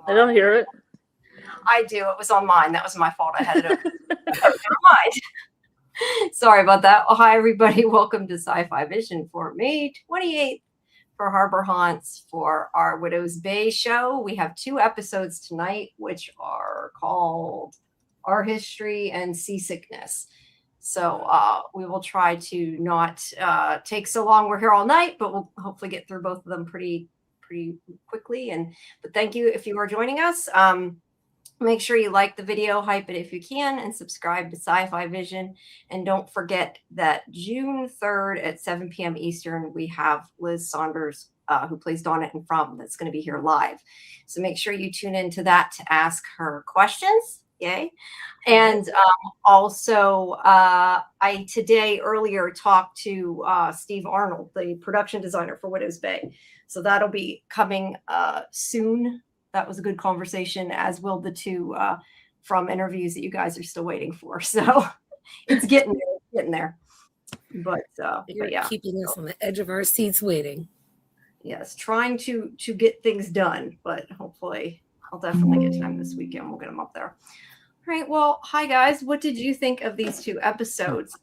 I don't hear it. I do. It was on mine. That was my fault. I had it open. Never mind. Sorry about that. Well, hi, everybody. Welcome to Sci-Fivision for May 28th for Harbor Haunts for our Widow's Bay show. We have 2 episodes tonight, which are called Our History and Seasickness. So we will try to not take so long. We're here all night, but we'll hopefully get through both of them pretty quickly. But thank you if you are joining us. Make sure you like the video, hype it if you can, and subscribe to Sci-Fivision. And don't forget that June 3rd at 7 p.m. Eastern, we have Liz Saunders, who plays Donna in From, that's going to be here live. So make sure you tune into that to ask her questions. Yay. And also, I today earlier talked to Steve Arnold, the production designer for Widow's Bay. So that'll be coming soon. That was a good conversation, as will the 2 from interviews that you guys are still waiting for. So it's getting there. But yeah, keeping us on the edge of our seats waiting. Yes, trying to get things done, but hopefully I'll definitely get time this weekend. We'll get them up there. All right. Well, hi guys. What did you think of these 2 episodes?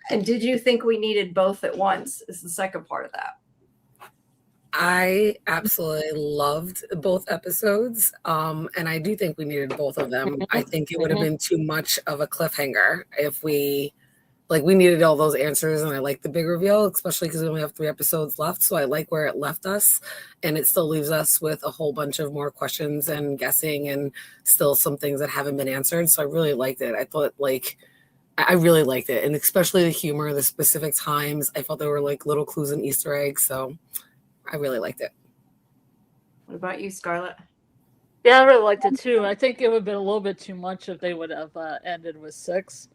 And did you think we needed both at once? Is the second part of that. I absolutely loved both episodes. And I do think we needed both of them. I think it would have been too much of a cliffhanger if we needed all those answers. And I like the big reveal, especially because we only have 3 episodes left. So I like where it left us, and it still leaves us with a whole bunch of more questions and guessing and still some things that haven't been answered. So I really liked it. I thought I really liked it. And especially the humor, the specific times, I felt there were little clues and Easter eggs. So I really liked it. What about you, Scarlet? Yeah, I really liked it too. I think it would have been a little bit too much if they would have ended with 6.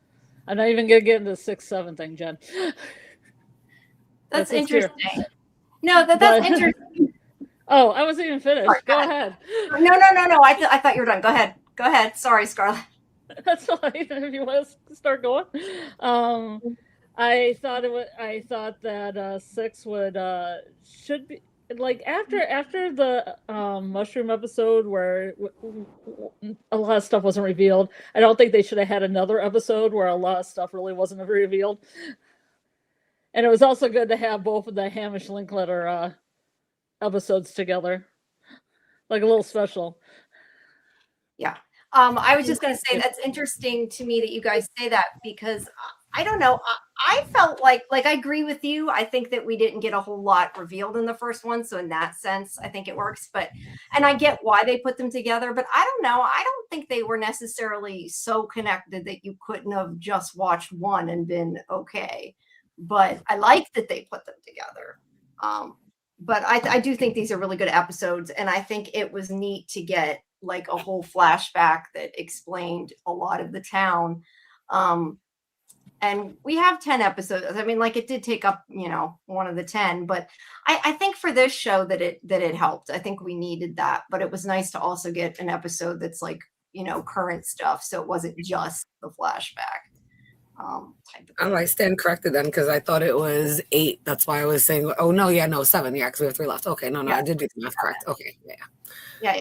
I'm not even going to get into the 6-7 thing, Jen. That's interesting. No, that's interesting. Oh, I wasn't even finished. Sorry, go ahead. No. I thought you were done. Go ahead. Sorry, Scarlet. That's fine. If you want to start going. I thought that 6 should be after the mushroom episode where a lot of stuff wasn't revealed. I don't think they should have had another episode where a lot of stuff really wasn't revealed. And it was also good to have both of the Hamish Linklater episodes together, like a little special. Yeah. I was just going to say that's interesting to me that you guys say that, because I don't know. I felt like I agree with you. I think that we didn't get a whole lot revealed in the first one. So in that sense, I think it works. And I get why they put them together, but I don't know. I don't think they were necessarily so connected that you couldn't have just watched one and been okay. But I like that they put them together. But I do think these are really good episodes. And I think it was neat to get a whole flashback that explained a lot of the town. And we have 10 episodes. I mean, it did take up, one of the 10, but I think for this show that it helped. I think we needed that, but it was nice to also get an episode that's current stuff. So it wasn't just the flashback. Type of thing. I stand corrected then, because I thought it was 8. That's why I was saying, 7. Yeah, because we have 3 left. Okay, no, I did do the math correct. Okay, Yeah.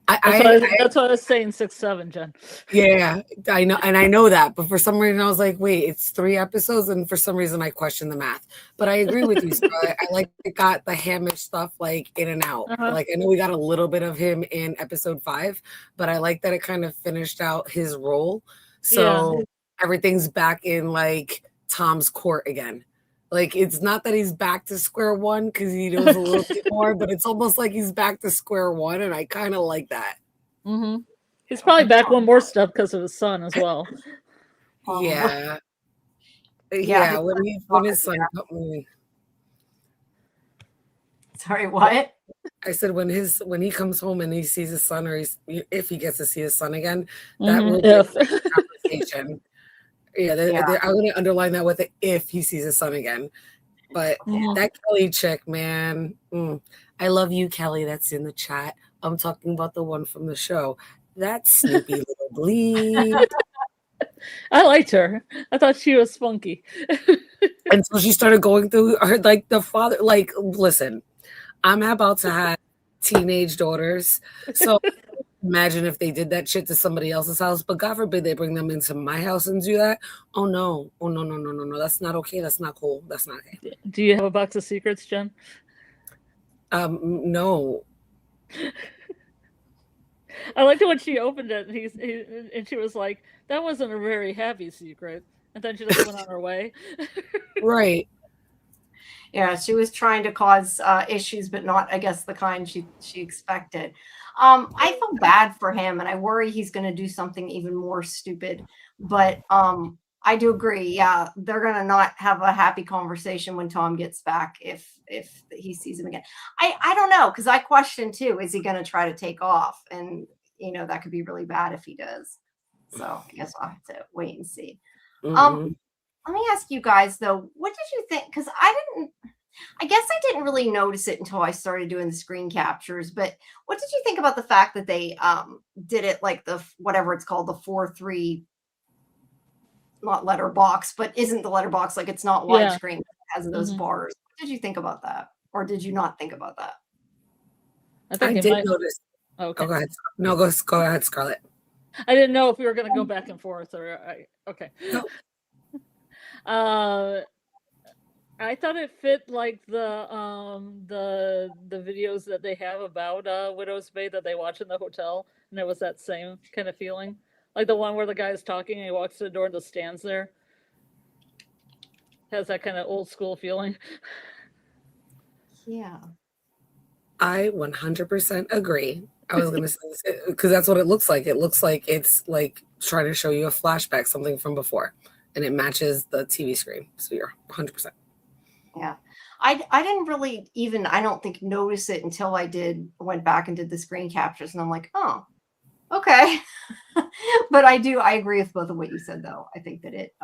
That's what I was saying, 6-7, Jen. Yeah, I know, and I know that, but for some reason I was like, wait, it's 3 episodes, and for some reason I questioned the math. But I agree with you, Scarlett. I like it got the Hamish stuff in and out. I know we got a little bit of him in episode 5, but I like that it kind of finished out his role. So everything's back in Tom's court again. It's not that he's back to square one, because he knows a little bit more, but it's almost like he's back to square one, and I kind of like that. Mm-hmm. He's probably back one more step because of his son as well. Yeah. When his son... Sorry, what? I said when he comes home and he sees his son, or if he gets to see his son again, that will be a conversation. I'm going to underline that with if he sees his son again. But that Kelly chick, man, I love you, Kelly. That's in the chat. I'm talking about the one from the show. That snippy little bleed. I liked her. I thought she was spunky. And so she started going through her, the father, listen, I'm about to have teenage daughters. So imagine if they did that shit to somebody else's house, but God forbid they bring them into my house and do that. Oh no. Oh no, no, no, no, no. That's not okay. That's not cool. That's not okay. Do you have a box of secrets, Jen? No. I liked it when she opened it and she was like, that wasn't a very happy secret. And then she just went on her way. Right. Yeah, she was trying to cause issues, but not, I guess, the kind she expected. I feel bad for him, and I worry he's going to do something even more stupid. But I do agree. Yeah, they're going to not have a happy conversation when Tom gets back if he sees him again. I don't know, because I question too, is he going to try to take off? And, that could be really bad if he does. So I guess I'll have to wait and see. Let me ask you guys, though, what did you think? Because I guess I didn't really notice it until I started doing the screen captures, but what did you think about the fact that they did it like whatever it's called, the 4:3, not letterbox, but isn't the letterbox, like it's not widescreen, it has those bars. What did you think about that? Or did you not think about that? I did notice. Okay. Oh, go ahead. No, go ahead, Scarlet. I didn't know if we were going to go back and forth okay. No. I thought it fit like the videos that they have about Widow's Bay that they watch in the hotel, and it was that same kind of feeling, like the one where the guy is talking and he walks to the door and just stands there. Has that kind of old school feeling. Yeah, I 100% agree. I was going to say, because that's what it looks like. It looks like it's like trying to show you a flashback, something from before, and it matches the TV screen. So you're 100%. Yeah. I didn't really even, I don't think, notice it until I went back and did the screen captures, and I'm like, oh, okay. But I agree with both of what you said, though. I think that it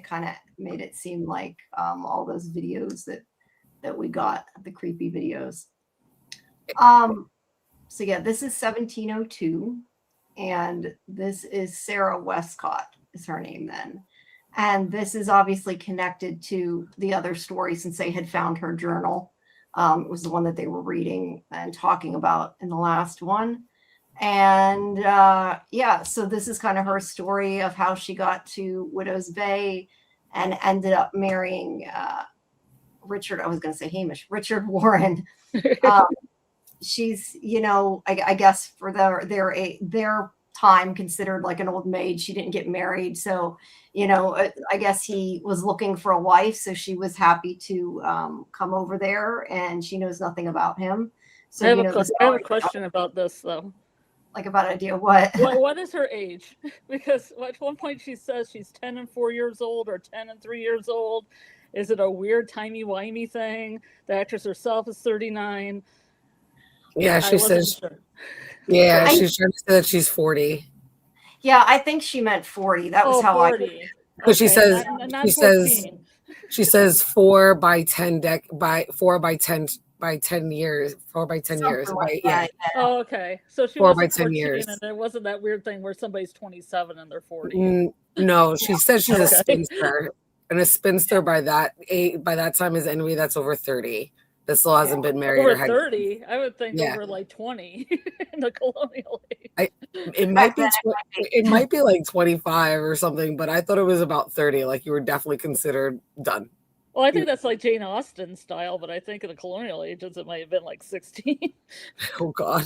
kind of made it seem like all those videos that we got, the creepy videos. So yeah, this is 1702, and this is Sarah Westcott is her name then. And this is obviously connected to the other story, since they had found her journal. It was the one that they were reading and talking about in the last one. And yeah, so this is kind of her story of how she got to Widow's Bay and ended up marrying Richard. I was going to say Hamish, Richard Warren. She's, I guess for their time considered like an old maid. She didn't get married, so I guess he was looking for a wife, so she was happy to come over there, and she knows nothing about him. So I have a question about this, though. Like, about idea what? What is her age? Because at one point she says she's 10 and 4 years old, or 10 and 3 years old. Is it a weird timey-wimey thing? The actress herself is 39. Yeah, she says. Sure. Yeah, she's trying to say that she's 40. Yeah, I think she meant 40. That was how 40. But she says not she says 4 by 10 4 by 10 by 10 years. 4 by 10 years. Like yeah. Oh, okay. So she 4 by 10 years. And it wasn't that weird thing where somebody's 27 and they're 40. No, she says she's a spinster. And a spinster by that time is anybody that's over 30. That still hasn't been married. Over 30, I would think over like 20 in the colonial age. It might be like 25 or something, but I thought it was about 30. Like, you were definitely considered done. Well, I think that's like Jane Austen style, but I think in the colonial ages it might have been like 16. Oh God.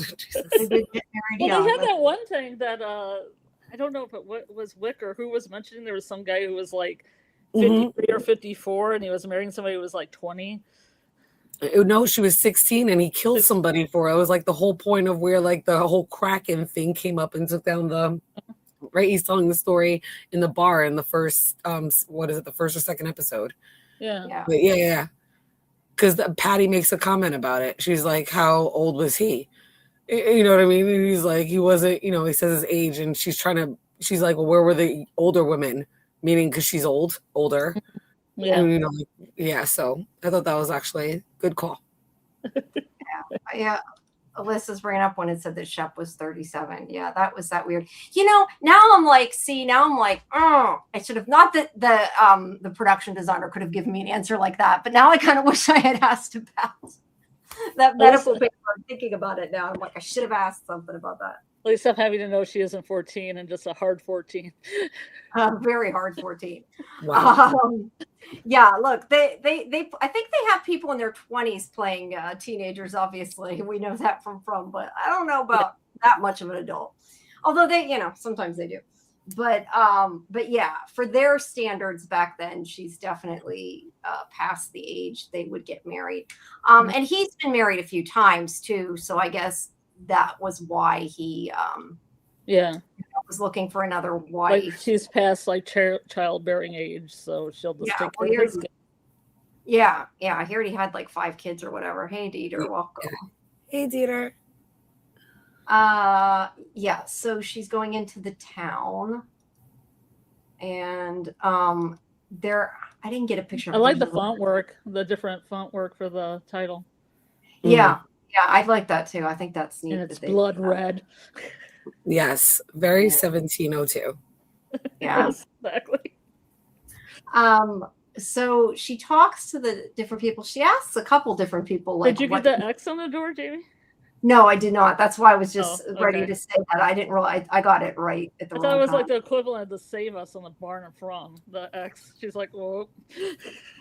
They did get married young. They had that one thing that I don't know if it was Wick or who was mentioning. There was some guy who was like 53 or 54, and he was marrying somebody who was like 20. No, she was 16 and he killed somebody for it. It was like the whole point of where like the whole Kraken thing came up and took down right. He's telling the story in the bar in the first, the first or second episode. Yeah. But yeah. Because Patty makes a comment about it. She's like, how old was he? You know what I mean? And he's like, he wasn't, he says his age, and she's like, well, where were the older women? Meaning because she's older. Yeah. And, so I thought that was actually a good call. Yeah. Alyssa's bringing up when it said that Shep was 37. Yeah, that was that weird. Now I'm like, oh, I should have, not that the production designer could have given me an answer like that, but now I kind of wish I had asked about. that medical paper. I'm thinking about it now. I'm like, I should have asked something about that. At least I'm having to know she isn't 14 and just a hard 14. Very hard 14. Wow. Yeah, look, they I think they have people in their 20s playing teenagers. Obviously, we know that from, but I don't know about that much of an adult. Although they, sometimes they do. But yeah, for their standards back then, she's definitely past the age they would get married. And he's been married a few times too, so I guess that was why he was looking for another wife. Like she's past like childbearing age, so she'll just take care of his kids. Yeah, I heard he had like 5 kids or whatever. Hey, Dieter, welcome. Hey, Dieter. Yeah, so she's going into the town, and there, I didn't get a picture. I like the font work, the different font work for the title. Yeah, I like that too. I think that's neat. And it's blood red. Yes, very 1702. Yeah, Yes, exactly. So she talks to the different people. She asks a couple different people. Like, did you get the X on the door, Jamie? No, I did not. That's why I was just ready to say that. I didn't realize I got it right at the wrong time. I thought it was like the equivalent of the Save Us on the Barn and From, the X. She's like, whoa.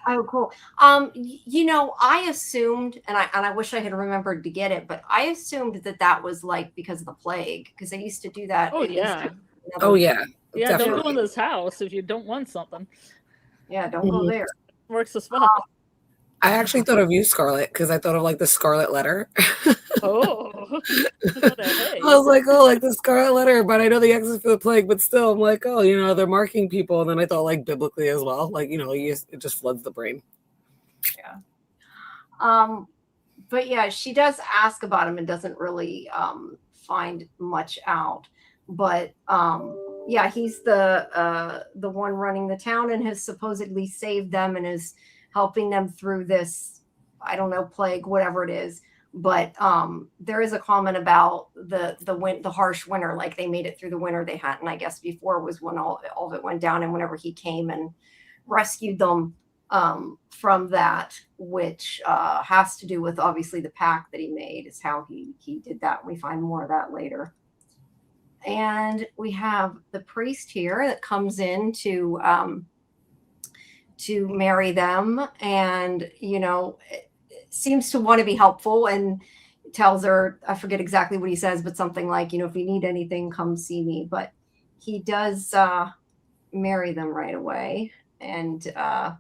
Oh, cool. I assumed, and I wish I had remembered to get it, but I assumed that was like because of the plague, because they used to do that. Oh, yeah. Oh, yeah. Yeah, Definitely. don't go in this house if you don't want something. Yeah, don't go there. Works the spot. I actually thought of you, Scarlet, because I thought of like the Scarlet Letter. Oh. I was like, like the Scarlet Letter, but I know the X is for the plague, but still, I'm like, they're marking people. And then I thought like biblically as well, like, it just floods the brain. Yeah. But yeah, she does ask about him and doesn't really find much out. But yeah, he's the one running the town and has supposedly saved them and is helping them through this, I don't know, plague, whatever it is. But there is a comment about the harsh winter, like they made it through the winter they had, and I guess before was when all of it went down, and whenever he came and rescued them from that, which has to do with obviously the pact that he made, is how he did that. We find more of that later. And we have the priest here that comes in to marry them, and seems to want to be helpful and tells her, I forget exactly what he says, but something like, if you need anything, come see me. But he does marry them right away. And I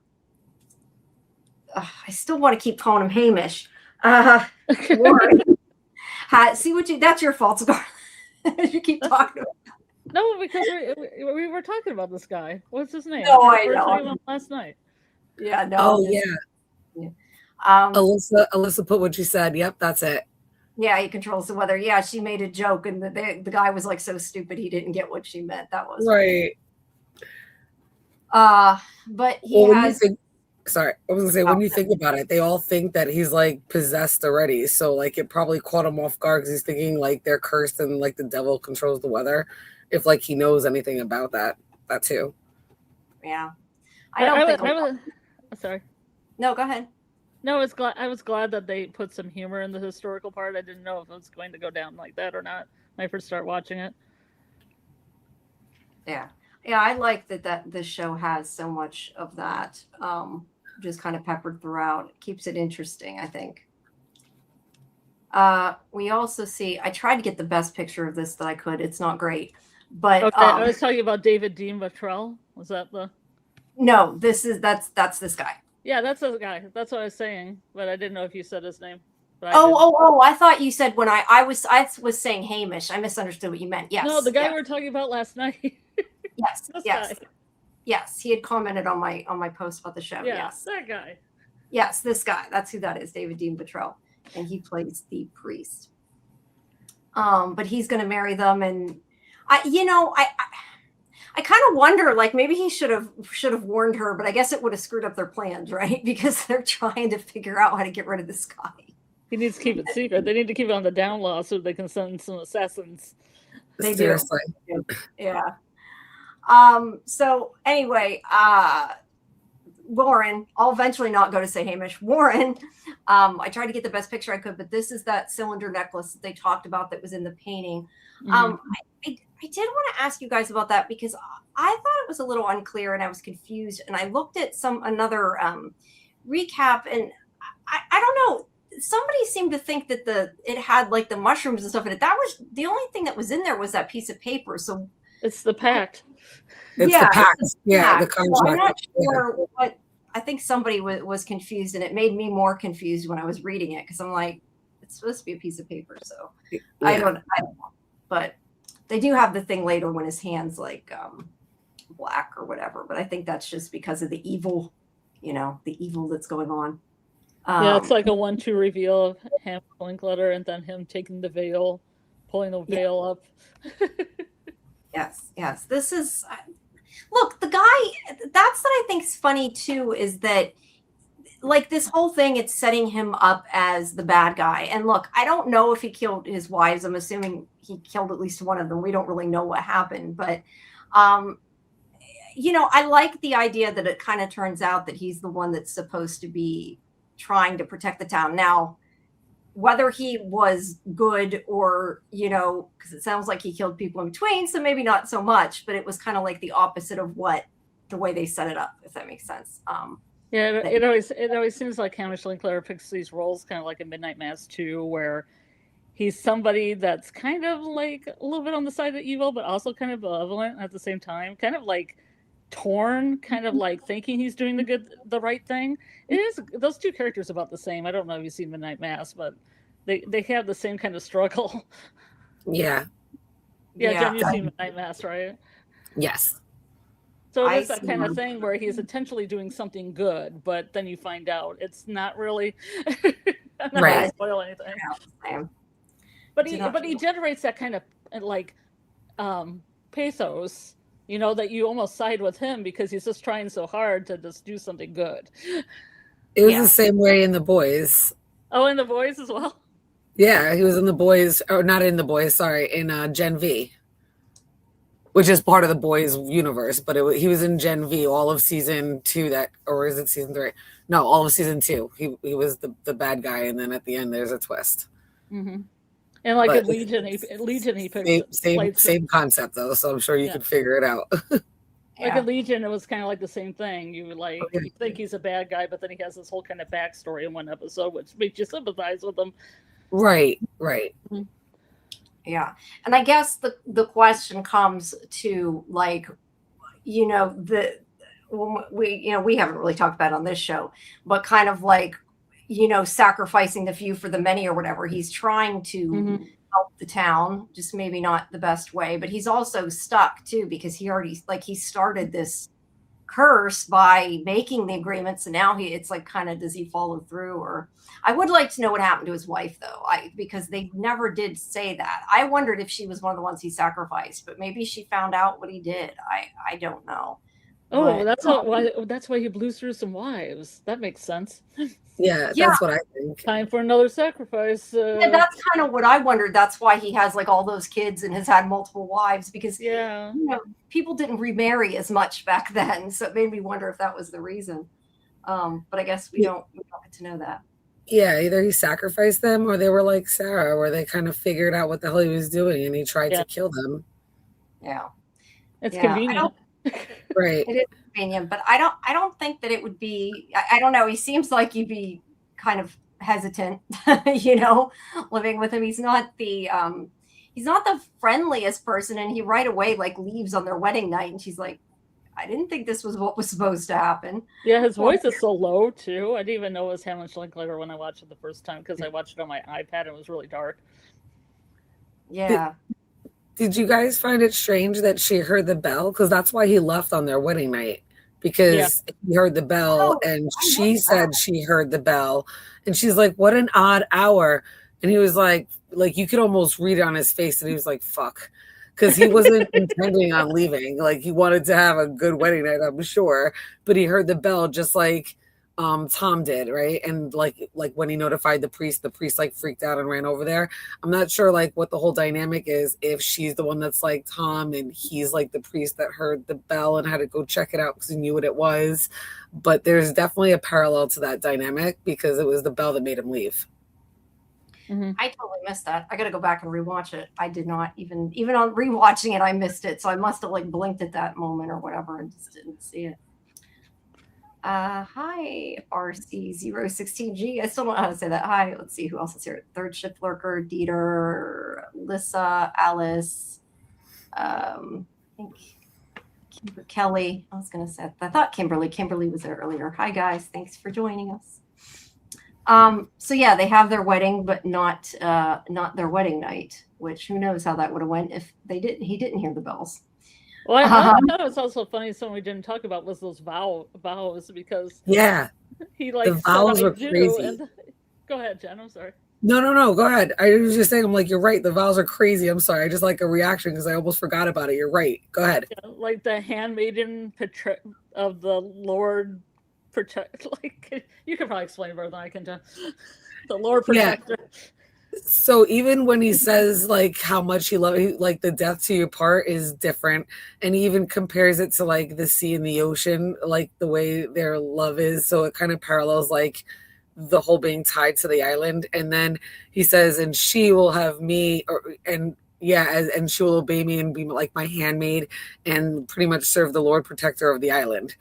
still want to keep calling him Hamish. Warren. That's your fault, Scarlet. You keep talking about that. No, because we were talking about this guy. What's his name? No, I know. We were talking about him last night. Yeah, no. Oh, yeah. Alyssa put what she said. Yep, that's it. Yeah, he controls the weather. Yeah, she made a joke, and the guy was like so stupid he didn't get what she meant. That was right. But he has. Sorry, I was gonna say, when you think about it, they all think that he's like possessed already. So like it probably caught him off guard because he's thinking like they're cursed and like the devil controls the weather. If like he knows anything about that too. Yeah, sorry. No, go ahead. No, I was glad that they put some humor in the historical part. I didn't know if it was going to go down like that or not when I first started watching it. Yeah, I like that this show has so much of that. Just kind of peppered throughout. It keeps it interesting, I think. We also see, I tried to get the best picture of this that I could. It's not great, but okay, I was talking about David Dean Bottrell. Was that the? No, that's this guy. Yeah, that's the guy. That's what I was saying, but I didn't know if you said his name. I thought you said when I was saying Hamish. I misunderstood what you meant. Yes. No, the guy we were talking about last night. Yes. Guy. Yes, he had commented on my post about the show. Yeah, yes, that guy. Yes, this guy. That's who that is, David Dean Bottrell, and he plays the priest. But he's going to marry them, and I kind of wonder, like maybe he should have warned her, but I guess it would have screwed up their plans, right? Because they're trying to figure out how to get rid of this guy. He needs to keep it secret. They need to keep it on the down low so they can send some assassins. They do. Yeah. So anyway, Warren, I'll eventually not go to say Hamish. Warren, I tried to get the best picture I could, but this is that cylinder necklace that they talked about that was in the painting. I did want to ask you guys about that because I thought it was a little unclear and I was confused. And I looked at another recap, and I don't know. Somebody seemed to think that it had like the mushrooms and stuff in it. That was the only thing that was in there, was that piece of paper. So it's the Pact. It's the Pact. Yeah, the contract. So I'm not sure what. I think somebody was confused, and it made me more confused when I was reading it because I'm like, it's supposed to be a piece of paper. So I don't know. But they do have the thing later when his hand's like black or whatever. But I think that's just because of the evil, the evil that's going on. Yeah, it's like a 1-2 reveal of him pulling glitter and then him taking the veil, pulling the veil up. Yes. This is, look, the guy, that's what I think is funny too, is that like this whole thing, it's setting him up as the bad guy. And look, I don't know if he killed his wives. I'm assuming he killed at least one of them. We don't really know what happened, but I like the idea that it kind of turns out that he's the one that's supposed to be trying to protect the town. Now, whether he was good or, because it sounds like he killed people in between, so maybe not so much, but it was kind of like the opposite of the way they set it up, if that makes sense. It always seems like Hamish Linklater picks these roles kind of like in Midnight Mass 2, where he's somebody that's kind of like a little bit on the side of evil, but also kind of benevolent at the same time, kind of like torn, kind of like thinking he's doing the right thing. It is, those two characters about the same. I don't know if you've seen Midnight Mass, but they have the same kind of struggle. Yeah, Jenn, you've seen Midnight Mass, right? Yes. So it is that kind of thing where he's intentionally doing something good, but then you find out it's not really. I'm not going to spoil anything. But he generates that kind of like pathos, that you almost side with him because he's just trying so hard to just do something good. It was the same way in The Boys. Oh, in The Boys as well? Yeah, he was in The Boys, or not in The Boys, sorry, in Gen V, which is part of the Boys universe, but he was in Gen V all of season 2, or is it season 3? No, all of season 2. He was the bad guy, and then at the end there's a twist. Mm-hmm. And like at Legion, he picked same concept though, so I'm sure you could figure it out. Like at Legion, it was kind of like the same thing. You you think he's a bad guy, but then he has this whole kind of backstory in one episode, which makes you sympathize with him. Right. Mm-hmm. Yeah, and I guess the question comes to like, we haven't really talked about it on this show, but kind of like, sacrificing the few for the many or whatever. He's trying to help the town, just maybe not the best way, but he's also stuck too because he started this curse by making the agreements, and now it's like kind of, does he follow through? Or I would like to know what happened to his wife though, because they never did say that. I wondered if she was one of the ones he sacrificed, but maybe she found out what he did. I don't know. Oh, that's why he blew through some wives. That makes sense. Yeah, that's what I think. Time for another sacrifice. That's kind of what I wondered. That's why he has like all those kids and has had multiple wives, because people didn't remarry as much back then, so it made me wonder if that was the reason. But I guess we don't get to know that. Yeah, either he sacrificed them or they were like Sarah, where they kind of figured out what the hell he was doing and he tried to kill them. Yeah, it's convenient. Right. It is convenient, but I don't think that it would be. I don't know. He seems like he'd be kind of hesitant, living with him. He's not the friendliest person, and he right away like leaves on their wedding night, and she's like, I didn't think this was what was supposed to happen. Yeah, his voice is so low too. I didn't even know it was Hamish Linklater when I watched it the first time because I watched it on my iPad and it was really dark. Yeah. Did you guys find it strange that she heard the bell? Because that's why he left on their wedding night. Because he heard the bell and she said she heard the bell. And she's like, what an odd hour. And he was like you could almost read it on his face and he was like, fuck. Because he wasn't intending on leaving. Like he wanted to have a good wedding night, I'm sure. But he heard the bell just like Tom did, right? And like when he notified the priest like freaked out and ran over there. I'm not sure like what the whole dynamic is, if she's the one that's like Tom and he's like the priest that heard the bell and had to go check it out because he knew what it was. But there's definitely a parallel to that dynamic because it was the bell that made him leave. I totally missed that. I got to go back and rewatch it. I did not even on rewatching it, I missed it. So I must have like blinked at that moment or whatever and just didn't see it. Hi, RC016G. I still don't know how to say that. Hi, let's see who else is here. Third Shift Lurker, Dieter, Lissa, Alice, I think Kelly. I was going to say, I thought Kimberly. Kimberly was there earlier. Hi, guys. Thanks for joining us. So yeah, they have their wedding, but not their wedding night, which who knows how that would have went if he didn't hear the bells. Well, I thought it was also funny. Something we didn't talk about was those vows because he like the vows were crazy. And go ahead, Jen. I'm sorry. No. Go ahead. I was just saying, I'm like, you're right. The vows are crazy. I'm sorry. I just like a reaction because I almost forgot about it. You're right. Go ahead. Yeah, like the handmaiden of the Lord protect. Like you can probably explain better than I can. The Lord protector. Yeah. So even when he says like how much he loves, like the death to your part is different, and he even compares it to like the sea and the ocean, like the way their love is. So it kind of parallels like the whole being tied to the island. And then he says, and she will have me, and she will obey me and be like my handmaid and pretty much serve the Lord protector of the island.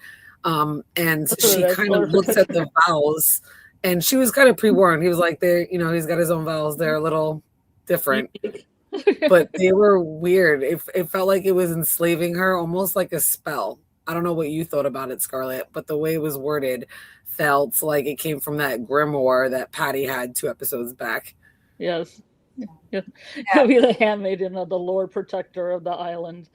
And she kind of looks at the vows. And she was kind of pre-warned. He was like, he's got his own vowels. They're a little different, but they were weird. It felt like it was enslaving her, almost like a spell. I don't know what you thought about it, Scarlet, but the way it was worded felt like it came from that grimoire that Patty had 2 episodes back. Yes. Yeah. He'll be the handmaiden of the Lord protector of the island.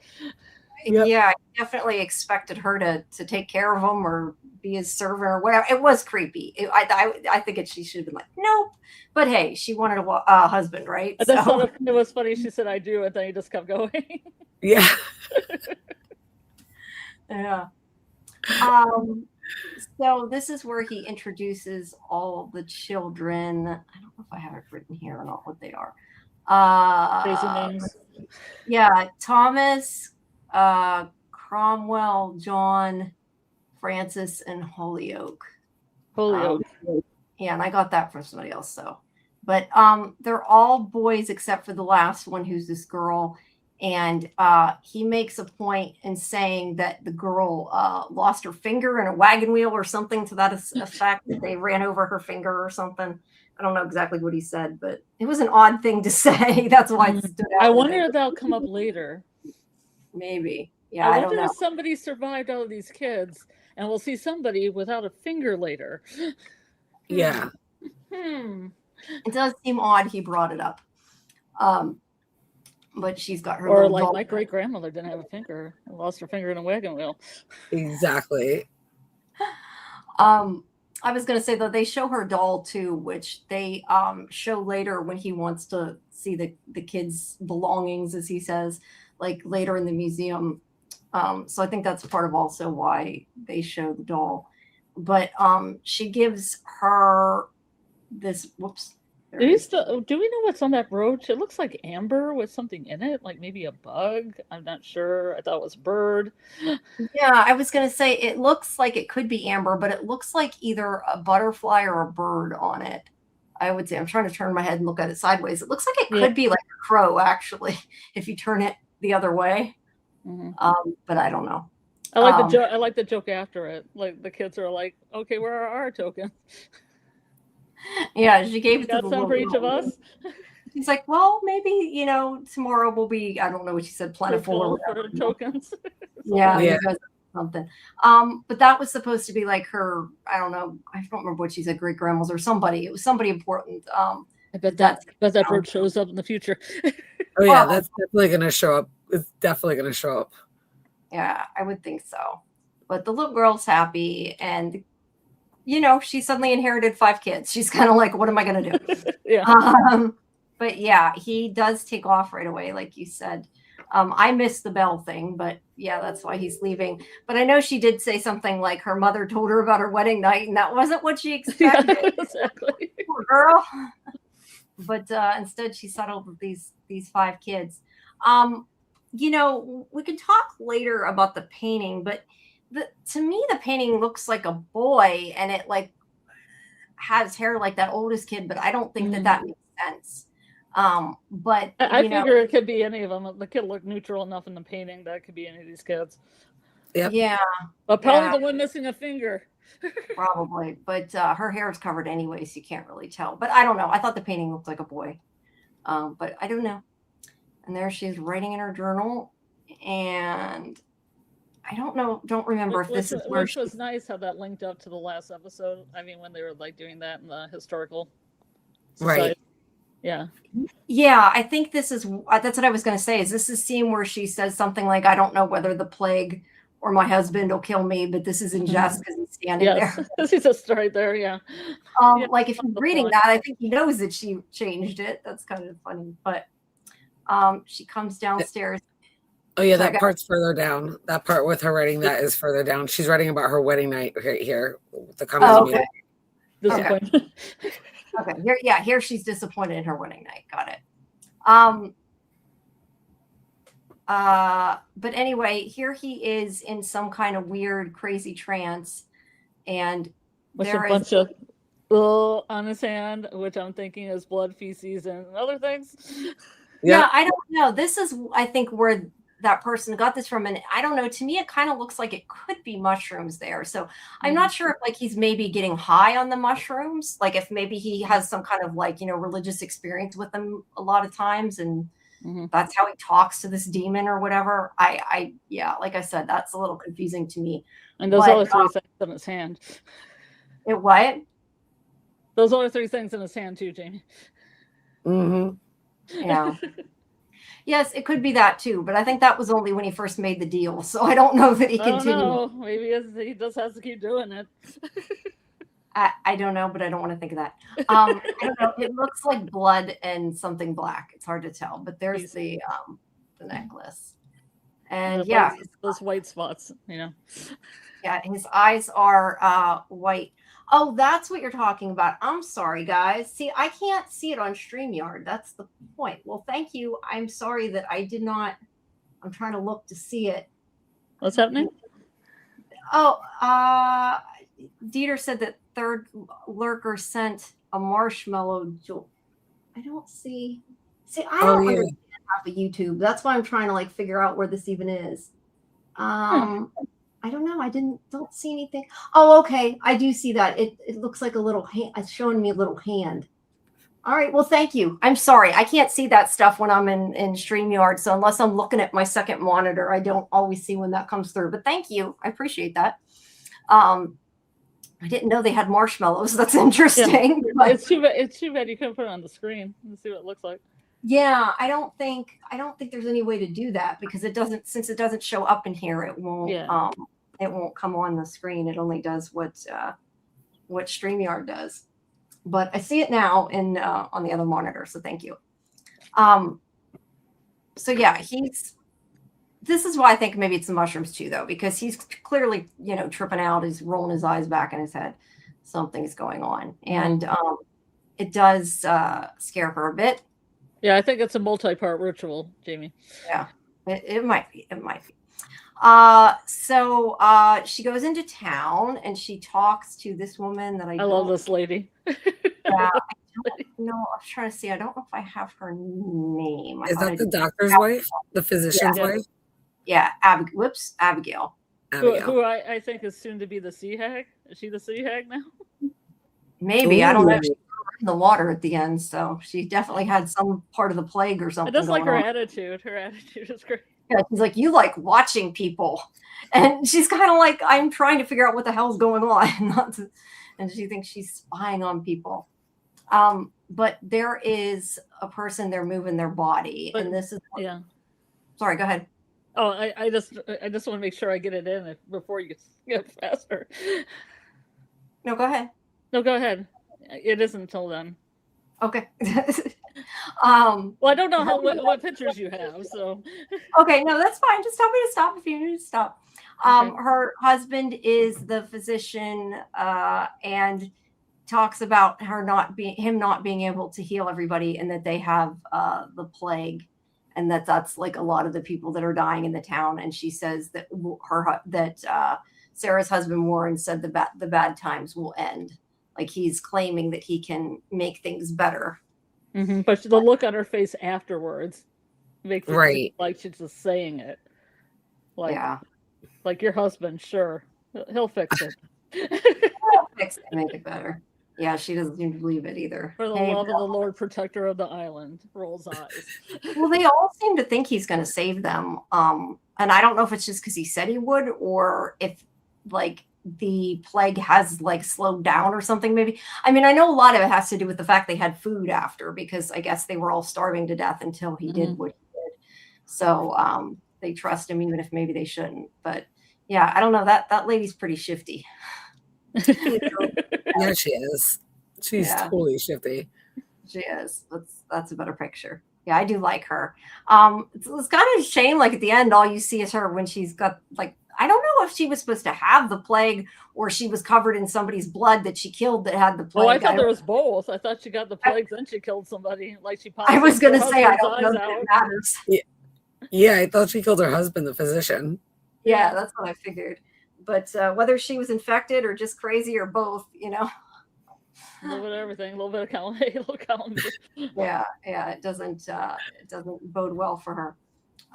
Yep. Yeah, I definitely expected her to take care of him or be his servant or whatever. It was creepy. I think she should have been like, nope. But hey, she wanted a husband, right? I just thought it was funny. She said, I do. And then he just kept going. Yeah. Yeah. So this is where he introduces all the children. I don't know if I have it written here or not what they are. Crazy names. Yeah, Thomas, Cromwell, John, Francis, and Holyoke. Yeah, and I got that from somebody else. So, but they're all boys except for the last one, who's this girl. And he makes a point in saying that the girl lost her finger in a wagon wheel or something to that effect. That they ran over her finger or something. I don't know exactly what he said, but it was an odd thing to say. That's why it stood out. I wonder if that'll come up later. Maybe. Yeah, I wonder if somebody survived all of these kids, and we'll see somebody without a finger later. Yeah. It does seem odd he brought it up. But she's got her. Or like my great grandmother didn't have a finger and lost her finger in a wagon wheel. Exactly. I was going to say, though, they show her doll, too, which they show later when he wants to see the kids' belongings, as he says, like later in the museum. So I think that's part of also why they show the doll. But she gives her this, whoops. Do we know what's on that brooch? It looks like amber with something in it, like maybe a bug. I'm not sure. I thought it was a bird. Yeah, I was going to say it looks like it could be amber, but it looks like either a butterfly or a bird on it. I would say, I'm trying to turn my head and look at it sideways. It looks like it could be like a crow, actually, if you turn it the other way. Mm-hmm. But I don't know. I like the joke. I like the joke after it. Like the kids are like, "Okay, where are our tokens?" Yeah, she gave it to some for each of us. He's like, well, maybe, tomorrow will be, I don't know what she said, plentiful for tokens. Yeah. Something. But that was supposed to be like her, I don't know, I don't remember what she said, great grandma's or somebody. It was somebody important. I bet that bird shows up in the future. Oh yeah, that's definitely gonna show up. It's definitely gonna show up. Yeah, I would think so. But the little girl's happy, and she suddenly inherited 5 kids. She's kind of like, what am I going to do? Yeah. But yeah, he does take off right away, like you said. I missed the bell thing, but yeah, that's why he's leaving. But I know she did say something like her mother told her about her wedding night, and that wasn't what she expected. Yeah, exactly. Poor girl. But instead, she settled with these 5 kids. You know, we can talk later about the painting, but to me, the painting looks like a boy, and it like has hair like that oldest kid, but I don't think that makes sense. But I figure it could be any of them. The kid looked neutral enough in the painting that it could be any of these kids. Yep. Yeah. But probably the one missing a finger. Probably. But her hair is covered anyway, so you can't really tell. But I don't know. I thought the painting looked like a boy. But I don't know. And there she is writing in her journal. And I don't remember if this is where which was nice how that linked up to the last episode. I mean, when they were like doing that in the historical society. Right. Yeah. Yeah, I think this is, that's what I was going to say, is this a scene where she says something like, I don't know whether the plague or my husband will kill me, but this is in jest because he's standing there. He's just right there, yeah. Like if you're reading that, I think he knows that she changed it. That's kind of funny. But she comes downstairs. Oh yeah, that part's further down. That part with her writing that is further down. She's writing about her wedding night right here. The comments. Disappointed. Okay. Here she's disappointed in her wedding night. Got it. But anyway, here he is in some kind of weird, crazy trance, and with a bunch of on his hand, which I'm thinking is blood, feces, and other things. Yeah, I don't know. This is, I think, where that person got this from, and I don't know. To me, it kind of looks like it could be mushrooms there. So I'm not sure if like he's maybe getting high on the mushrooms, like if maybe he has some kind of like, you know, religious experience with them a lot of times, and that's how he talks to this demon or whatever. Yeah, like I said, that's a little confusing to me. And those other 3 things in his hand. It what? Those other 3 things in his hand too, Jamie. Yeah. Yes, it could be that too, but I think that was only when he first made the deal, so I don't know that he continued. Maybe he just has to keep doing it. I don't know, but I don't want to think of that. I don't know. It looks like blood and something black. It's hard to tell, but there's the necklace, and those white spots, you know. Yeah, his eyes are white. Oh, that's what you're talking about. I'm sorry, guys. See, I can't see it on StreamYard. That's the point. Well, thank you. I'm sorry that I did not. I'm trying to look to see it. What's happening? Oh, Dieter said that third lurker sent a marshmallow. I don't see. See, I don't understand half of YouTube. That's why I'm trying to like figure out where this even is. I don't know. Don't see anything. Oh, okay. I do see that. It looks like a little hand. It's showing me a little hand. All right. Well, thank you. I'm sorry. I can't see that stuff when I'm in StreamYard. So unless I'm looking at my second monitor, I don't always see when that comes through. But thank you. I appreciate that. I didn't know they had marshmallows. That's interesting. Yeah. It's too bad you couldn't put it on the screen and see what it looks like. Yeah, I don't think there's any way to do that because since it doesn't show up in here, it won't it won't come on the screen. It only does what StreamYard does. But I see it now on the other monitor, so thank you. So yeah, this is why I think maybe it's the mushrooms too, though, because he's clearly, you know, tripping out. He's rolling his eyes back in his head. Something's going on, and it does scare her a bit. Yeah, I think it's a multi-part ritual, Jamie. Yeah, it might be. It might be. So she goes into town and she talks to this woman that I love this lady. Yeah, I don't know. I was trying to see. I don't know if I have her name. Is that the doctor's wife? The physician's wife? Yeah, Abigail. Who I think is soon to be the sea hag. Is she the sea hag now? Maybe. Ooh. I don't know. In the water at the end, so she definitely had some part of the plague or something. I just like her attitude. Her attitude is great. Yeah, she's like, you like watching people, and she's kind of like, I'm trying to figure out what the hell's going on, and she thinks she's spying on people. But there is a person there moving their body, and this is Sorry, go ahead. Oh, I just want to make sure I get it in before you get faster. No, go ahead. No, go ahead. It isn't until then. Okay. Um, Well, I don't know what pictures you have, so. Okay, no, that's fine. Just tell me to stop if you need to stop. Okay. Her husband is the physician, and talks about him not being able to heal everybody, and that they have the plague, and that's like a lot of the people that are dying in the town. And she says that Sarah's husband Warren said the bad times will end. Like he's claiming that he can make things better. Mm-hmm. But the look on her face afterwards makes it Right. like she's just saying it. Yeah. Like your husband, sure, he'll fix it. Fix it, make it better. Yeah, she doesn't seem to believe it either. For the love of the Lord, protector of the island, rolls eyes. Well, they all seem to think he's going to save them. And I don't know if it's just because he said he would, or if like the plague has like slowed down or something. Maybe. I mean, I know a lot of it has to do with the fact they had food after, because I guess they were all starving to death until he did what he did. So they trust him, even if maybe they shouldn't. But yeah, I don't know. That lady's pretty shifty. Yeah, she is. She's totally shifty. She is. That's a better picture. Yeah, I do like her. It's kind of a shame, like at the end, all you see is her when she's got like, I don't know if she was supposed to have the plague or she was covered in somebody's blood that she killed that had the plague. Oh, I thought there was both. I thought she got the plague, then she killed somebody. Like she. I was going to say, I don't know that it matters. Yeah, I thought she killed her husband, the physician. Yeah, that's what I figured. But whether she was infected or just crazy or both, you know. A little bit of everything, a little bit of column. Yeah, it doesn't bode well for her.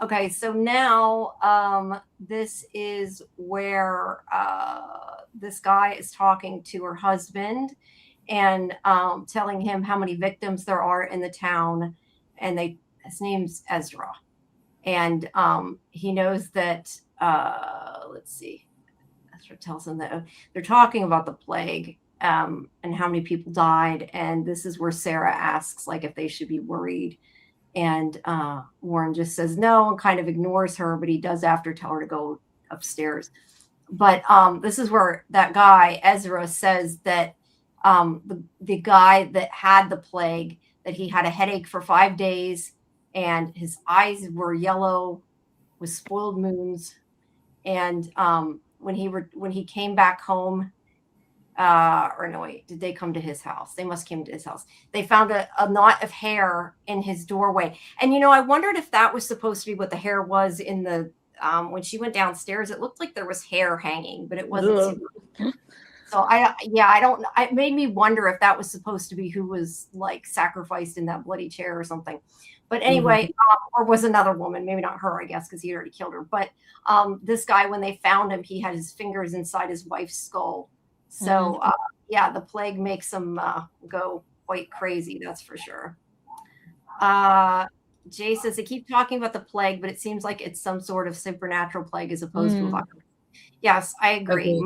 Okay, so now this is where this guy is talking to her husband and telling him how many victims there are in the town, and his name's Ezra, and he knows that. Let's see. Ezra tells him that they're talking about the plague. And how many people died. And this is where Sarah asks, like, if they should be worried. And Warren just says no and kind of ignores her, but he does after tell her to go upstairs. But this is where that guy, Ezra, says that the guy that had the plague, that he had a headache for 5 days and his eyes were yellow with spoiled moons. And when he came back home, or no, wait, did they come to his house? They must came to his house. They found a knot of hair in his doorway. And, you know, I wondered if that was supposed to be what the hair was in the, when she went downstairs, it looked like there was hair hanging, but it wasn't. So it made me wonder if that was supposed to be who was like sacrificed in that bloody chair or something. But anyway, or was another woman, maybe not her, I guess, because he already killed her. But this guy, when they found him, he had his fingers inside his wife's skull. So, the plague makes him go quite crazy, that's for sure. Jay says they keep talking about the plague, but it seems like it's some sort of supernatural plague as opposed to a virus. Yes, I agree.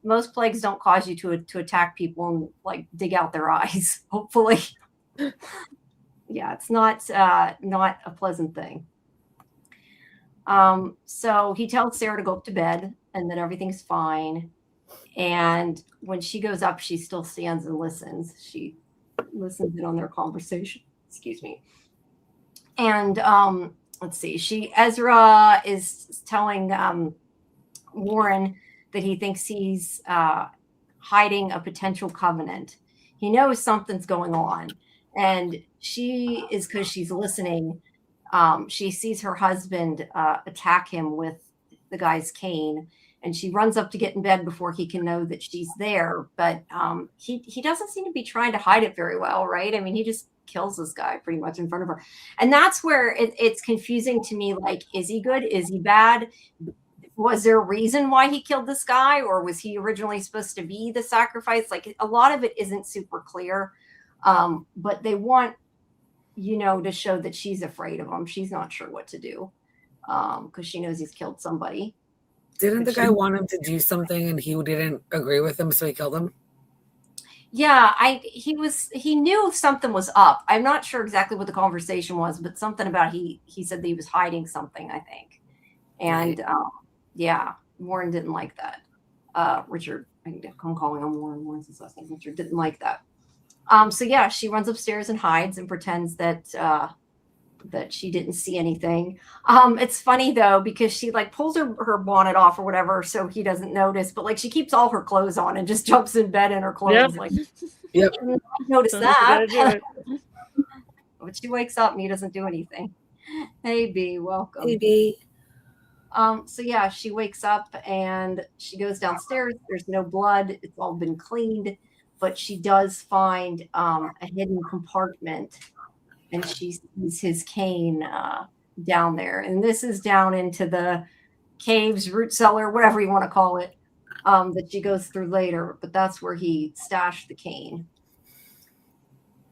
Most plagues don't cause you to attack people and like dig out their eyes, hopefully. Yeah, it's not a pleasant thing. So he tells Sarah to go up to bed and that everything's fine. And when she goes up, she still stands and listens. She listens in on their conversation. Excuse me. And let's see. Ezra is telling Warren that he thinks he's hiding a potential covenant. He knows something's going on. And she is, because she's listening, she sees her husband attack him with the guy's cane. And she runs up to get in bed before he can know that she's there. But he doesn't seem to be trying to hide it very well, right? I mean, he just kills this guy pretty much in front of her. And that's where it's confusing to me. Like, is he good? Is he bad? Was there a reason why he killed this guy? Or was he originally supposed to be the sacrifice? Like, a lot of it isn't super clear. But they want, to show that she's afraid of him. She's not sure what to do because she knows he's killed somebody. Didn't the guy want him to do something and he didn't agree with him, so he killed him? Yeah, he knew something was up. I'm not sure exactly what the conversation was, but something about he said that he was hiding something, I think. And Warren didn't like that. Richard, I'm calling him Warren. Warren's his last name. Richard didn't like that. So yeah, she runs upstairs and hides and pretends that that she didn't see anything. It's funny though, because she like pulls her bonnet off or whatever so he doesn't notice, but like she keeps all her clothes on and just jumps in bed in her clothes. Yep. Like, Yep. I noticed Sounds like you that. gotta do it. But she wakes up and he doesn't do anything. Hey B, welcome. Maybe. So yeah, she wakes up and she goes downstairs. There's no blood. It's all been cleaned, but she does find a hidden compartment, and she sees his cane down there. And this is down into the caves, root cellar, whatever you want to call it, that she goes through later. But that's where he stashed the cane.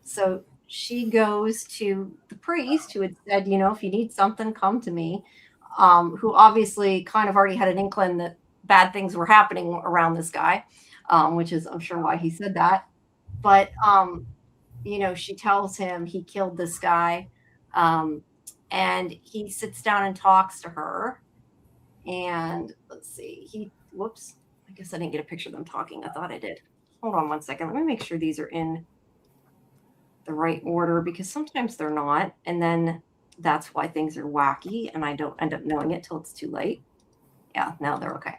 So she goes to the priest who had said, you know, if you need something, come to me. Who obviously kind of already had an inkling that bad things were happening around this guy, which is, I'm sure, why he said that. But, you know, she tells him he killed this guy, and he sits down and talks to her. And let's see, whoops, I guess I didn't get a picture of them talking. I thought I did. Hold on one second. Let me make sure these are in the right order, because sometimes they're not. And then that's why things are wacky and I don't end up knowing it till it's too late. Yeah, now they're okay.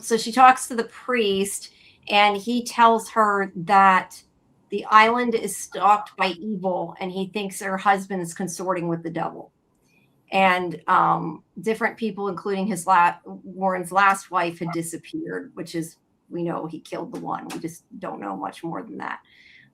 So she talks to the priest and he tells her that the island is stalked by evil and he thinks her husband is consorting with the devil. And different people, including his Warren's last wife, had disappeared, which is, we know he killed the one. We just don't know much more than that.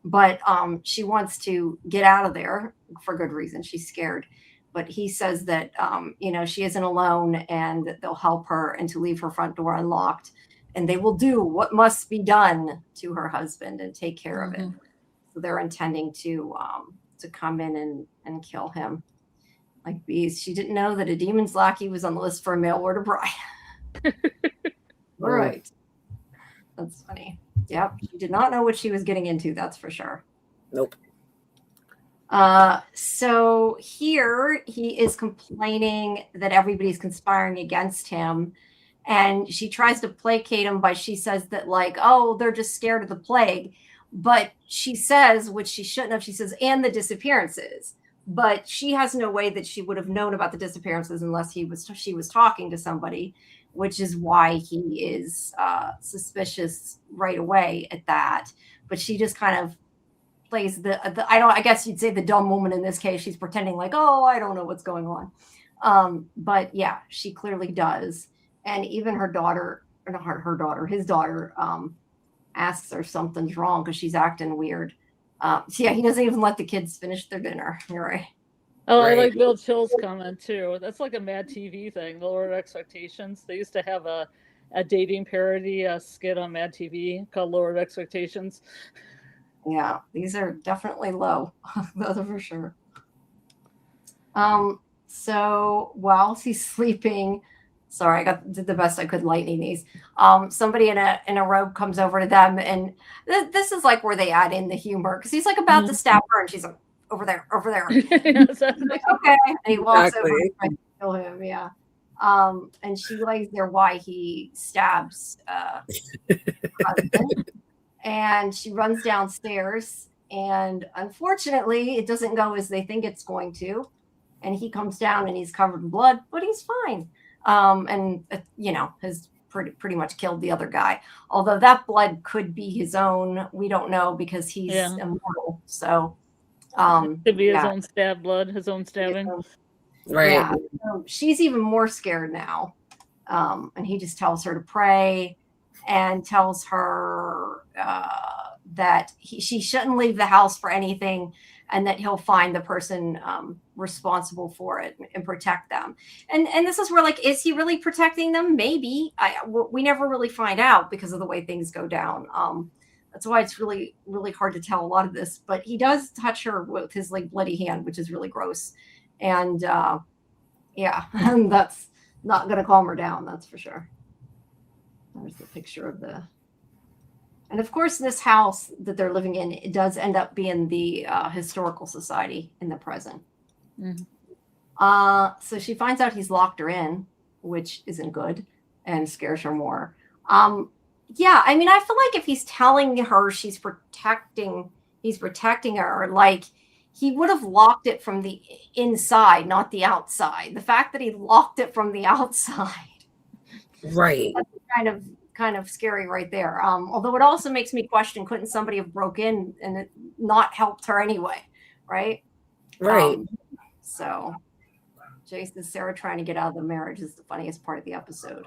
But she wants to get out of there for good reason. She's scared. But he says that, you know, she isn't alone and that they'll help her and to leave her front door unlocked. And they will do what must be done to her husband and take care of it. So they're intending to come in and kill him. Like bees. She didn't know that a demon's lackey was on the list for a mail order bride. All right. That's funny. Yep. She did not know what she was getting into. That's for sure. Nope. So here he is complaining that everybody's conspiring against him. And she tries to placate him she says that like, oh, they're just scared of the plague. But she says, which she shouldn't have, she says, and the disappearances. But she has no way that she would have known about the disappearances unless she was talking to somebody, which is why he is suspicious right away at that. But she just kind of plays I guess you'd say the dumb woman in this case. She's pretending like, oh, I don't know what's going on. But yeah, she clearly does. And even her daughter, or not her daughter, his daughter, asks her something's wrong because she's acting weird. So yeah, he doesn't even let the kids finish their dinner. You're right. Oh, Right. I like Bill Chill's comment too. That's like a Mad TV thing. The Lowered Expectations. They used to have a dating parody skit on Mad TV called Lowered Expectations. Yeah, these are definitely low. Those are for sure. So while he's sleeping, sorry, did the best I could lightning these. Somebody in a robe comes over to them, and this is like where they add in the humor because he's like about to stab her, and she's like, over there. Yes, like, okay, and he walks Exactly. over and tries to kill him. Yeah. And she lays there why he stabs her husband, and she runs downstairs, and unfortunately, it doesn't go as they think it's going to. And he comes down and he's covered in blood, but he's fine. And you know, has pretty much killed the other guy. Although that blood could be his own, we don't know because he's immortal. So could be his own stab blood, his own stabbing. Right. Yeah. So she's even more scared now. And he just tells her to pray and tells her that she shouldn't leave the house for anything, and that he'll find the person responsible for it and protect them. And this is where, like, is he really protecting them? Maybe. We never really find out because of the way things go down. That's why it's really, really hard to tell a lot of this. But he does touch her with his like bloody hand, which is really gross. And yeah, that's not going to calm her down. That's for sure. There's the picture of the. And of course, this house that they're living in, it does end up being the historical society in the present. Mm-hmm. So she finds out he's locked her in, which isn't good and scares her more. Yeah, I mean, I feel like if he's telling her she's protecting he's protecting her. Like, he would have locked it from the inside, not the outside. The fact that he locked it from the outside, Right. that's kind of scary right there. Although it also makes me question, couldn't somebody have broke in and it not helped her anyway, right? Right. So Jason, Sarah trying to get out of the marriage is the funniest part of the episode.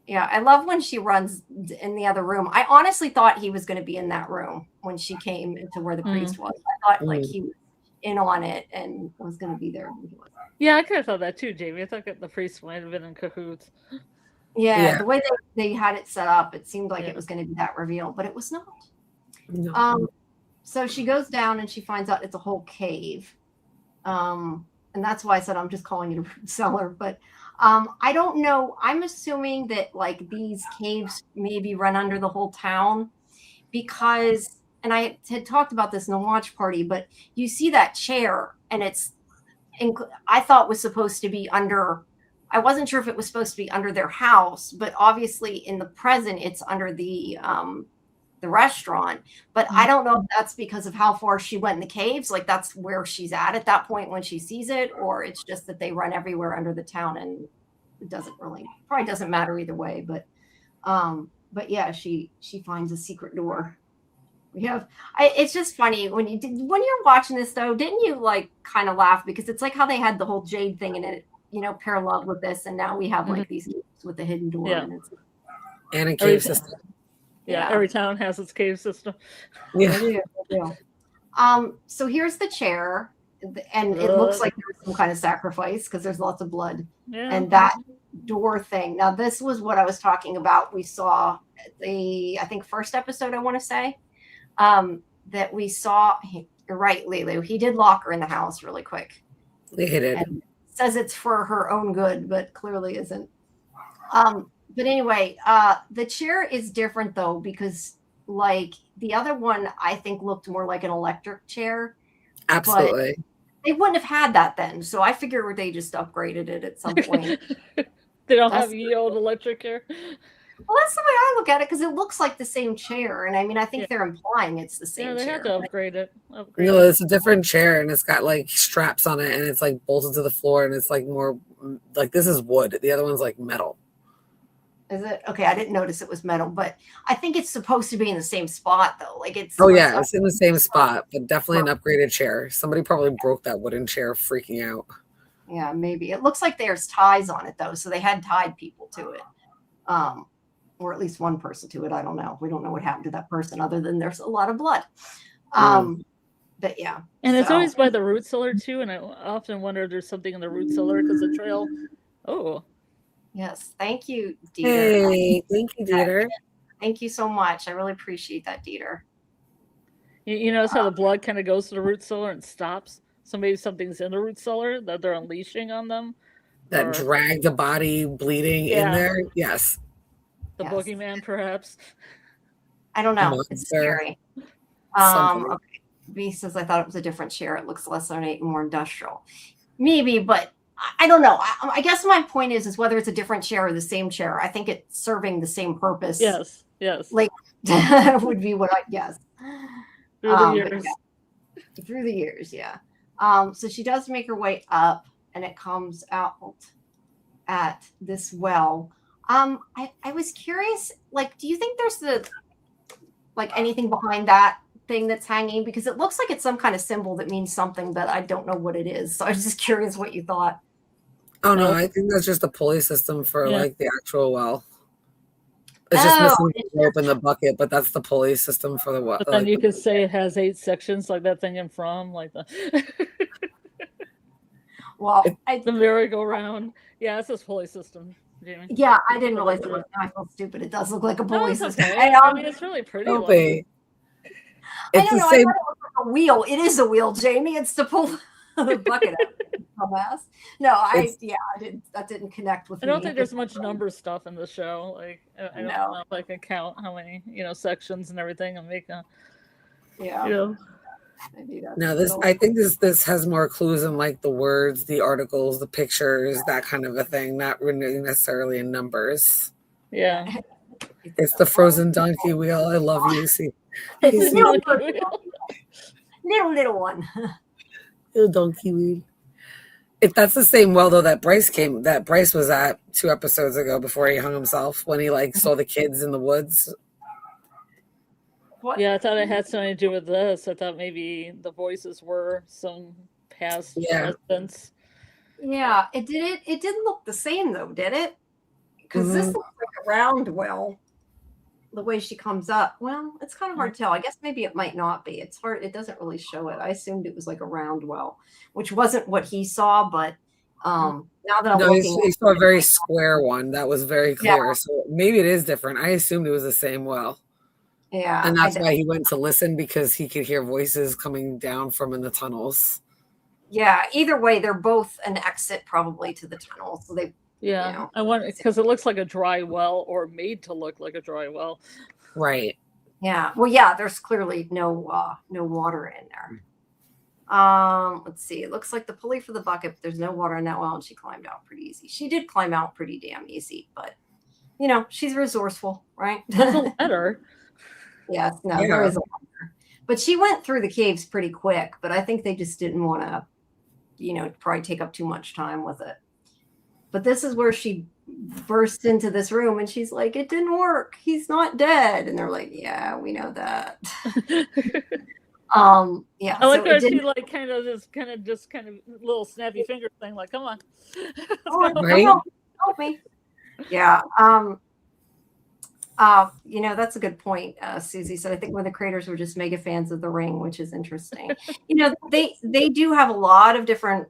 Yeah, I love when she runs in the other room. I honestly thought he was going to be in that room when she came into where the priest was. I thought like he was in on it and was going to be there. Yeah, I kind of thought that too, Jamie. I thought the priest might have been in cahoots. Yeah, the way they had it set up, it seemed like it was going to be that reveal, but it was not. No. So she goes down and she finds out it's a whole cave. And that's why I said I'm just calling it a root cellar. But I don't know. I'm assuming that like these caves maybe run under the whole town because, and I had talked about this in the watch party, but you see that chair and I thought was supposed to be under, I wasn't sure if it was supposed to be under their house, but obviously in the present it's under the restaurant. But I don't know if that's because of how far she went in the caves, like that's where she's at that point when she sees it, or it's just that they run everywhere under the town and it probably doesn't matter either way. But yeah, she finds a secret door. It's just funny when you're watching this though, didn't you like kind of laugh because it's like how they had the whole jade thing in it, paralleled with this, and now we have like these caves with the hidden door and a cave system. Yeah, every town has its cave system. Yeah. They do. So here's the chair, and it looks like there's some kind of sacrifice because there's lots of blood. Yeah. And that door thing. Now, this was what I was talking about. We saw I think first episode, I want to say, that we saw. You're right, Lulu. He did lock her in the house really quick. They hit it. And says it's for her own good, but clearly isn't. But anyway, the chair is different though, because like the other one, I think looked more like an electric chair. Absolutely. They wouldn't have had that then. So I figure they just upgraded it at some point. They don't have ye old electric chair. Well, that's the way I look at it because it looks like the same chair. And I mean, I think they're implying it's the same chair. Yeah, they have to upgrade it. No, it's a different chair and it's got like straps on it and it's like bolted to the floor and it's like more like this is wood. The other one's like metal. Is it? Okay, I didn't notice it was metal, but I think it's supposed to be in the same spot though. Like it's it's in the same spot, but definitely an upgraded chair. Somebody probably broke that wooden chair freaking out. Yeah, maybe. It looks like there's ties on it though, so they had tied people to it. Or at least one person to it. I don't know. We don't know what happened to that person other than there's a lot of blood. But yeah. And it's always by the root cellar too, and I often wonder if there's something in the root cellar because the trail. Oh. Yes, thank you, Dieter. Hey, thank you, Dieter. Thank you so much. I really appreciate that, Dieter. You notice how the blood kind of goes to the root cellar and stops? So maybe something's in the root cellar that they're unleashing on them. That drag the body bleeding in there. Yes. The boogeyman, perhaps. I don't know. It's scary. Okay. B says, I thought it was a different chair. It looks less ornate and more industrial. Maybe, but I don't know. I guess my point is whether it's a different chair or the same chair. I think it's serving the same purpose. Yes. Like would be what I guess. Through the years. Through the years, yeah. So she does make her way up, and it comes out at this well. I was curious. Like, do you think there's anything behind that thing that's hanging? Because it looks like it's some kind of symbol that means something, but I don't know what it is. So I was just curious what you thought. Oh no, I think that's just a pulley system for like the actual well. It's just missing the rope in the bucket, but that's the pulley system for the well. But then you could say it has 8 sections, like that thing in From, like the the merry-go-round. Yeah, it's this pulley system, Jamie. Yeah, I didn't realize it was. I felt stupid. It does look like a pulley system. Okay. I mean, it's really pretty. Don't be. I don't know. I thought it was like a wheel. It is a wheel, Jamie. It's to pull the bucket out. Dumbass. No, that didn't connect with me. I don't think there's much number stuff in the show. Like I don't know if I can count how many, sections and everything and make a No, I think this has more clues in like the words, the articles, the pictures, that kind of a thing, not really necessarily in numbers. Yeah. It's the frozen donkey wheel. I love you. See. little one. Little donkey weed. If that's the same well though that Bryce was at 2 episodes ago before he hung himself when he like saw the kids in the woods. What? Yeah, I thought it had something to do with this. I thought maybe the voices were some past residents. Yeah, it didn't look the same though, did it? Because this looks like a round well. The way she comes up. Well, it's kind of hard to tell. I guess maybe it might not be. It's hard. It doesn't really show it. I assumed it was like a round well, which wasn't what he saw. But now that I'm looking, he saw a very square one that was very clear. Yeah. So maybe it is different. I assumed it was the same well. Yeah, and that's why he went to listen, because he could hear voices coming down from in the tunnels. Yeah. Either way, they're both an exit probably to the tunnel. So they. Yeah, you know, I want, because it looks like a dry well, or made to look like a dry well. Right. Yeah. Well, yeah. There's clearly no water in there. Let's see. It looks like the pulley for the bucket, but there's no water in that well, and she climbed out pretty easy. She did climb out pretty damn easy, but you know, she's resourceful, right? There's a ladder. Yes. No, there is a ladder. But she went through the caves pretty quick. But I think they just didn't want to, you know, probably take up too much time with it. But this is where she bursts into this room and she's like, it didn't work. He's not dead. And they're like, yeah, we know that. Yeah. I like how she like kind of little snappy finger thing, like, come on. Right? Help me. Yeah. You know, that's a good point. Susie said, I think when the creators were just mega fans of The Ring, which is interesting. You know, they do have a lot of different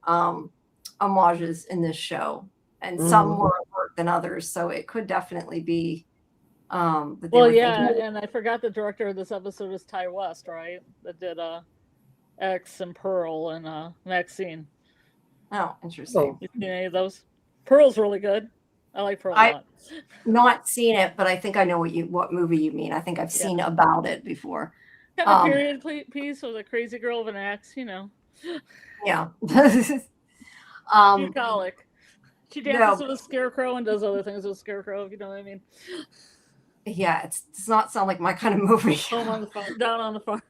homages in this show. And some more work than others, so it could definitely be. Well, yeah, and I forgot the director of this episode is Ty West, right? That did X and Pearl and Maxine. Oh, interesting. You seen any of those? Pearl's really good. I like Pearl a lot. Not seen it, but I think I know what movie you mean. I think I've seen about it before. Kind of period piece with a crazy girl with an axe, you know. Yeah. Bucolic. She dances with a scarecrow and does other things with a scarecrow, if you know what I mean. Yeah, it does not sound like my kind of movie. Home on the farm, down on the farm.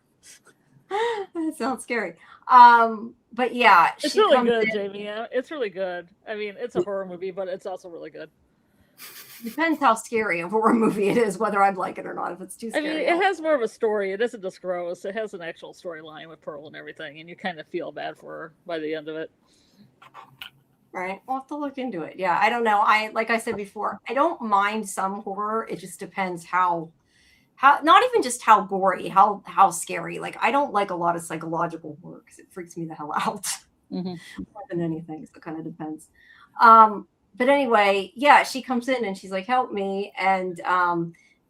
That sounds scary. But yeah, it's really good, Jamie. Yeah, it's really good. I mean, it's a horror movie, but it's also really good. Depends how scary a horror movie it is, whether I'd like it or not. If it's too scary, I mean, it has more of a story. It isn't just gross. It has an actual storyline with Pearl and everything, and you kind of feel bad for her by the end of it. Right. We'll have to look into it. Yeah. I don't know. Like I said before, I don't mind some horror. It just depends how not even just how gory, how scary. Like, I don't like a lot of psychological horror because it freaks me the hell out more than anything. So it kind of depends. But anyway, yeah, she comes in and she's like, help me. And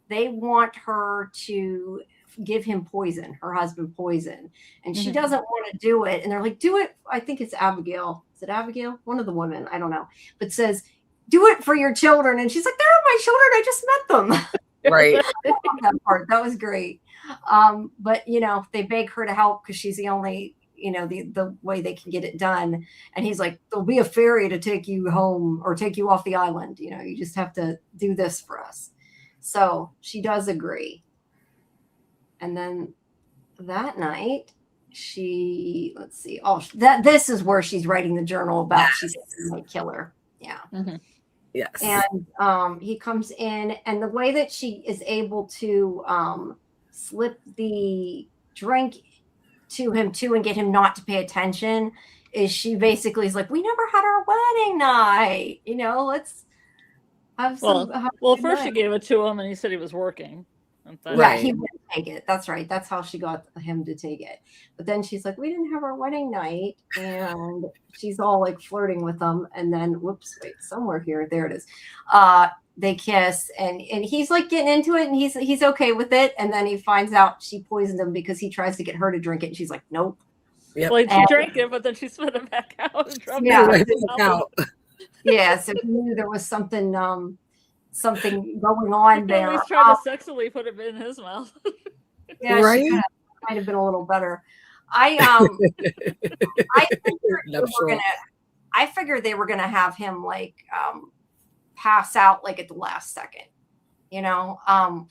they want her to give him poison, her husband poison. And she doesn't want to do it. And they're like, do it. I think it's Abigail. Is it Abigail? One of the women. I don't know. But says, do it for your children. And she's like, they're not my children. I just met them. Right. I love that part. That was great. But, you know, they beg her to help because she's the only, you know, the way they can get it done. And he's like, there'll be a ferry to take you home or take you off the island. You know, you just have to do this for us. So she does agree. And then that night, let's see. Oh, this is where she's writing the journal about she's a killer. Yeah. Yes. And he comes in, and the way that she is able to slip the drink to him too and get him not to pay attention is she basically is like, we never had our wedding night. You know, let's have some. Well, first she gave it to him, and he said he was working. Yeah, he wouldn't take it. That's right. That's how she got him to take it. But then she's like, we didn't have our wedding night. And she's all like flirting with him. And then, whoops, wait, somewhere here. There it is. They kiss and he's like getting into it and he's okay with it. And then he finds out she poisoned him because he tries to get her to drink it. And she's like, nope. Yep. Like she drank it, but then she spit it back out and dropped it out. Yeah. So he knew there was something going on there. He's trying to sexually put it in his mouth. Yeah, right. Might have been a little better. I figured they were gonna have him like pass out like at the last second, you know.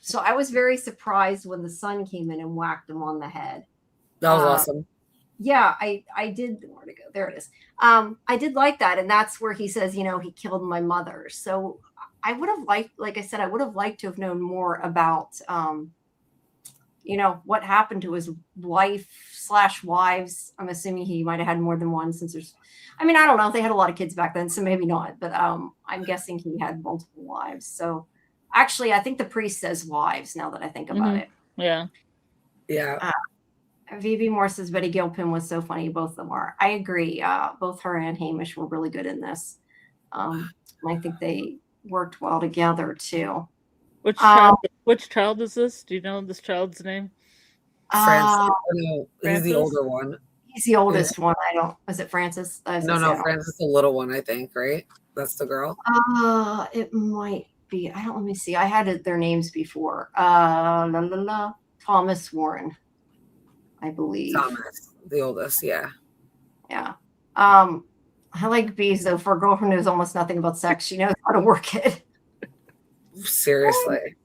So I was very surprised when the sun came in and whacked him on the head. That was awesome. yeah, I did. Where to go? There it is. I did like that, and that's where he says, he killed my mother. So I would have liked, like I said, I would have liked to have known more about, what happened to his wife/wives. I'm assuming he might have had more than one, since I don't know. They had a lot of kids back then, so maybe not. But I'm guessing he had multiple wives. So actually, I think the priest says wives. Now that I think about it. Yeah. Yeah. VB Moore says Betty Gilpin was so funny. Both of them are. I agree. Both her and Hamish were really good in this. And I think they worked well together too. Which child is this? Do you know this child's name? Francis. No, he's Francis? the older one. He's the oldest one. Is it Francis? No, Francis is the little one, I think, right? That's the girl. It might be. Let me see. I had their names before. Thomas Warren, I believe. Thomas, the oldest, yeah. Yeah. I like bees, though. For a girl who knows almost nothing about sex, she knows how to work it. Seriously.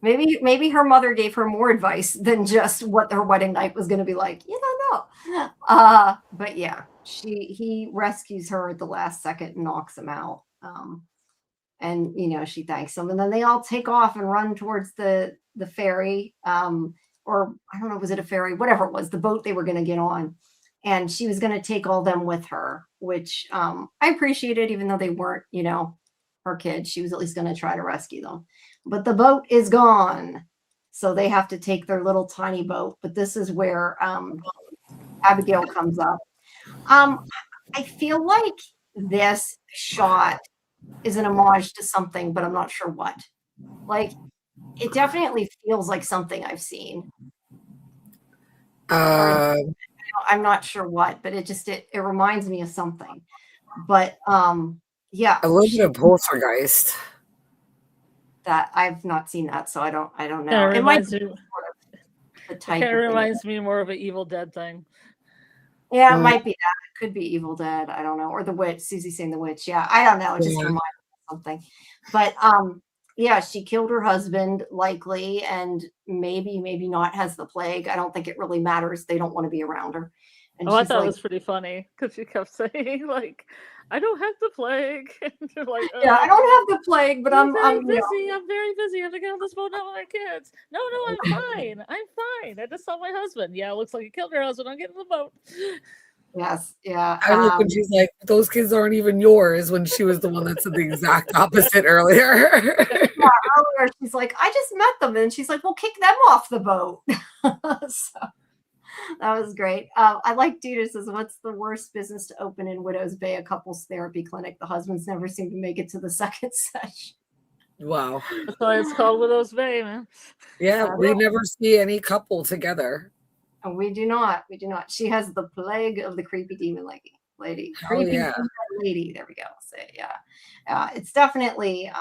Maybe her mother gave her more advice than just what her wedding night was going to be like. You don't know. But yeah, he rescues her at the last second and knocks him out. And she thanks him, and then they all take off and run towards the ferry. Or I don't know, was it a ferry? Whatever it was, the boat they were going to get on. And she was going to take all them with her, which I appreciated, even though they weren't, her kids. She was at least going to try to rescue them. But the boat is gone. So they have to take their little tiny boat. But this is where Abigail comes up. I feel like this shot is an homage to something, but I'm not sure what. Like, it definitely feels like something I've seen. I'm not sure what, but it reminds me of something. But yeah, a little bit of Poltergeist. That I've not seen that, so I don't know. Yeah, it might be sort of the type. It reminds me more of an Evil Dead thing. Yeah, it might be that. It could be Evil Dead. I don't know, or The Witch. Susie saying The Witch. Yeah, I don't know. It just reminds me of something. But yeah, she killed her husband, likely, and maybe not has the plague. I don't think it really matters. They don't want to be around her. And I thought it was pretty funny because she kept saying, like, I don't have the plague. Like, yeah, I don't have the plague, but I'm busy. I'm very busy. I have to get on this boat now with my kids. No, I'm fine. I'm fine. I just saw my husband. Yeah, it looks like you killed your husband. I'm getting the boat. Yes, yeah. I look when she's like, those kids aren't even yours, when she was the one that said the exact opposite earlier. Earlier she's like, I just met them, and she's like, well, kick them off the boat. So that was great. I like Dita says, what's the worst business to open in Widow's Bay? A couples therapy clinic. The husbands never seem to make it to the second session. Wow. That's why it's called Widow's Bay, man. Yeah, we never see any couple together. And we do not. She has the plague of the creepy demon lady. Creepy lady. There we go. So yeah, it's definitely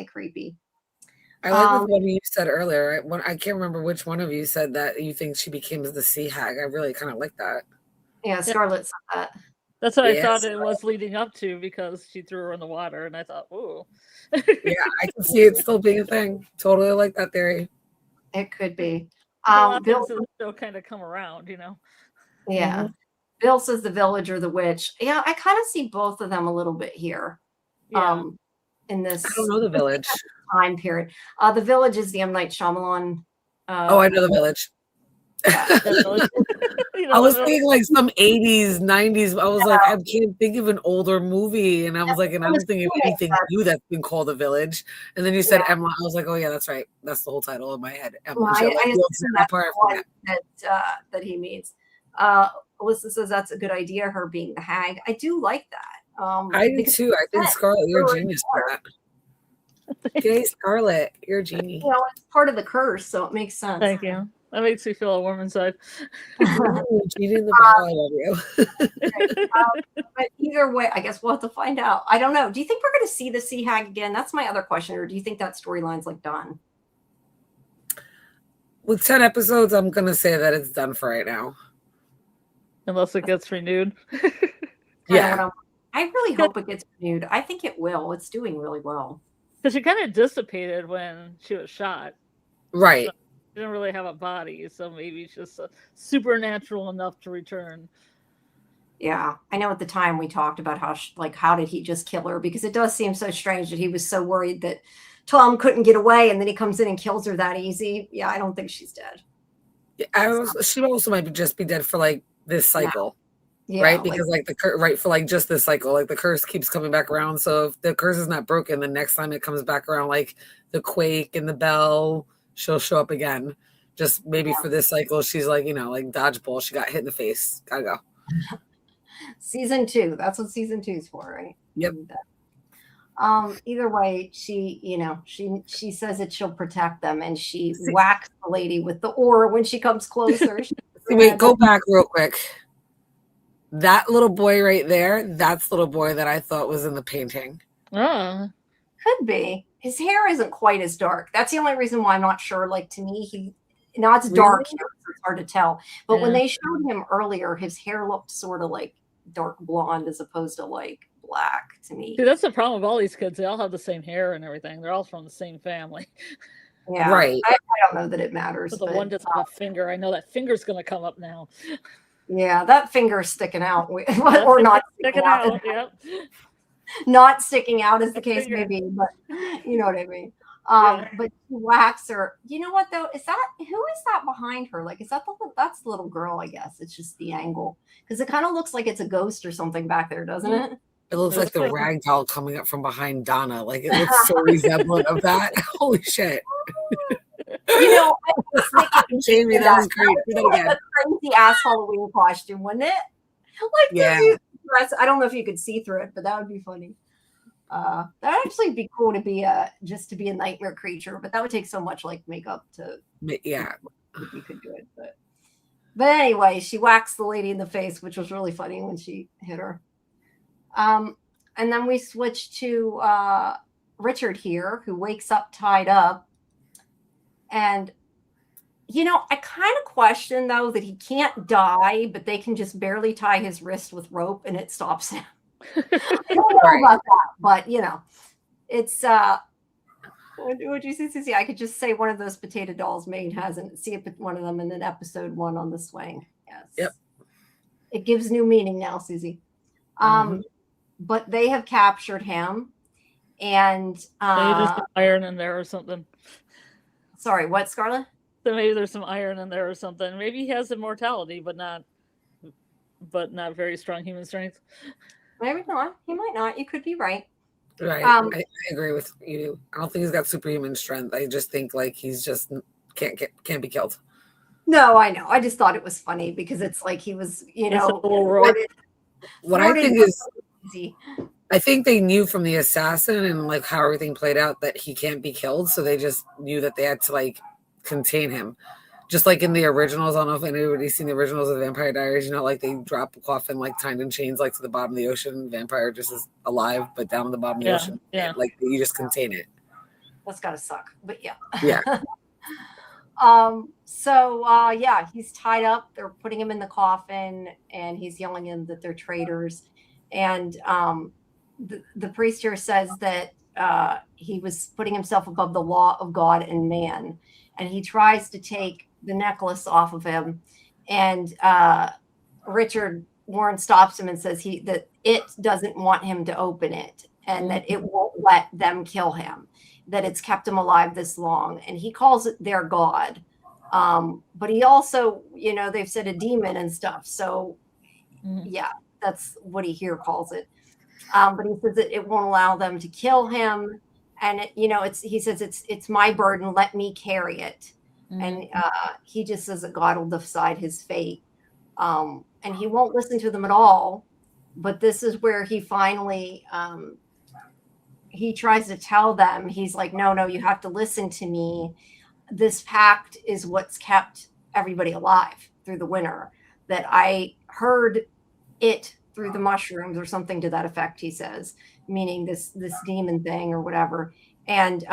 creepy. I like what you said earlier. I can't remember which one of you said that you think she became the sea hag. I really kind of like that. Yeah, Scarlet said that. That's what I thought it was leading up to, because she threw her in the water, and I thought, ooh. Yeah, I can see it still being a thing. Totally like that theory. It could be. Bill still kind of come around, Yeah. Mm-hmm. Bill says the village or the witch. Yeah, I kind of see both of them a little bit here. Yeah. In this, I don't know the village time period. The village is the M. Night Shyamalan. I know the village. Yeah, I was thinking like some 80s, 90s. I was like, I can't think of an older movie. And I was like, and I was thinking of anything new that's been called a village. And then you said Emma. I was like, oh yeah, that's right. That's the whole title in my head. Emma. Well, I assume that's the one that he means. Alyssa says that's a good idea, her being the hag. I do like that. I do too. I think Scarlet, you're a genius for that. Yay, Scarlet, you're a genie. It's part of the curse, so it makes sense. Thank you. That makes me feel a warm inside. Genie in the bottle, I love you. But either way, I guess we'll have to find out. I don't know. Do you think we're going to see the sea hag again? That's my other question. Or do you think that storyline's like done? With 10 episodes, I'm going to say that it's done for right now. Unless it gets renewed. Yeah. I really hope it gets renewed. I think it will. It's doing really well. Because she kind of dissipated when she was shot. Right. didn't really have a body, so maybe it's just supernatural enough to return. Yeah, I know at the time we talked about how how did he just kill her, because it does seem so strange that he was so worried that Tom couldn't get away, and then he comes in and kills her that easy. Yeah, I don't think she's dead. She also might just be dead for like this cycle. Yeah, right, because like right for like just this cycle, like the curse keeps coming back around. So if the curse is not broken, the next time it comes back around, like the quake and the bell, she'll show up again. Just maybe for this cycle, she's like, like dodgeball. She got hit in the face. Gotta go. Season 2. That's what season 2 is for, right? Yep. Either way, she says that she'll protect them, and she whacks the lady with the oar when she comes closer. Wait, go back real quick. That little boy right there, that's the little boy that I thought was in the painting. Oh. Could be. His hair isn't quite as dark. That's the only reason why I'm not sure. Like, to me, now it's dark here, so it's hard to tell. But when they showed him earlier, his hair looked sort of like dark blonde as opposed to like black to me. See, that's the problem with all these kids. They all have the same hair and everything. They're all from the same family. Yeah, right. I don't know that it matters. But the one doesn't have a finger. I know that finger's going to come up now. Yeah, that finger's sticking out, or not sticking out. Yep. Not sticking out, as the case may be, but you know what I mean. But she whacks her. You know what though? Who is that behind her? Like, that's the little girl? I guess it's just the angle, because it kind of looks like it's a ghost or something back there, doesn't it? It looks like the rag doll coming up from behind Donna. Like, it looks so resemblant of that. Holy shit. I was thinking, Jamie, that was great. Do that again. A crazy ass Halloween costume, wouldn't it? Like, yeah. I don't know if you could see through it, but that would be funny. That'd actually be cool to be just to be a nightmare creature, but that would take so much like makeup to. Yeah. If you could do it, but anyway, she whacks the lady in the face, which was really funny when she hit her. And then we switch to Richard here, who wakes up tied up. And, I kind of question, though, that he can't die, but they can just barely tie his wrist with rope and it stops him. I don't know about that, but, it's, would you see? I could just say one of those potato dolls Maine hasn't. See one of them in an episode 1 on the swing. Yes. Yep. It gives new meaning now, Susie. But they have captured him, and maybe there's some iron in there or something. Sorry, what, Scarlet? So maybe there's some iron in there or something. Maybe he has immortality, but not very strong human strength. Maybe not. He might not. You could be right. Right. I agree with you. I don't think he's got superhuman strength. I just think like he's just can't be killed. No, I know. I just thought it was funny because it's like he was, what I think is easy. I think they knew from the assassin and like how everything played out that he can't be killed. So they just knew that they had to like contain him. Just like in the originals, I don't know if anybody's seen the originals of Vampire Diaries, like they drop a coffin like tied in chains like to the bottom of the ocean. Vampire just is alive, but down at the bottom of the ocean. Yeah. Like you just contain it. That's gotta suck. But yeah. Yeah. He's tied up. They're putting him in the coffin and he's yelling in that they're traitors. And the priest here says that he was putting himself above the law of God and man. And he tries to take the necklace off of him. And Richard Warren stops him and says that it doesn't want him to open it and that it won't let them kill him, that it's kept him alive this long. And he calls it their God. But he also, they've said a demon and stuff. So, yeah, that's what he here calls it. But he says that it won't allow them to kill him. And, he says, it's my burden. Let me carry it. And he just says that God will decide his fate. And he won't listen to them at all. But this is where he finally, he tries to tell them, he's like, no, you have to listen to me. This pact is what's kept everybody alive through the winter. That I heard it through the mushrooms or something to that effect, he says, meaning this demon thing or whatever. And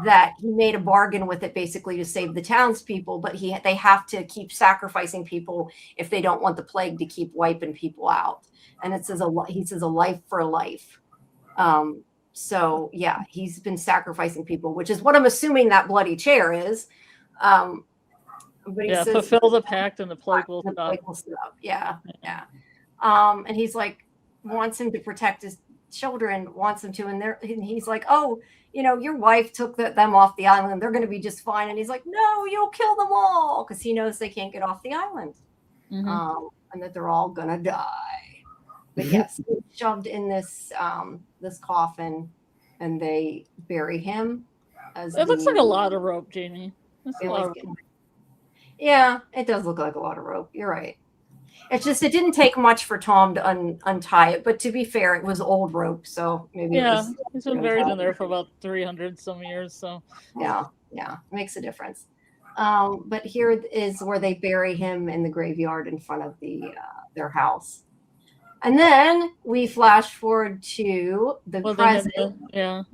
that he made a bargain with it basically to save the townspeople, but they have to keep sacrificing people if they don't want the plague to keep wiping people out. And he says a life for a life. So yeah, he's been sacrificing people, which is what I'm assuming that bloody chair is. But he Yeah, says, fulfill the pact and the plague will the stop. plague will stop. Yeah. And he's like, wants him to protect his children, wants him to, and he's like, oh, your wife took them off the island. They're going to be just fine. And he's like, no, you'll kill them all, because he knows they can't get off the island, and that they're all going to die. But yes, he's shoved in this coffin, and they bury him. It looks like a lot of rope, Jamie. Yeah, it does look like a lot of rope. You're right. It's just it didn't take much for Tom to untie it. But to be fair, it was old rope, so maybe he's been buried in there for about 300 some years. So yeah, it makes a difference. But here is where they bury him in the graveyard in front of their house. And then we flash forward to the present.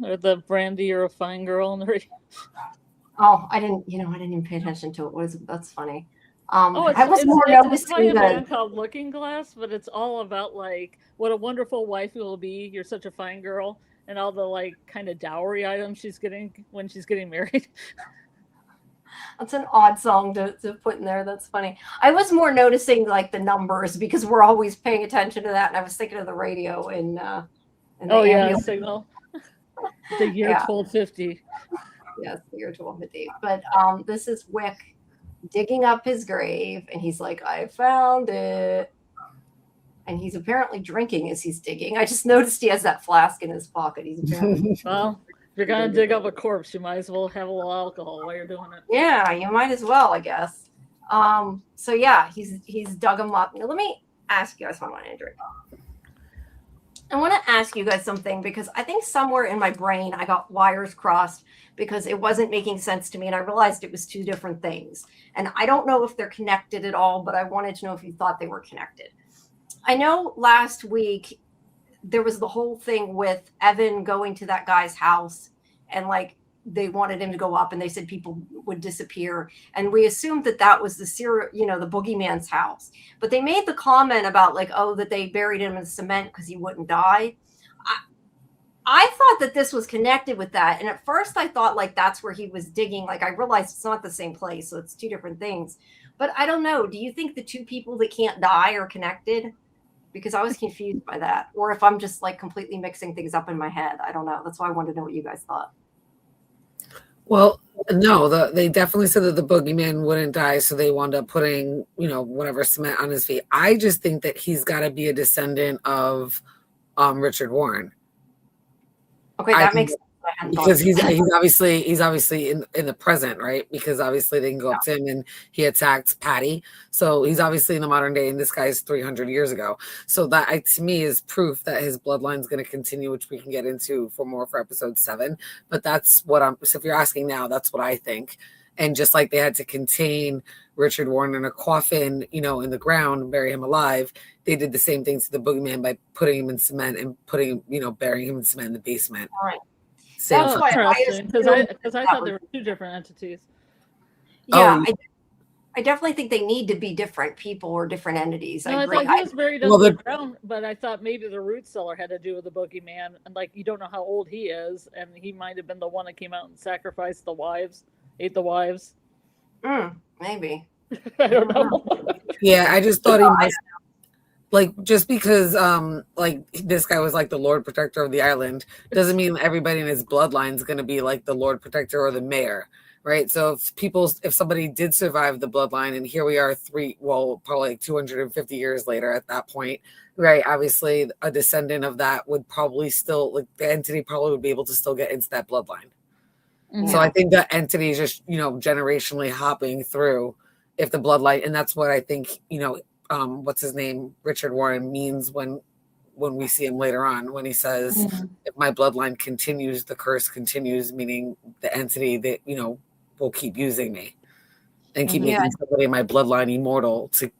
Or the Brandy, you're a fine girl on the radio. Oh, I didn't even pay attention to it. That's funny. I was more noticing a band called Looking Glass, but it's all about like what a wonderful wife you will be. You're such a fine girl, and all the like kind of dowry items she's getting when she's getting married. That's an odd song to put in there. That's funny. I was more noticing like the numbers because we're always paying attention to that, and I was thinking of the radio in signal. The year 1250. Yes, the year 1250. But this is Wick digging up his grave, and he's like, I found it. And he's apparently drinking as he's digging. I just noticed he has that flask in his pocket. He's apparently well, if you're gonna dig up a corpse, you might as well have a little alcohol while you're doing it. Yeah, you might as well, I guess. So yeah, he's dug him up. Now, let me ask you guys one, Andrew. I want to ask you guys something because I think somewhere in my brain I got wires crossed because it wasn't making sense to me, and I realized it was two different things. And I don't know if they're connected at all, but I wanted to know if you thought they were connected. I know last week there was the whole thing with Evan going to that guy's house, and like they wanted him to go up, and they said people would disappear, and we assumed that was the boogeyman's house. But they made the comment about like, oh, that they buried him in cement because he wouldn't die. I thought that this was connected with that, and at first I thought like that's where he was digging. Like I realized it's not the same place, so it's two different things. But I don't know. Do you think the two people that can't die are connected? Because I was confused by that, or if I'm just like completely mixing things up in my head. I don't know. That's why I wanted to know what you guys thought. Well, no, they definitely said that the boogeyman wouldn't die, so they wound up putting, whatever cement on his feet. I just think that he's got to be a descendant of Richard Warren. Okay, that makes sense. Because he's obviously in the present, right? Because obviously they can go up to him and he attacked Patty. So he's obviously in the modern day, and this guy's 300 years ago. So that to me is proof that his bloodline is going to continue, which we can get into for episode 7. But that's what so if you're asking now, that's what I think. And just like they had to contain Richard Warren in a coffin, in the ground and bury him alive, they did the same thing to the boogeyman by putting him in cement and burying him in cement in the basement. All right. That's interesting, because I thought there were two different entities. Yeah, I definitely think they need to be different people or different entities. I agree. Thought he was buried under the ground, but I thought maybe the root cellar had to do with the boogeyman, and like you don't know how old he is, and he might have been the one that came out and sacrificed the wives, ate the wives. Maybe. I don't know. Yeah, I just thought he must. Like, just because like this guy was like the Lord Protector of the island doesn't mean everybody in his bloodline is going to be like the Lord Protector or the mayor, right? So if somebody did survive the bloodline, and here we are probably like 250 years later at that point, right? Obviously a descendant of that would probably still, like, the entity probably would be able to still get into that bloodline. Mm-hmm. So I think the entity is just, generationally hopping through if the bloodline, and that's what I think, what's his name, Richard Warren, means when we see him later on, when he says, if my bloodline continues, the curse continues, meaning the entity that, will keep using me and keep making somebody in my bloodline immortal to,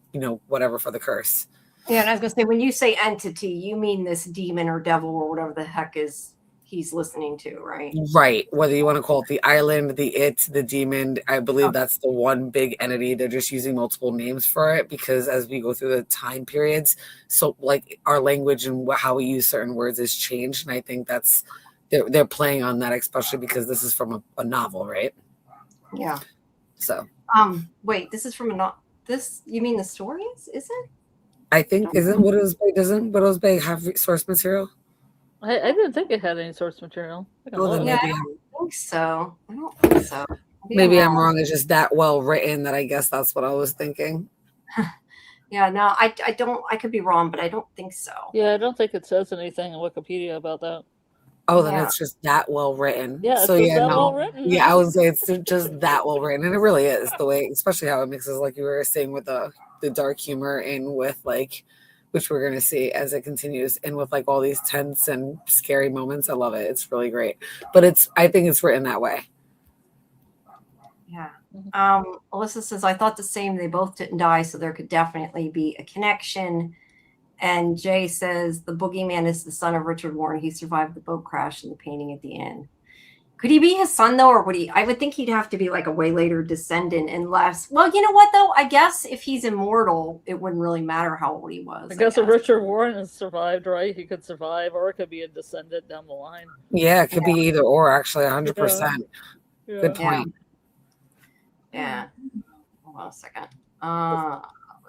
whatever for the curse. Yeah, and I was going to say, when you say entity, you mean this demon or devil or whatever the heck he's listening to, right? Right. Whether you want to call it the island, the demon, I believe that's the one big entity. They're just using multiple names for it because as we go through the time periods, so like our language and how we use certain words has changed. And I think they're playing on that, especially because this is from a novel, right? Yeah. So wait, this is from this, you mean the stories, is it? I think doesn't Widow's Bay have source material? I didn't think it had any source material. I can Oh, then look. Yeah, maybe I don't think so. I don't think so. maybe I'm wrong. It's just that well written that I guess that's what I was thinking. Yeah, no, I don't, I could be wrong, but I don't think so. Yeah, I don't think it says anything in Wikipedia about that. Oh, then Yeah. it's just that well written. Yeah, So it's yeah, that no. well written. Yeah, I would say it's just that well written, and it really is the way, especially how it mixes, like you were saying, with the dark humor in with like, which we're gonna see as it continues, and with like all these tense and scary moments. I love it. It's really great, but I think it's written that way. Yeah. Alyssa says, I thought the same. They both didn't die, so there could definitely be a connection. And Jay says the boogeyman is the son of Richard Warren. He survived the boat crash and the painting at the end. Could he be his son though, or would he? I would think he'd have to be like a way later descendant, unless. Well, you know what though? I guess if he's immortal, it wouldn't really matter how old he was. I guess if Richard Warren has survived, right? He could survive, or it could be a descendant down the line. Yeah, it could be either or. Actually, 100%. Yeah. Good point. Yeah. Hold on a second.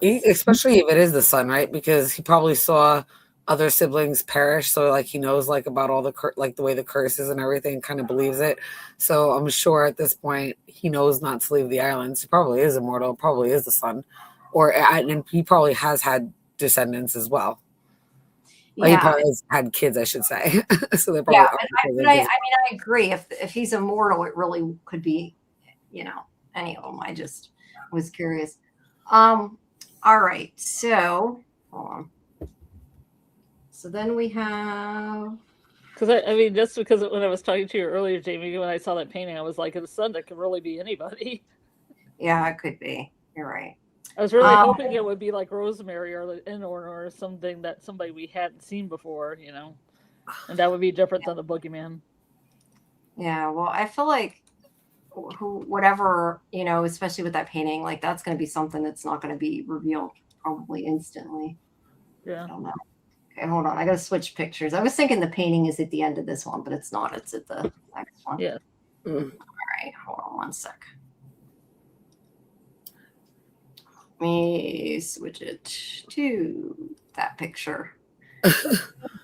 Especially if it is the son, right? Because he probably saw other siblings perish, so like he knows like about all the like the way the curse is and everything, kind of believes it. So I'm sure at this point he knows not to leave the islands. He probably is immortal. Probably is the son, and he probably has had descendants as well. Like, he probably has had kids, I should say. So they're probably I mean, I agree. If he's immortal, it really could be, any of them. I just was curious. All right, so hold on. So then we have, because I mean, just because when I was talking to you earlier, Jamie, when I saw that painting, I was like, his son, that could really be anybody. Yeah, it could be. You're right. I was really hoping it would be like Rosemary or or something that somebody we hadn't seen before, and that would be different than the boogeyman. Yeah, well, I feel like whatever, especially with that painting, like that's going to be something that's not going to be revealed probably instantly. Yeah. I don't know. Okay, hold on. I got to switch pictures. I was thinking the painting is at the end of this one, but it's not. It's at the next one. Yeah. All right. Hold on one sec. Let me switch it to that picture.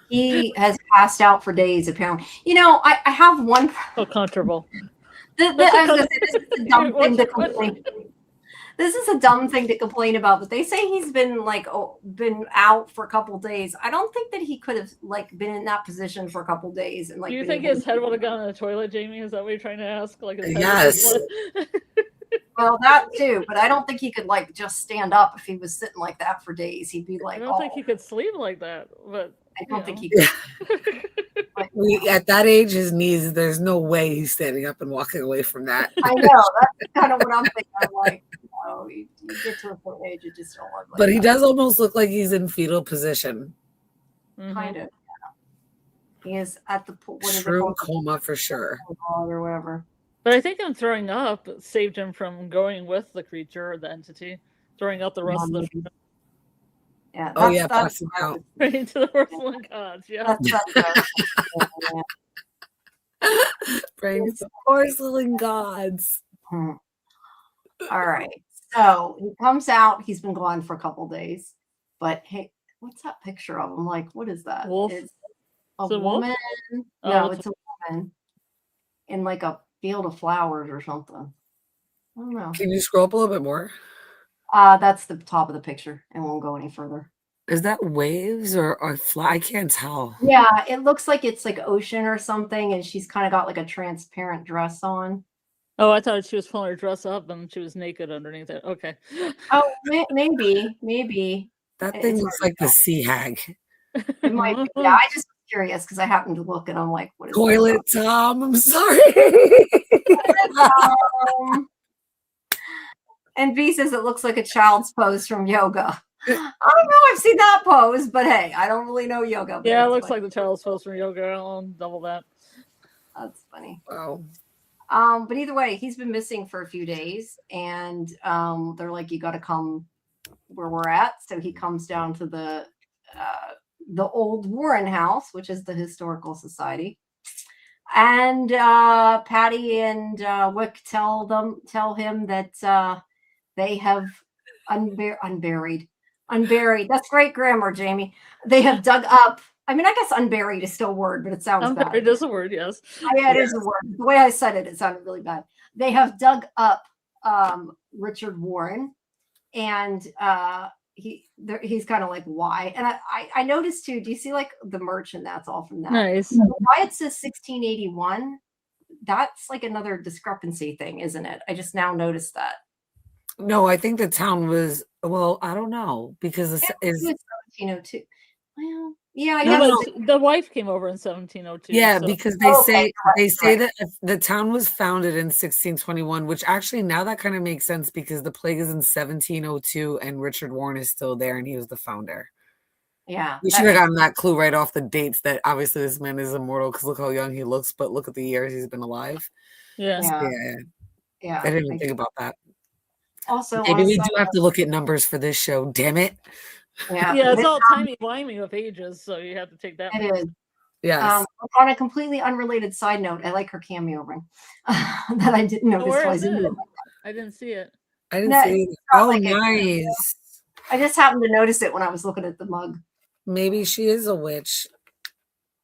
He has passed out for days, apparently. I have one. So comfortable. I was going to say, this is a dumb thing to complain. This is a dumb thing to complain about, but they say he's been been out for a couple of days. I don't think that he could have been in that position for a couple of days. And do you think his head would have gone in the toilet, Jamie? Is that what you're trying to ask? Yes. Well, that too, but I don't think he could just stand up if he was sitting like that for days. He'd be like, I don't think he could sleep like that, but I don't think he could. At that age, his knees, there's no way he's standing up and walking away from that. I know. That's kind of what I'm thinking. I'm like, you get to a certain age, it just don't look like But that. he does almost look like he's in fetal position. Kind of. Yeah. He is at the shroom coma for sure. Or whatever. But I think him throwing up saved him from going with the creature or the entity, throwing out the rest of the. Yeah. That's right into the porcelain gods. Yeah. Brings the porcelain gods. All right. So he comes out. He's been gone for a couple days. But hey, what's that picture of him? What is that? Wolf. It's a woman. No, it's a woman in a field of flowers or something. I don't know. Can you scroll up a little bit more? That's the top of the picture, and won't go any further. Is that waves or fly? I can't tell. Yeah, it looks like it's ocean or something, and she's kind of got a transparent dress on. Oh, I thought she was pulling her dress up and she was naked underneath it. Okay. Oh, maybe. That thing looks like the sea hag. It might be. Yeah, I just was curious because I happened to look and I'm like, what is Toilet Tom? I'm sorry. And V says it looks like a child's pose from yoga. I don't know. I've seen that pose, but hey, I don't really know yoga. Yeah, it looks like the child's pose from yoga. I'll double that. That's funny. Wow. But either way, he's been missing for a few days, and they're like, you got to come where we're at. So he comes down to the old Warren house, which is the historical society. And Patty and Wick tell him that they have unburied. That's great grammar, Jamie. They have dug up. I mean, I guess unburied is still a word, but it sounds bad. Unburied is a word, yes. Yeah, it is a word. The way I said it, it sounded really bad. They have dug up Richard Warren, and he's kind of like, why? And I noticed too. Do you see like the merch, and that's all from that? Nice. Why it says 1681? That's like another discrepancy thing, isn't it? I just now noticed that. No, I think the town was, well, I don't know, because It is was 1702. Well, yeah, I No, guess. but the wife came over in 1702. yeah, so- because they Okay, say right. that the town was founded in 1621, which actually now that kind of makes sense because the plague is in 1702 and Richard Warren is still there and he was the founder. Yeah, We should have gotten that clue right off the dates that obviously this man is immortal because look how young he looks, but look at the years he's been alive. yeah. Yeah. I didn't even think about that. Also, Maybe we do have to look at numbers for this show. Damn it. Yeah, it's all timey-wimey of ages, so you have to take that. It is. Yes. On a completely unrelated side note, I like her cameo ring that I didn't notice. Where is it? I didn't see it. I didn't see it. Oh, like nice. I just happened to notice it when I was looking at the mug. Maybe she is a witch.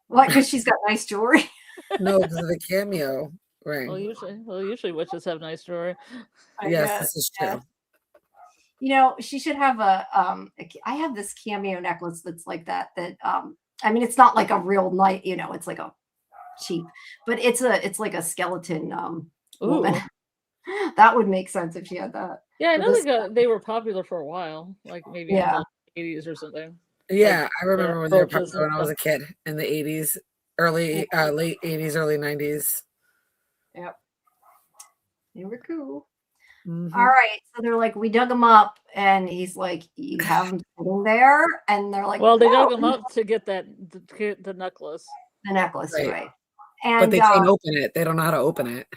What? Because she's got nice jewelry. No, because of the cameo. Right. Well, usually witches have nice jewelry. Yes, this is true. You know, she should have I have this cameo necklace that's like that. I mean, it's not like a real night, you know, it's like a cheap, but it's like a skeleton woman. That would make sense if she had that. Yeah, I know they were popular for a while, like maybe in the 80s or something. Yeah, like, I remember when they were popular when I was a kid in the 80s, late 80s, early 90s. Yep. They were cool. Mm-hmm. All right. So they're like, we dug him up, and he's like, you have him sitting there, and they're like, well, they dug him up to get the necklace. The necklace, right? And but they can't open it. They don't know how to open it.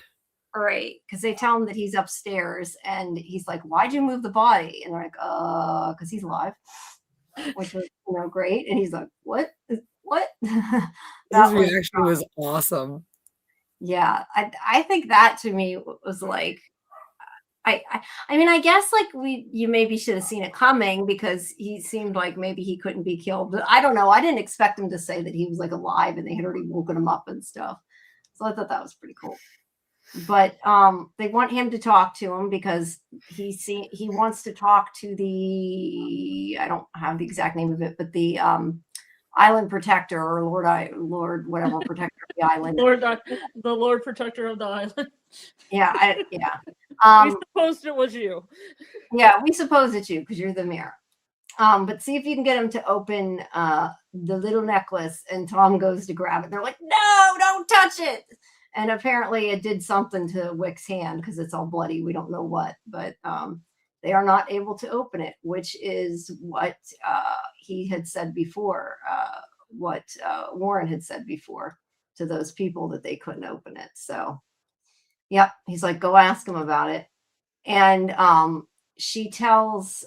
Right, because they tell him that he's upstairs, and he's like, "Why'd you move the body?" And they're like, because he's alive," which was, you know, great. And he's like, "What? What?" His reaction was awesome. Yeah, I think that to me was like, I mean, I guess like you maybe should have seen it coming because he seemed like maybe he couldn't be killed, but I don't know. I didn't expect him to say that he was like alive and they had already woken him up and stuff. So I thought that was pretty cool. But they want him to talk to him because he wants to talk to the, I don't have the exact name of it, but the island protector or Lord whatever protector of the island. The Lord protector of the island. Yeah, we supposed it was you. Yeah, we suppose it's you because you're the mayor. But see if you can get him to open the little necklace, and Tom goes to grab it. They're like, no, don't touch it. And apparently it did something to Wick's hand because it's all bloody. We don't know what, but they are not able to open it, which is what he had said before, what Warren had said before to those people that they couldn't open it. So, yep, he's like, go ask him about it. And she tells,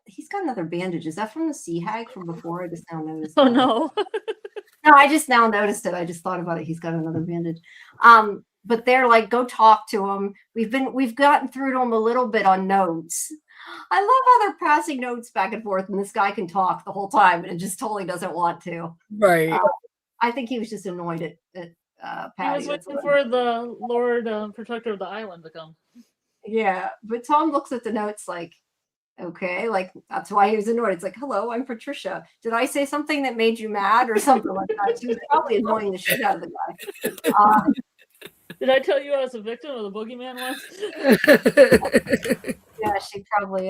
he's got another bandage. Is that from the sea hag from before? I just now noticed. Oh, no. No, I just now noticed it. I just thought about it. He's got another bandage. But they're like, go talk to him. We've gotten through to him a little bit on notes. I love how they're passing notes back and forth, and this guy can talk the whole time, and it just totally doesn't want to. Right. I think he was just annoyed at Patty. He was waiting for the Lord Protector of the Island to come. Yeah, but Tom looks at the notes like, okay, like that's why he was annoyed. It's like, hello, I'm Patricia. Did I say something that made you mad or something like that? She was probably annoying the shit out of the guy. Did I tell you I was a victim of the boogeyman once? Yeah, she probably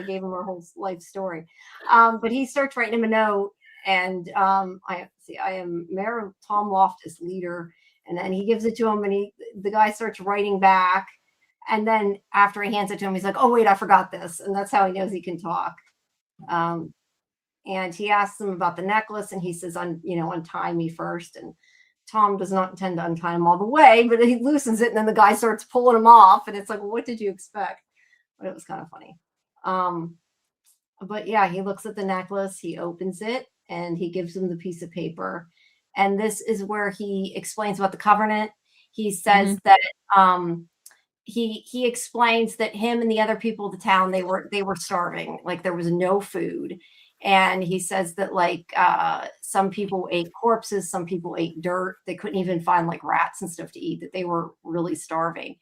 gave him her whole life story. But he starts writing him a note, and I am Mayor Tom Loftus, leader, and then he gives it to him, and the guy starts writing back. And then after he hands it to him, he's like, oh, wait, I forgot this. And that's how he knows he can talk. And he asks him about the necklace, and he says, untie me first. And Tom does not intend to untie him all the way, but he loosens it, and then the guy starts pulling him off. And it's like, well, what did you expect? But it was kind of funny. But yeah, he looks at the necklace, he opens it, and he gives him the piece of paper. And this is where he explains about the covenant. He says Mhm. that he explains that him and the other people of the town, they were starving, like there was no food. And he says that like some people ate corpses, some people ate dirt. They couldn't even find like rats and stuff to eat, that they were really starving.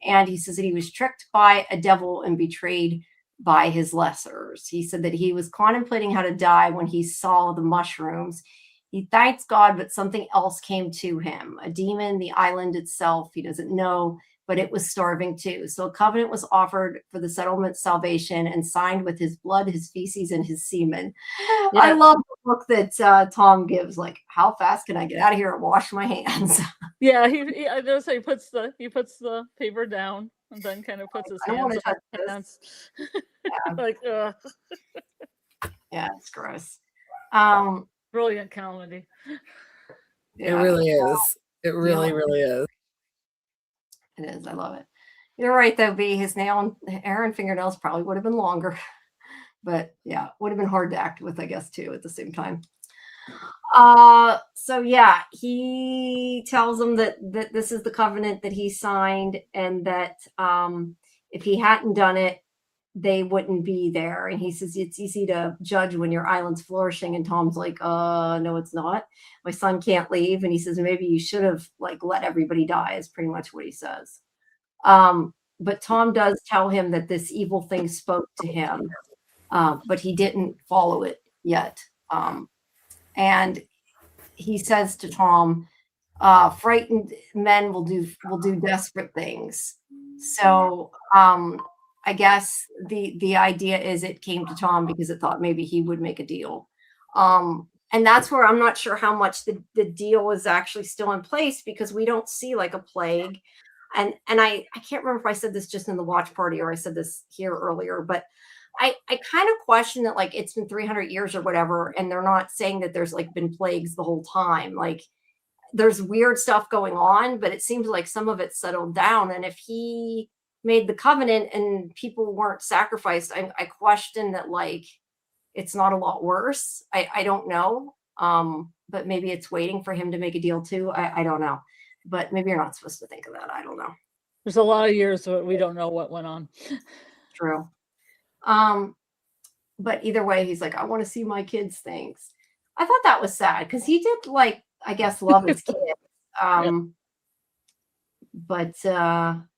And he says that he was tricked by a devil and betrayed by his lessers. He said that he was contemplating how to die when he saw the mushrooms. He thanks God, but something else came to him, a demon, the island itself. He doesn't know, but it was starving too. So a covenant was offered for the settlement's salvation and signed with his blood, his feces, and his semen. Yeah. I love the look that Tom gives, like, how fast can I get out of here and wash my hands? Yeah, I noticed he puts the paper down and then kind of puts his I don't want hands to on touch his this. pants. Yeah. Like, Yeah, it's gross. Brilliant comedy. It Yeah, really is. It really, really is. it is. I love it. You're right, though, B. His nail and hair and fingernails probably would have been longer. But yeah, would have been hard to act with, I guess, too, at the same time. So yeah, he tells them that this is the covenant that he signed, and that if he hadn't done it, they wouldn't be there. And he says it's easy to judge when your island's flourishing. And Tom's like, no, it's not. My son can't leave. And he says, maybe you should have like let everybody die, is pretty much what he says. But Tom does tell him that this evil thing spoke to him, but he didn't follow it yet. And he says to Tom, frightened men will do desperate things. So I guess the idea is it came to Tom because it thought maybe he would make a deal. And that's where I'm not sure how much the deal is actually still in place, because we don't see like a plague. And I can't remember if I said this just in the watch party or I said this here earlier, but I kind of question that, like, it's been 300 years or whatever, and they're not saying that there's like been plagues the whole time. Like, there's weird stuff going on, but it seems like some of it settled down. And if he made the covenant and people weren't sacrificed, I question that, like, it's not a lot worse. I don't know. But maybe it's waiting for him to make a deal too. I don't know. But maybe you're not supposed to think of that. I don't know. There's a lot of years that we don't know what went on. True. But either way, he's like, I want to see my kids' things. I thought that was sad because he did, like, I guess, love his kids. But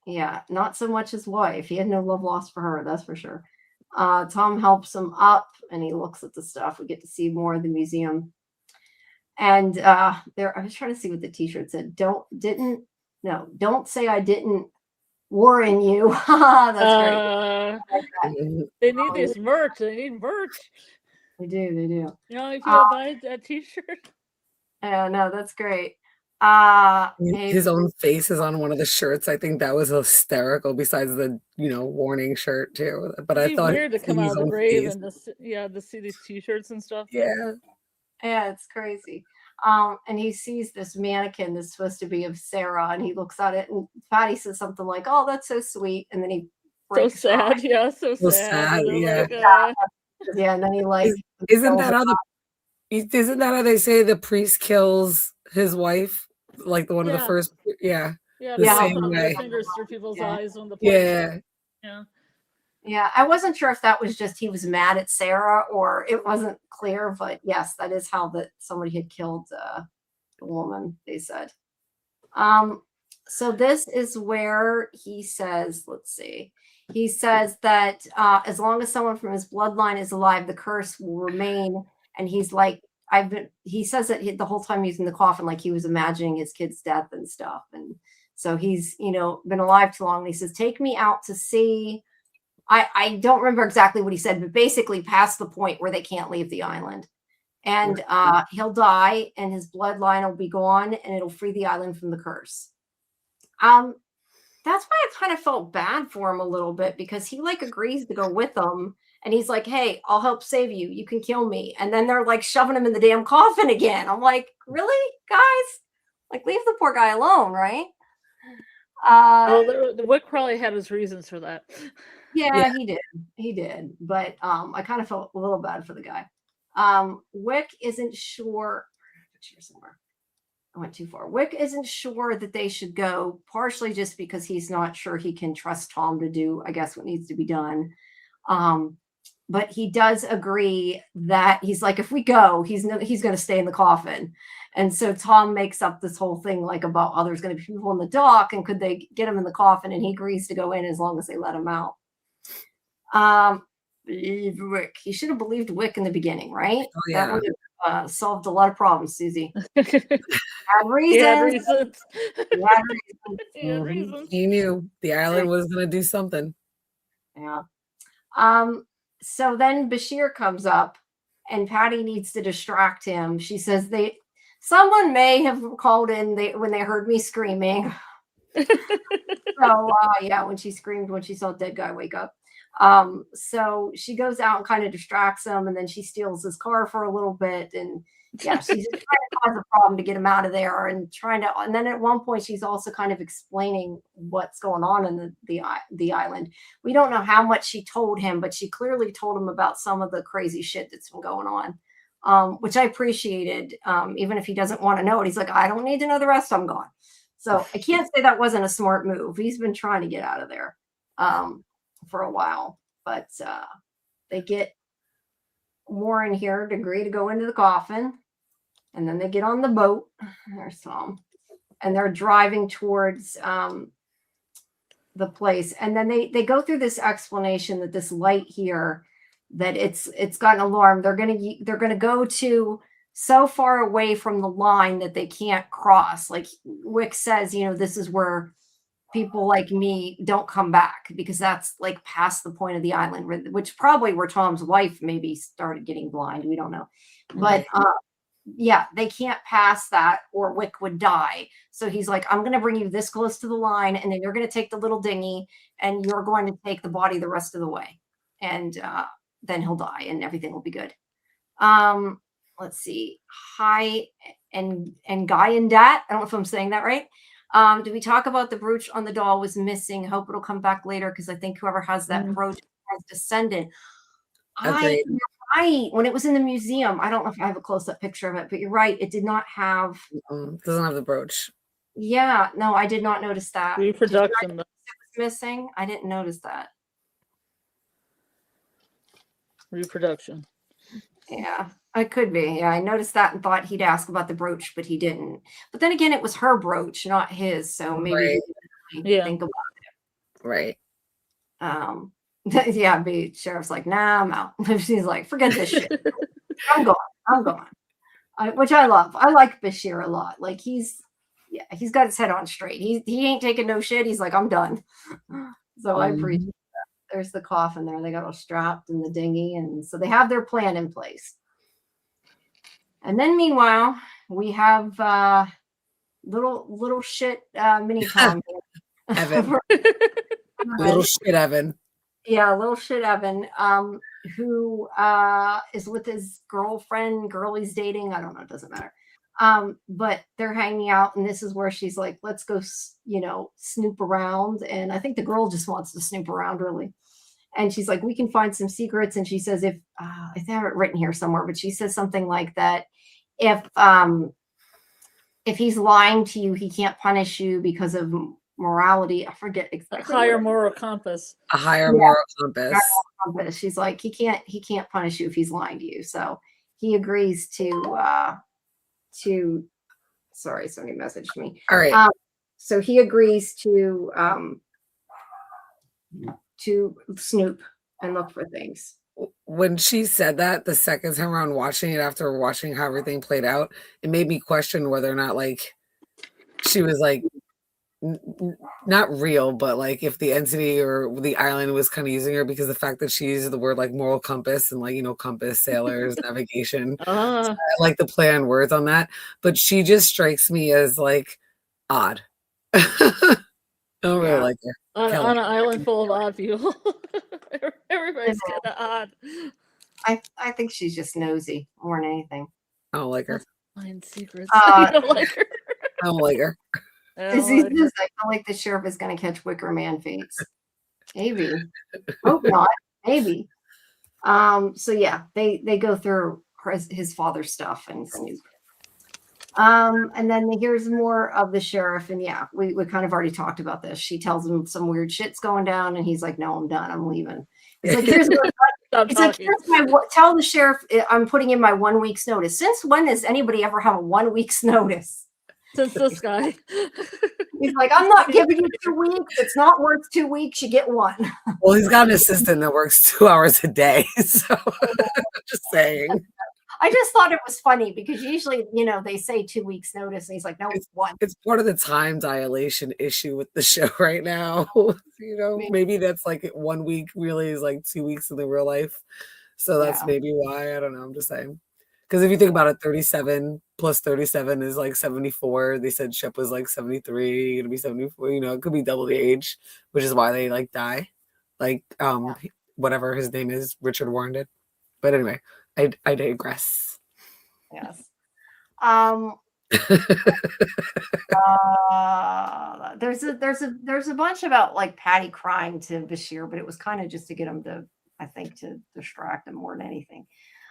yeah, not so much his wife. He had no love lost for her, that's for sure. Tom helps him up and he looks at the stuff. We get to see more of the museum. And there, I was trying to see what the t-shirt said. Don't say I didn't warn you. That's great. They need this merch. They need merch. They do. You know, if you buy a t-shirt. Yeah, no, that's great. His own face is on one of the shirts. I think that was hysterical, besides the warning shirt too. But I thought weird to come out of the grave and to see these t-shirts and stuff. Yeah, it's crazy. And he sees this mannequin that's supposed to be of Sarah, and he looks at it, and Patty says something like, "Oh, that's so sweet," and then he breaks. So sad, yeah, so sad. Yeah. Like, yeah, and then he like isn't that how they say the priest kills his wife? Like one of the first, the same way. Fingers through people's eyes when the Yeah, I wasn't sure if that was just he was mad at Sarah or it wasn't clear, but yes, that is how that somebody had killed the woman, they said. So this is where he says, let's see. He says that as long as someone from his bloodline is alive, the curse will remain. And he's like, he says that the whole time he's in the coffin, like he was imagining his kid's death and stuff. And so he's, been alive too long. And he says, take me out to sea. I don't remember exactly what he said, but basically past the point where they can't leave the island. And he'll die and his bloodline will be gone and it'll free the island from the curse. That's why I kind of felt bad for him a little bit, because he like agrees to go with them. And he's like, hey, I'll help save you. You can kill me. And then they're like shoving him in the damn coffin again. I'm like, really, guys? Like, leave the poor guy alone, right? The Wick probably had his reasons for that. Yeah, he did. But I kind of felt a little bad for the guy. Wick isn't sure. Here somewhere. I went too far. Wick isn't sure that they should go, partially just because he's not sure he can trust Tom to do, I guess, what needs to be done. But he does agree that he's like, if we go, he's going to stay in the coffin. And so Tom makes up this whole thing like about, oh, there's going to be people in the dock and could they get him in the coffin? And he agrees to go in as long as they let him out. Wick. He should have believed Wick in the beginning, right? Oh, yeah. That would have solved a lot of problems, Susie. Had reasons. He knew the island was going to do something. Yeah. So then Bashir comes up and Patty needs to distract him. She says someone may have called in when they heard me screaming. So yeah, when she screamed when she saw a dead guy wake up. So she goes out and kind of distracts him, and then she steals his car for a little bit, and yeah, she's just trying to cause a problem to get him out of there, and then at one point she's also kind of explaining what's going on in the island. We don't know how much she told him, but she clearly told him about some of the crazy shit that's been going on, which I appreciated. Even if he doesn't want to know it, he's like, I don't need to know the rest, I'm gone. So I can't say that wasn't a smart move. He's been trying to get out of there for a while, but they get Warren here to agree to go into the coffin, and then they get on the boat. There's Tom, and they're driving towards the place, and then they go through this explanation that this light here, that it's got an alarm. They're gonna go to so far away from the line that they can't cross. Like Wick says, this is where people like me don't come back, because that's like past the point of the island, which probably where Tom's wife maybe started getting blind. We don't know. But yeah, they can't pass that or Wick would die. So he's like, I'm going to bring you this close to the line, and then you're going to take the little dinghy and you're going to take the body the rest of the way. And then he'll die and everything will be good. Let's see. Hi and Guy and Dat. I don't know if I'm saying that right. Did we talk about the brooch on the doll was missing? Hope it'll come back later, because I think whoever has that brooch has descended. Right. When it was in the museum, I don't know if I have a close-up picture of it, but you're right. It did not have. Doesn't have the brooch. Yeah, no, I did not notice that. Reproduction. It was missing. I didn't notice that. Reproduction. Yeah, I could be. Yeah, I noticed that and thought he'd ask about the brooch, but he didn't. But then again, it was her brooch, not his. So maybe he didn't think about it. Right. Yeah, sheriff's like, nah, I'm out. She's like, forget this shit. I'm gone. Which I love. I like Bashir a lot. Like he's got his head on straight. He ain't taking no shit. He's like, I'm done. So I appreciate that. There's the coffin there. They got all strapped in the dinghy, and so they have their plan in place. And then meanwhile, we have little shit mini Tom. Evan. Little shit Evan. Yeah, little shit Evan, who is with his girlfriend, girl he's dating. I don't know, it doesn't matter. But they're hanging out, and this is where she's like, let's go, snoop around. And I think the girl just wants to snoop around, really. And she's like, we can find some secrets. And she says, I have it written here somewhere, but she says something like that. If he's lying to you, he can't punish you because of morality. I forget exactly. A higher moral compass. A higher moral compass. She's like, he can't punish you if he's lying to you. So he agrees to sorry, somebody messaged me. All right. So he agrees to snoop and look for things. When she said that, the second time around watching it, after watching how everything played out, it made me question whether or not like she was like not real, but like if the entity or the island was kind of using her, because the fact that she uses the word like moral compass and like, compass, sailors, navigation. So I like the play on words on that, but she just strikes me as like odd. I don't really like her. On an island full of odd people. Everybody's kind of odd. I think she's just nosy more than anything. I don't like her. Find secrets. I don't like her. I don't like her. I feel like the sheriff is going to catch Wicker Man fates. Maybe. Hope not. Maybe. So yeah, they go through his father's stuff and And then here's more of the sheriff. And yeah, we kind of already talked about this. She tells him some weird shit's going down, and he's like, "No, I'm done. I'm leaving." He's like, "Here's what." It's like, here's tell the sheriff I'm putting in my 1 week's notice. Since when does anybody ever have a 1 week's notice? Since this guy. He's like, "I'm not giving you 2 weeks. It's not worth 2 weeks. You get one." Well, he's got an assistant that works 2 hours a day. So just saying. I just thought it was funny because usually, they say 2 weeks notice, and he's like, "No, it's one." It's part of the time dilation issue with the show right now. Maybe that's like 1 week really is like 2 weeks in the real life. So that's maybe why. I don't know. I'm just saying. Because if you think about it, 37 plus 37 is like 74. They said Shep was like 73, gonna be 74. It could be double the age, which is why they like die. Like whatever his name is, Richard Warren did. But anyway, I digress. Yes. There's a bunch about like Patty crying to Bashir, but it was kind of just to get him to distract him more than anything.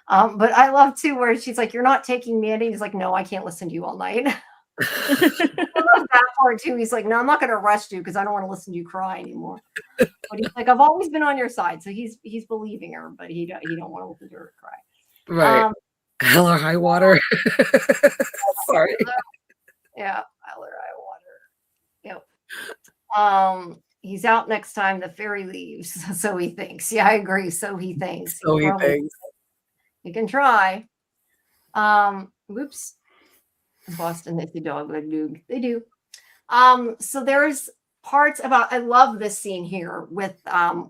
But I love too where she's like, "You're not taking me in." He's like, "No, I can't listen to you all night." I love that part too. He's like, "No, I'm not going to arrest you because I don't want to listen to you cry anymore." But he's like, "I've always been on your side," so he's believing her, but he don't want to listen to her cry. Right. Hell or high water. Sorry. Yeah, hell or high water. Yep. He's out next time the ferry leaves, so he thinks. Yeah, I agree. So he thinks. So he thinks. He can try. Whoops. Boston, they dog like Doog. They do. So there's parts about, I love this scene here with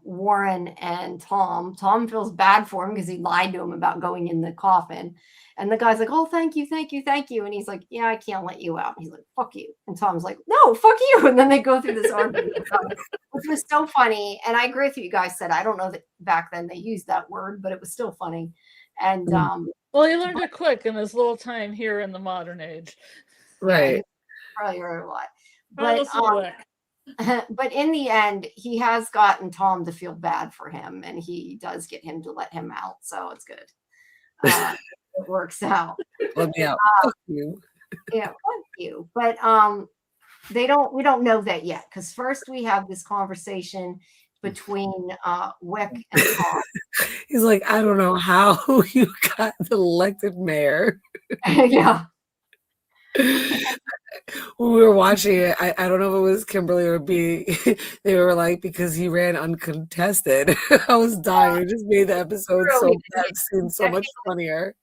Warren and Tom. Tom feels bad for him because he lied to him about going in the coffin. And the guy's like, "Oh, thank you, thank you, thank you." And he's like, "Yeah, I can't let you out." And he's like, "Fuck you." And Tom's like, "No, fuck you." And then they go through this argument, which was so funny. And I agree with what you guys said. I don't know that back then they used that word, but it was still funny. And well, he learned it quick in his little time here in the modern age. Right. Yeah, probably heard a lot. But in the end, he has gotten Tom to feel bad for him, and he does get him to let him out. So it's good. It works out. Let me out. Fuck you. Yeah, fuck you. But we don't know that yet, because first we have this conversation between Wick and Tom. He's like, "I don't know how you got elected mayor." Yeah. When we were watching it, I don't know if it was Kimberly or B. They were like, "Because he ran uncontested." I was dying. It just made the episode so much funnier.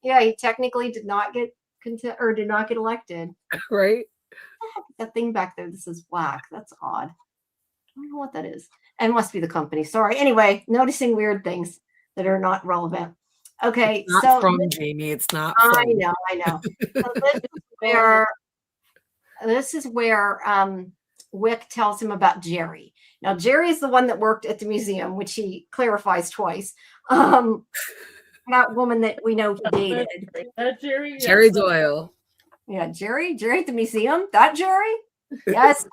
Yeah, he technically did not get elected. Right? That thing back there that says black. That's odd. I don't know what that is. It must be the company. Sorry. Anyway, noticing weird things that are not relevant. Okay, it's not from Jamie. It's not. I know. So this is where Wick tells him about Jerry. Now, Jerry is the one that worked at the museum, which he clarifies twice. That woman that we know he dated. Jerry Doyle. Yeah, Jerry at the museum. That Jerry? Yes.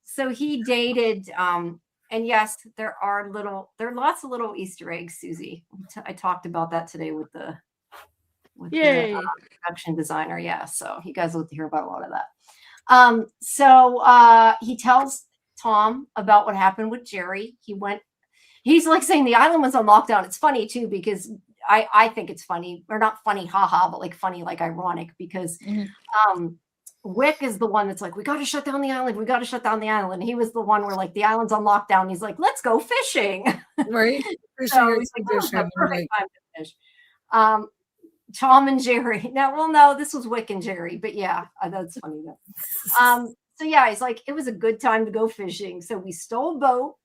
So he dated. And yes, there are lots of little Easter eggs, Susie. I talked about that today with the production designer. Yeah, so you guys will hear about a lot of that. So he tells Tom about what happened with Jerry. He's like saying the island was on lockdown. It's funny too, because I think it's funny, or not funny, haha, but like funny, like ironic, because Wick is the one that's like, "We got to shut down the island. We got to shut down the island." He was the one where like the island's on lockdown. He's like, "Let's go fishing." Right. So he's like, "Oh, the perfect time to fish." Tom and Jerry. No, this was Wick and Jerry, but yeah, that's funny though. So yeah, he's like, "It was a good time to go fishing." So we stole a boat,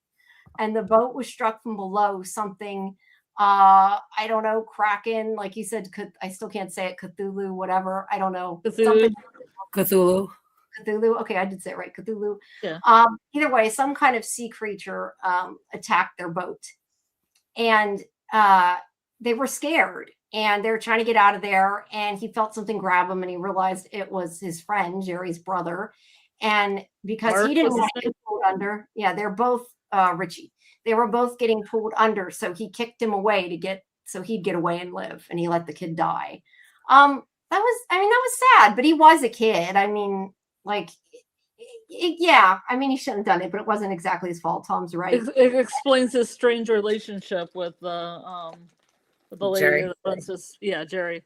and the boat was struck from below something. I don't know, Kraken, like you said. I still can't say it. Cthulhu, whatever. I don't know. Cthulhu. Okay, I did say it right. Cthulhu. Yeah. Either way, some kind of sea creature attacked their boat, and they were scared, and they were trying to get out of there. And he felt something grab him, and he realized it was his friend, Jerry's brother. And because he didn't want to get pulled under, they're both Richie. They were both getting pulled under, so he kicked him away so he'd get away and live, and he let the kid die. that was sad, but he was a kid. I mean, like, yeah, I mean, he shouldn't have done it, but it wasn't exactly his fault. Tom's right. It explains his strange relationship with the lady Jerry. that runs his, Jerry.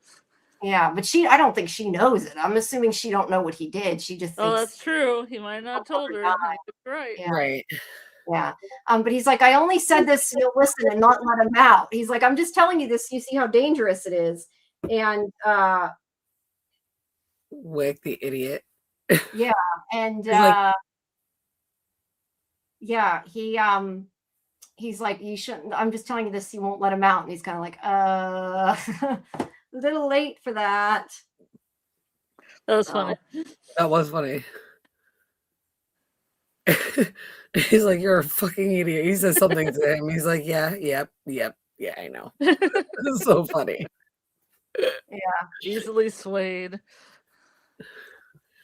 Yeah, but I don't think she knows it. I'm assuming she don't know what he did. She just thinks, Oh, that's true. He might not have told her. Right. Yeah. Right. Yeah. But he's like, I only said this so you'll listen and not let him out. He's like, I'm just telling you this. You see how dangerous it is. And Wick, the idiot. yeah. And yeah, he's like, you shouldn't, I'm just telling you this, you won't let him out. And he's kind of like, a little late for that. That was funny. That was funny. He's like, you're a fucking idiot. He says something to him. He's like, yeah, I know. It's so funny. Yeah. Easily swayed.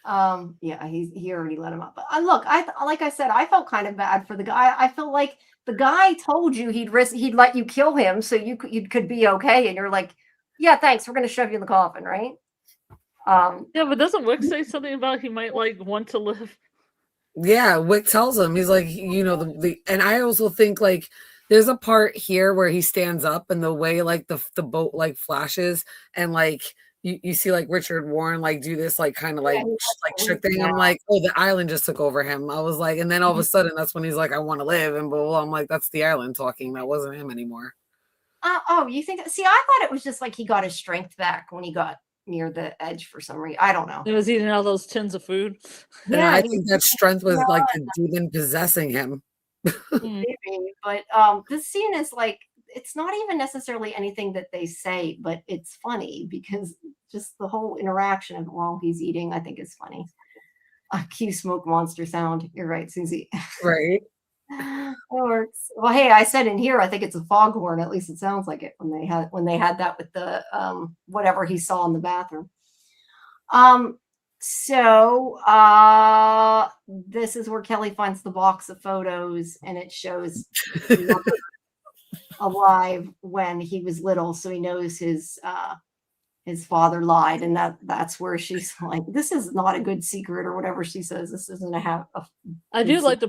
Yeah, he already let him up. But look, like I said, I felt kind of bad for the guy. I felt like the guy told you he'd let you kill him so you could be okay, and you're like, yeah, thanks, we're gonna shove you in the coffin, right? Yeah, but doesn't Wick say something about he might like want to live? Yeah, Wick tells him, he's like, and I also think like there's a part here where he stands up and the way like the boat like flashes and like you see like Richard Warren like do this like kind of like shook thing. I'm like, oh, the island just took over him. I was like, and then all of a sudden that's when he's like, I want to live, and blah, blah. I'm like, that's the island talking. That wasn't him anymore. Oh, you think? See, I thought it was just like he got his strength back when he got near the edge for some reason. I don't know. He was eating all those tins of food. Yeah, I think that strength was like the demon possessing him. Maybe, but this scene is like, it's not even necessarily anything that they say, but it's funny because just the whole interaction of while he's eating, I think is funny. Cue smoke monster sound. You're right, Susie. Right. It works. Well, hey, I said in here, I think it's a foghorn. At least it sounds like it when they had that with the whatever he saw in the bathroom. So this is where Kelly finds the box of photos, and it shows alive when he was little, so he knows his father lied, and that's where she's like, this is not a good secret, or whatever she says. This isn't I do like the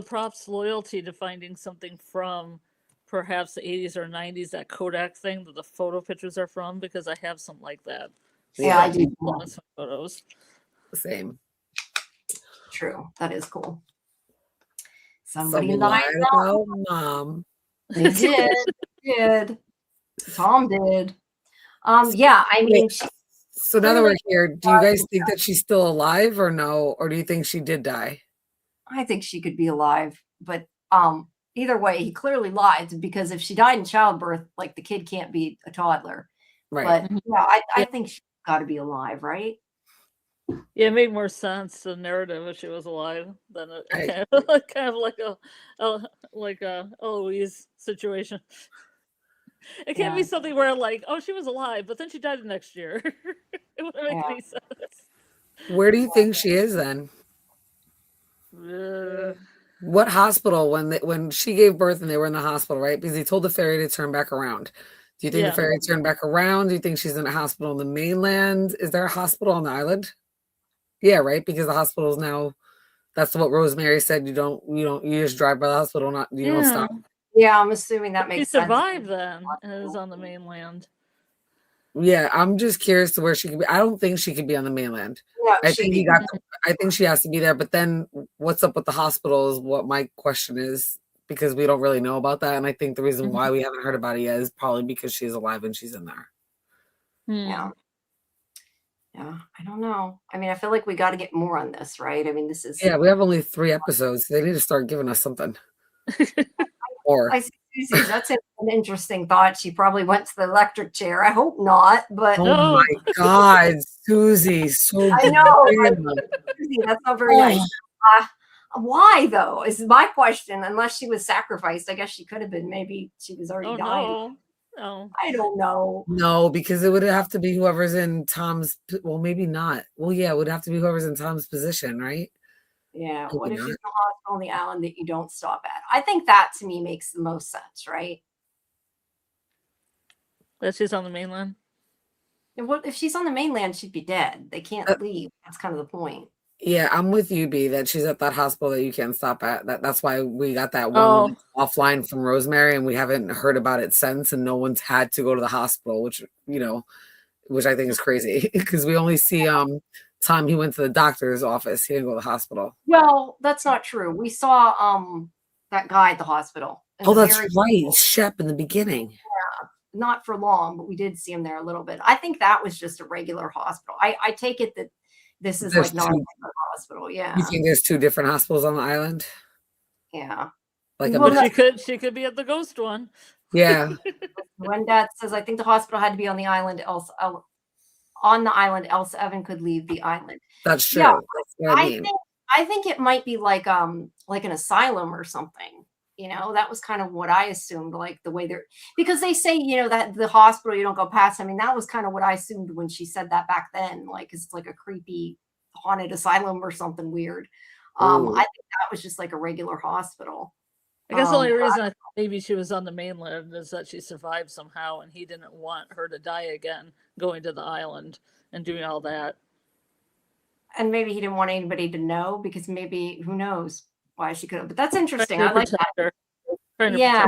prop's loyalty to finding something from perhaps the 80s or 90s, that Kodak thing that the photo pictures are from, because I have some like that. Yeah, I do. Some photos. Same. True. That is cool. Somebody lied about mom. They did. Tom did. Yeah, I mean. So now that we're here, do you guys think that she's still alive or no? Or do you think she did die? I think she could be alive, but either way, he clearly lied, because if she died in childbirth, like, the kid can't be a toddler. Right. But yeah, I think she's got to be alive, right? Yeah, it made more sense, the narrative, if she was alive than kind of like a Eloise situation. It can't be something where like, oh, she was alive, but then she died the next year. It wouldn't make any sense. Where do you think she is then? What hospital when she gave birth and they were in the hospital, right? Because he told the ferry to turn back around. Do you think the ferry turned back around? Do you think she's in a hospital on the mainland? Is there a hospital on the island? Yeah, right. Because the hospital is now. That's what Rosemary said. You just drive by the hospital, you don't stop. Yeah, I'm assuming that makes sense. She survived then and is on the mainland. Yeah, I'm just curious to where she could be. I don't think she could be on the mainland. Yeah, I think I think she has to be there. But then, what's up with the hospital is what my question is, because we don't really know about that. And I think the reason why we haven't heard about it yet is probably because she's alive and she's in there. Yeah. Yeah, I don't know. I mean, I feel like we got to get more on this, right? I mean, this is... Yeah, we have only 3 episodes. They need to start giving us something. Or that's an interesting thought. She probably went to the electric chair. I hope not, but... Oh my God, Susie. So I know. Susie, that's not very nice. Why, though, is my question. Unless she was sacrificed. I guess she could have been. Maybe she was already dying. No. I don't know. No, because it would have to be whoever's in Tom's. Well, maybe not. Well, yeah, it would have to be whoever's in Tom's position, right? Yeah. What if she's in the hospital on the island that you don't stop at? I think that to me makes the most sense, right? That she's on the mainland. If she's on the mainland, she'd be dead. They can't leave. That's kind of the point. Yeah, I'm with you, B, that she's at that hospital that you can't stop at. That's why we got that one Oh, offline from Rosemary, and we haven't heard about it since, and no one's had to go to the hospital, which which I think is crazy because we only see time he went to the doctor's office. He didn't go to the hospital. Well, that's not true. We saw that guy at the hospital. Oh, that's right, Shep in the beginning. Yeah, not for long, but we did see him there a little bit. I think that was just a regular hospital. I take it that this is like not a regular hospital. Yeah. You think there's 2 different hospitals on the island? Yeah. Like but she could be at the ghost one. Yeah. When Dad says, I think the hospital had to be on the island, else Evan could leave the island. That's true. Yeah, that's what I mean. I think it might be like an asylum or something. That was kind of what I assumed, like the way because they say, that the hospital you don't go past. I mean, that was kind of what I assumed when she said that back then, like it's like a creepy haunted asylum or something weird. I think that was just like a regular hospital. I guess the only reason I thought maybe she was on the mainland is that she survived somehow and he didn't want her to die again going to the island and doing all that. And maybe he didn't want anybody to know because maybe, who knows why she could have. But that's interesting. I like that. Yeah.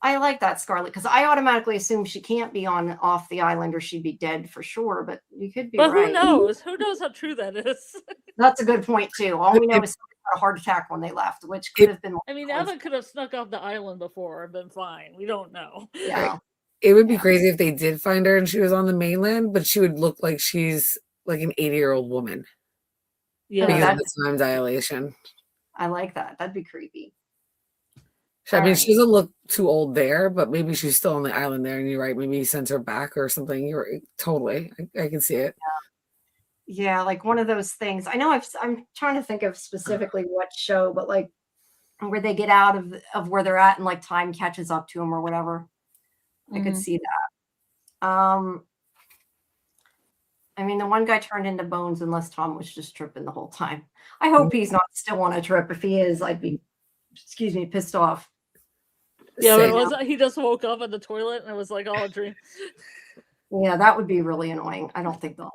I like that, Scarlet, because I automatically assume she can't be off the island or she'd be dead for sure. But you could be right. But who knows? Who knows how true that is? That's a good point, too. All we know is somebody had a heart attack when they left, which could have been. I mean, Evan could have snuck off the island before and been fine. We don't know. Yeah. It would be crazy if they did find her and she was on the mainland, but she would look like she's like an 80-year-old woman. Yeah. Because of the time dilation. I like that. That'd be creepy. I mean, she doesn't look too old there, but maybe she's still on the island there, and you're right. Maybe he sends her back or something. You're totally. I can see it. Yeah, like one of those things. I know I'm trying to think of specifically what show, but like where they get out of where they're at and like time catches up to them or whatever. I could see that. I mean, the one guy turned into bones unless Tom was just tripping the whole time. I hope he's not still on a trip. If he is, I'd be, pissed off. Yeah, he just woke up in the toilet and it was like all a dream. Yeah, that would be really annoying. I hope they don't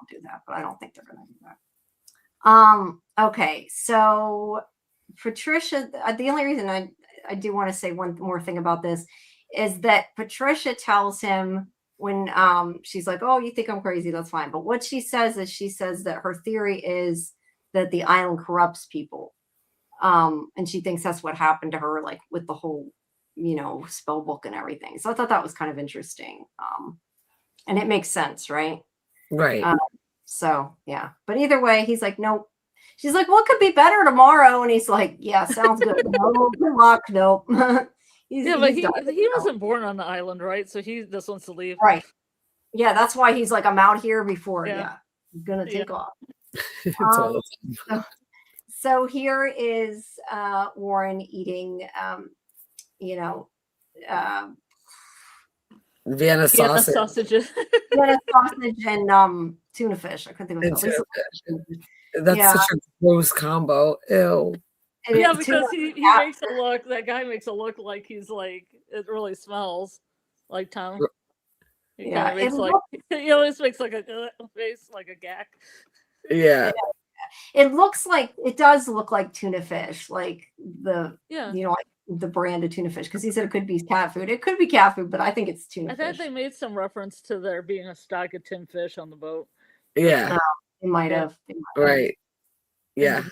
do that, but I don't think they're going to do that. Okay, so Patricia, the only reason I do want to say one more thing about this is that Patricia tells him when she's like, oh, you think I'm crazy, that's fine. But what she says is that her theory is that the island corrupts people. And she thinks that's what happened to her, like with the whole, spell book and everything. So I thought that was kind of interesting. And it makes sense, right? Right. So, yeah. But either way, he's like, nope. She's like, what could be better tomorrow? And he's like, yeah, sounds good. No, good luck. Nope. But he wasn't born on the island, right? So he just wants to leave. Right. Yeah, that's why he's like, I'm out here before. Yeah. I'm going to take off. So here is Warren eating, Vienna sausage. Vienna sausage and tuna fish. I couldn't think of it. That's such a gross combo. Ew. Yeah, because he makes it look, that guy makes it look like he's like, it really smells like Tom. He always makes like a face, like a gack. Yeah. It does look like tuna fish, like like the brand of tuna fish, because he said it could be cat food. It could be cat food, but I think it's tuna fish. I think they made some reference to there being a stock of tin fish on the boat. Yeah. They might have. Right. Yeah.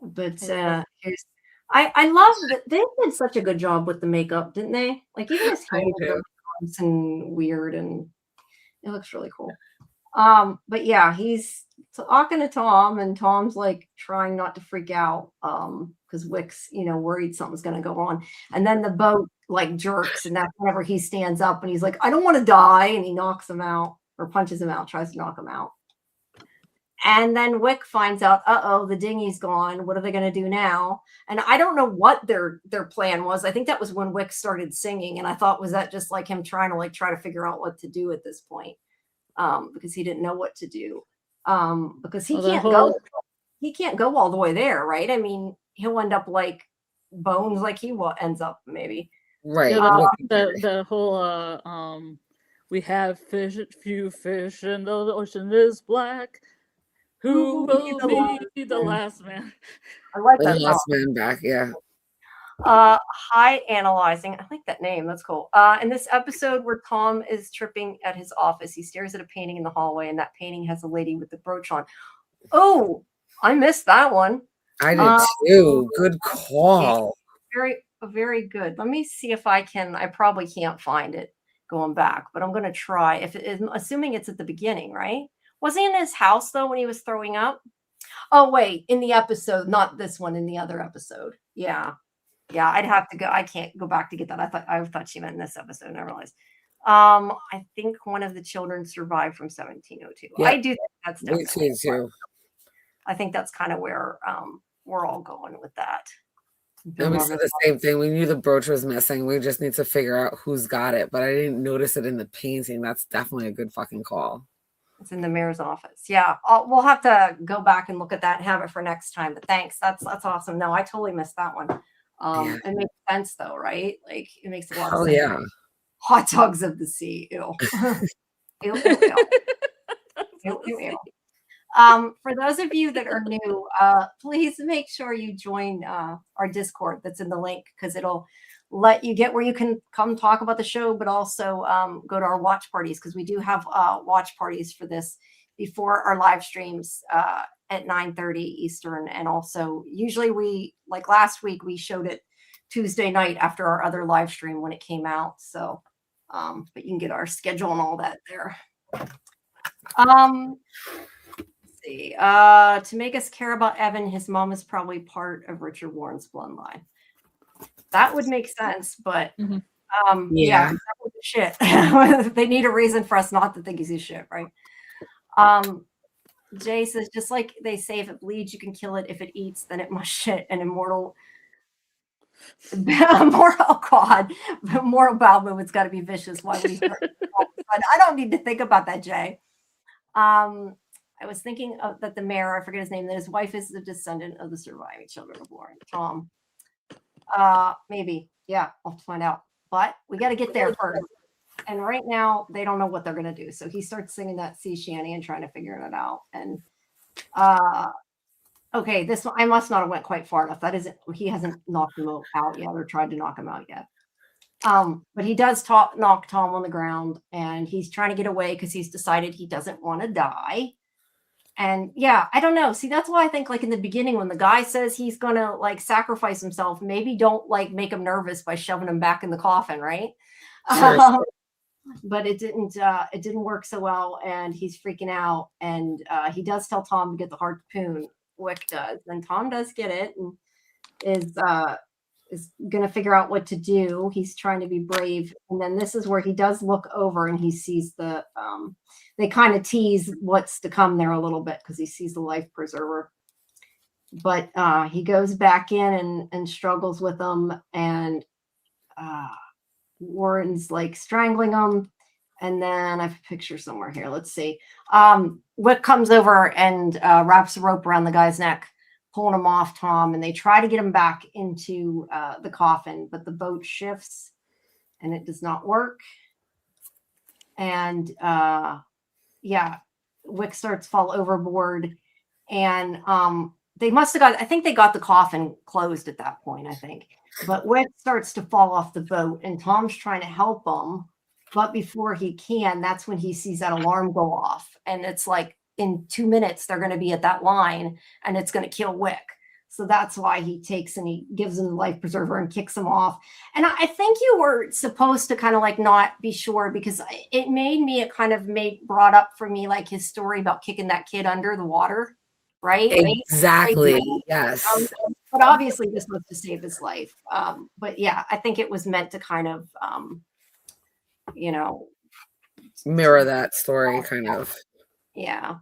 But I love that they did such a good job with the makeup, didn't they? Like even his hair was and weird, and it looks really cool. But yeah, he's talking to Tom, and Tom's like trying not to freak out because Wick's worried something's gonna go on, and then the boat like jerks, and that's whenever he stands up and he's like, I don't want to die, and he knocks him out or punches him out, tries to knock him out. And then Wick finds out, the dinghy's gone. What are they going to do now? And I don't know what their plan was. I think that was when Wick started singing. And I thought, was that just like him trying to try to figure out what to do at this point? Because he didn't know what to do. Because he can't go all the way there, right? I mean, he'll end up like Bones, like he ends up maybe. Right. The whole We have few fish, and the ocean is black. Who will be the last man? I like The that song. last man back, yeah. Hi, analyzing. I like that name. That's cool. In this episode where Tom is tripping at his office, he stares at a painting in the hallway, and that painting has a lady with the brooch on. Oh, I missed that one. I did too. Good call. Very good. Let me see if I can. I probably can't find it going back, but I'm going to try. Assuming it's at the beginning, right? Was he in his house though when he was throwing up? Oh wait, in the episode, not this one. In the other episode, yeah. I'd have to go. I can't go back to get that. I thought she meant in this episode. And I realized. I think one of the children survived from 1702. Yeah. I do think that's definitely too. I think that's kind of where we're all going with that. And we said the same thing. We knew the brooch was missing. We just need to figure out who's got it. But I didn't notice it in the painting. That's definitely a good fucking call. It's in the mayor's office. Yeah, we'll have to go back and look at that and have it for next time. But thanks. That's awesome. No, I totally missed that one. It makes sense though, right? Like it makes a lot of sense. Yeah. Hot dogs of the sea. Ew. Ew, ew, ew. Ew, ew. For those of you that are new, please make sure you join our Discord that's in the link, because it'll let you get where you can come talk about the show, but also go to our watch parties, because we do have watch parties for this before our live streams at 9:30 Eastern. And also usually like last week, we showed it Tuesday night after our other live stream when it came out. So, but you can get our schedule and all that there. To make us care about Evan, his mom is probably part of Richard Warren's bloodline. That would make sense, but yeah, that was shit. They need a reason for us not to think he's a shit, right? Jay says, just like they say, if it bleeds, you can kill it. If it eats, then it must shit. An immortal bowel movement's got to be vicious. Why would he hurt? I don't need to think about that, Jay. I was thinking that the mayor, I forget his name, that his wife is the descendant of the surviving children of Warren. Tom. Maybe. Yeah, I'll have to find out. But we got to get there first. And right now, they don't know what they're going to do. So he starts singing that sea shanty and trying to figure it out. And okay, this one, I must not have went quite far enough. That isn't, he hasn't knocked him out yet or tried to knock him out yet. But he does knock Tom on the ground, and he's trying to get away because he's decided he doesn't want to die. And yeah, I don't know. See, that's why I think like in the beginning, when the guy says he's going to like sacrifice himself, maybe don't like make him nervous by shoving him back in the coffin. Right. Sure. But it didn't work so well, and he's freaking out. And he does tell Tom to get the harpoon. Wick does. And Tom does get it and is going to figure out what to do. He's trying to be brave. And then this is where he does look over and he sees they kind of tease what's to come there a little bit because he sees the life preserver. But he goes back in and struggles with them, and Warren's like strangling him. And then I have a picture somewhere here. Let's see. Wick comes over and wraps a rope around the guy's neck, pulling him off Tom, and they try to get him back into the coffin, but the boat shifts and it does not work. And yeah, Wick starts to fall overboard, and they must have I think they got the coffin closed at that point, I think. But Wick starts to fall off the boat, and Tom's trying to help him. But before he can, that's when he sees that alarm go off. And it's like in 2 minutes, they're going to be at that line and it's going to kill Wick. So that's why he takes and he gives him the life preserver and kicks him off. And I think you were supposed to kind of like not be sure, because it brought up for me like his story about kicking that kid under the water. Right? Exactly. Right? Yes. But obviously this was to save his life. But yeah, I think it was meant to kind of, mirror that story kind of. Yeah.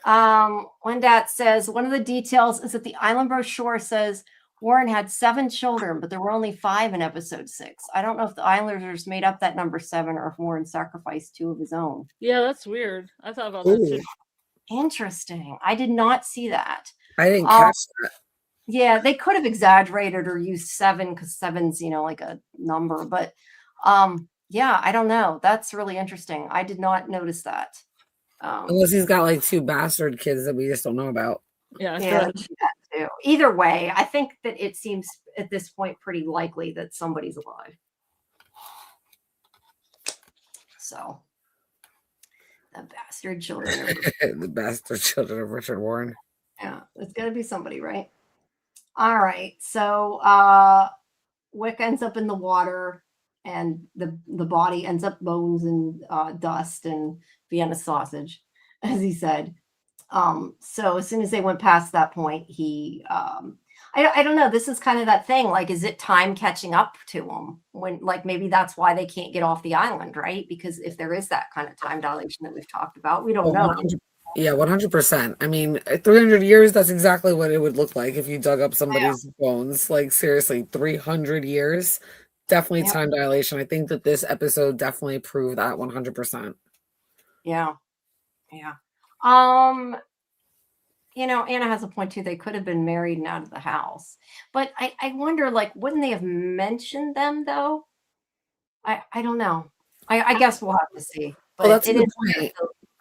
Wendat says one of the details is that the island brochure says Warren had 7 children, but there were only 5 in episode 6. I don't know if the Islanders made up that number 7 or if Warren sacrificed 2 of his own. Yeah, that's weird. I thought about that too. Interesting. I did not see that. I didn't catch that. Yeah, they could have exaggerated or used 7 because 7's, like a number, but Yeah, I don't know. That's really interesting. I did not notice that. Unless he's got like 2 bastard kids that we just don't know about. Yeah, Yeah, good. that too. Either way, I think that it seems at this point pretty likely that somebody's alive. So, the bastard children of The bastard children of Richard Warren. yeah, it's got to be somebody, right? All right. So, Wick ends up in the water, and the body ends up bones and dust and Vienna sausage, as he said. So as soon as they went past that point, I don't know. This is kind of that thing. Like, is it time catching up to them when, like, maybe that's why they can't get off the island, right? Because if there is that kind of time dilation that we've talked about, we don't know. 100 Yeah, 100%. I mean, 300 years, that's exactly what it would look like if you dug up somebody's bones. Like, seriously, 300 years, definitely Yeah. time dilation. I think that this episode definitely proved that 100%. Yeah. Yeah. Anna has a point too. They could have been married and out of the house. But I wonder, like, wouldn't they have mentioned them though? I don't know. I guess we'll have to see. But Well, that's a it good is point. the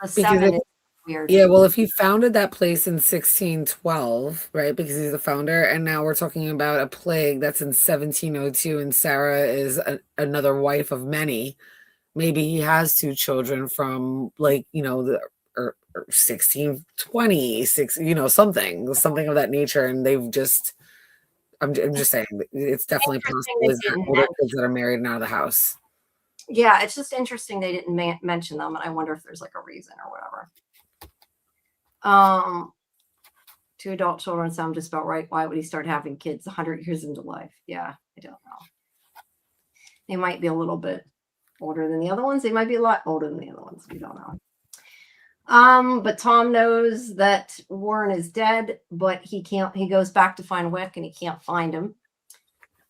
Because seven is weird. yeah, well, if he founded that place in 1612, right, because he's the founder, and now we're talking about a plague that's in 1702, and Sarah is another wife of many, maybe he has 2 children from, like, the 1620, something of that nature, and they've just, I'm just saying, it's definitely Interesting possible they that didn't older kids that are married and out of the house. Yeah, it's just interesting they didn't mention them, and I wonder if there's like a reason or whatever. 2 adult children sound just about right. Why would he start having kids 100 years into life? Yeah, I don't know. They might be a little bit older than the other ones. They might be a lot older than the other ones. We don't know. But Tom knows that Warren is dead, but he goes back to find Wick and he can't find him.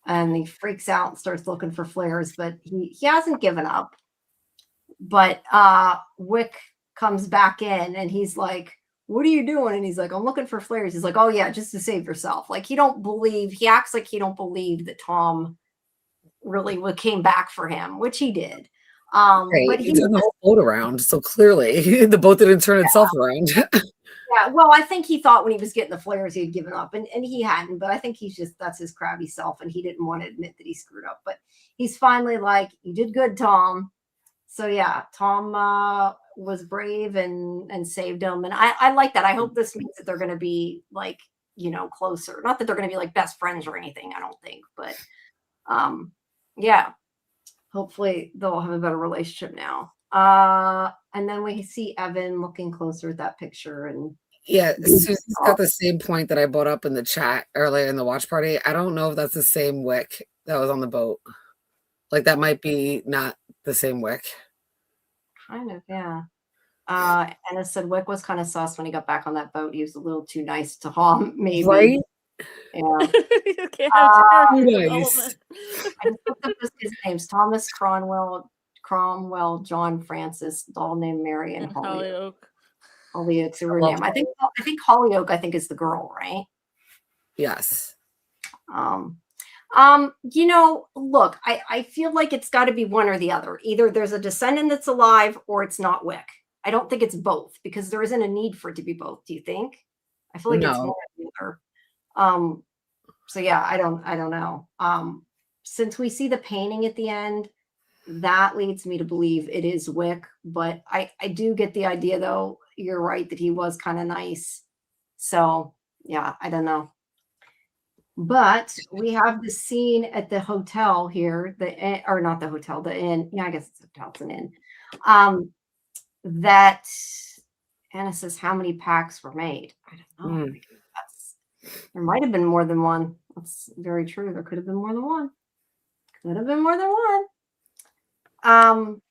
And he freaks out and starts looking for flares, but he hasn't given up. But Wick comes back in and he's like, "What are you doing?" And he's like, "I'm looking for flares." He's like, "Oh yeah, just to save yourself." Like, he acts like he don't believe that Tom really came back for him, which he did. Right, But he turned the whole boat around, so clearly the boat didn't turn itself around. yeah, well, I think he thought when he was getting the flares he had given up, and he hadn't. But I think that's his crabby self, and he didn't want to admit that he screwed up. But he's finally like, "You did good, Tom." So yeah, Tom was brave and saved him, and I like that. I hope this means that they're going to be like, closer. Not that they're going to be like best friends or anything. I don't think, but yeah, hopefully they'll have a better relationship now. And then we see Evan looking closer at that picture, and Yeah, Susie's got the same point that I brought up in the chat earlier in the watch party. I don't know if that's the same Wick that was on the boat. Like, that might be not the same Wick. kind of, yeah. Anna said Wick was kind of sus when he got back on that boat. He was a little too nice to Tom, maybe. Right? Yeah. You can't have Nice. I just looked up his names: Thomas Cromwell, John Francis, doll named Mary, and Hollyoak. Hollyoak's her name. I think Hollyoak, I think, is the girl, right? Yes. Look, I feel like it's got to be one or the other. Either there's a descendant that's alive or it's not Wick. I don't think it's both, because there isn't a need for it to be both. Do you think? I feel like it's more than the other. So yeah, I don't know. Since we see the painting at the end, that leads me to believe it is Wick, but I do get the idea, though. You're right that he was kind of nice. So yeah, I don't know. But we have the scene at the hotel here, or not the hotel, the inn. Yeah, I guess it's a hotel, it's an inn. That Anna says, how many packs were made? I don't know. There might have been more than one. That's very true. There could have been more than one. Could have been more than one.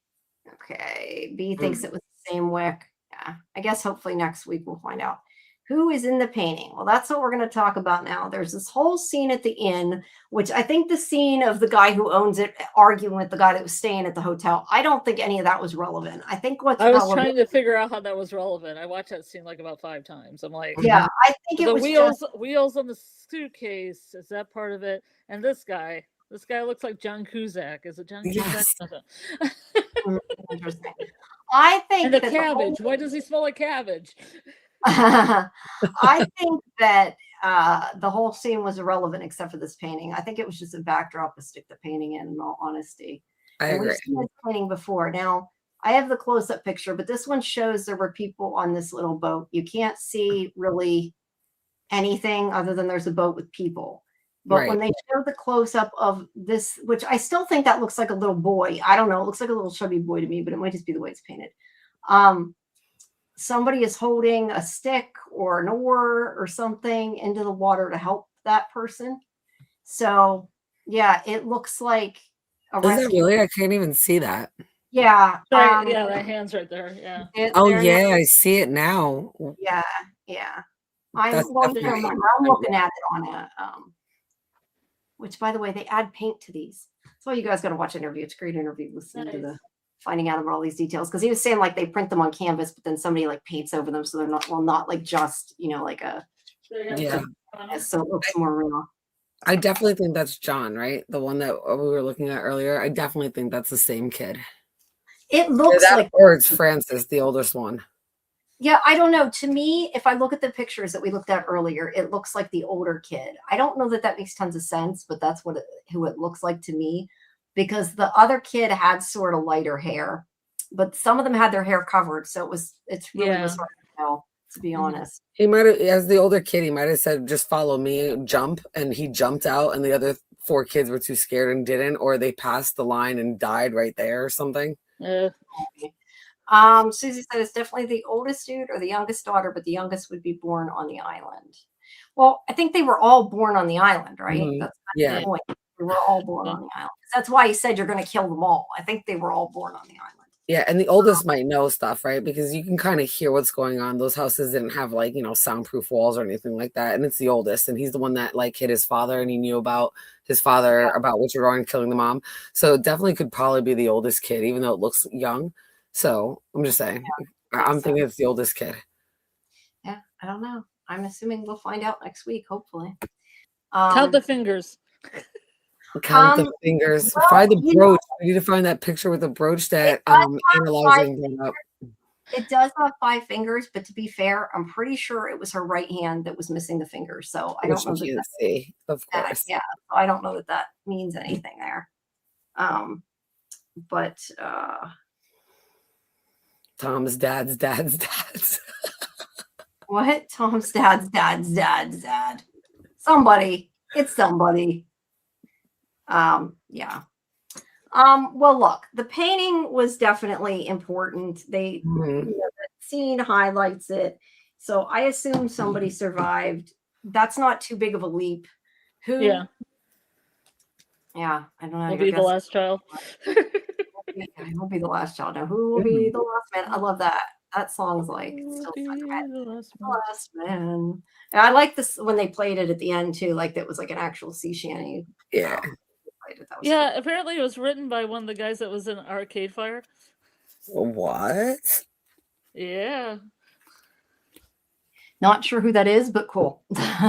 Okay. B thinks it was the same Wick. Yeah. I guess hopefully next week we'll find out who is in the painting. Well, that's what we're going to talk about now. There's this whole scene at the inn, which I think the scene of the guy who owns it arguing with the guy that was staying at the hotel, I don't think any of that was relevant. I think I was trying to figure out how that was relevant. I watched that scene like about 5 times. I'm like, yeah, I think it was wheels on the suitcase. Is that part of it? And this guy This guy looks like John Cusack. Is it John Yes. Cusack? Interesting. I think And the that cabbage. Why does he smell like cabbage? I think that the whole scene was irrelevant except for this painting. I think it was just a backdrop to stick the painting in all honesty. I And agree. we've seen this painting before. Now, I have the close-up picture, but this one shows there were people on this little boat. You can't see really anything other than there's a boat with people. But when they show the close-up of this, which I still think that looks like a little boy. I don't know. It looks like a little chubby boy to me, but it might just be the way it's painted. Somebody is holding a stick or an oar or something into the water to help that person. So, yeah, it looks like a Is it rescue. really? I can't even see that. Yeah. Sorry, yeah, that hand's right there. Yeah. Oh, yeah, I see it now. Yeah, yeah. I'm That's definitely- I'm looking at it on a which, by the way, they add paint to these. So you guys got to watch an interview. It's a great interview listening to the finding out about all these details, because he was saying like they print them on canvas, but then somebody like paints over them, so they're not like just like a Yeah. so it looks more real. I definitely think that's John, right? The one that we were looking at earlier. I definitely think that's the same kid. It looks like, or it's Francis, the oldest one. yeah, I don't know. To me, if I look at the pictures that we looked at earlier, it looks like the older kid. I don't know that that makes tons of sense, but that's who it looks like to me, because the other kid had sort of lighter hair, but some of them had their hair covered, so it's really was hard to tell, to be honest. He might have, as the older kid, he might have said, "Just follow me, jump," and he jumped out, and the other 4 kids were too scared and didn't, or they passed the line and died right there or something. Susie said it's definitely the oldest dude or the youngest daughter, but the youngest would be born on the island. Well, I think they were all born on the island, right? That's the point. They were all born on the island. That's why he said you're going to kill them all. I think they were all born on the island. Yeah, and the oldest might know stuff, right? Because you can kind of hear what's going on. Those houses didn't have like, soundproof walls or anything like that. And it's the oldest, and he's the one that like hit his father, and he knew about his father, about what you're wrong, killing the mom. So it definitely could probably be the oldest kid, even though it looks young. So I'm just saying, I'm thinking it's the oldest kid. Yeah, I don't know. I'm assuming we'll find out next week, hopefully. Count the fingers. Count the fingers. Find the brooch. We need to find that picture with the brooch that analyzing brought up. It does have 5 fingers, but to be fair, I'm pretty sure it was her right hand that was missing the fingers. So I don't know that can't see, of course. Yeah, I don't know that means anything there. But Tom's dad's. What? Tom's dad's dad. Somebody. It's somebody. Yeah. Well, look, the painting was definitely important. The scene highlights it. So I assume somebody survived. That's not too big of a leap. Who? Yeah. Yeah, I don't know. Will be the last child. He'll be the last child. Now, who will be the last man? I love that. That song's like still the last man. And I like this when they played it at the end too. Like that was like an actual sea shanty. Yeah. Yeah, cool. Apparently it was written by one of the guys that was in Arcade Fire. What? Yeah. Not sure who that is, but cool.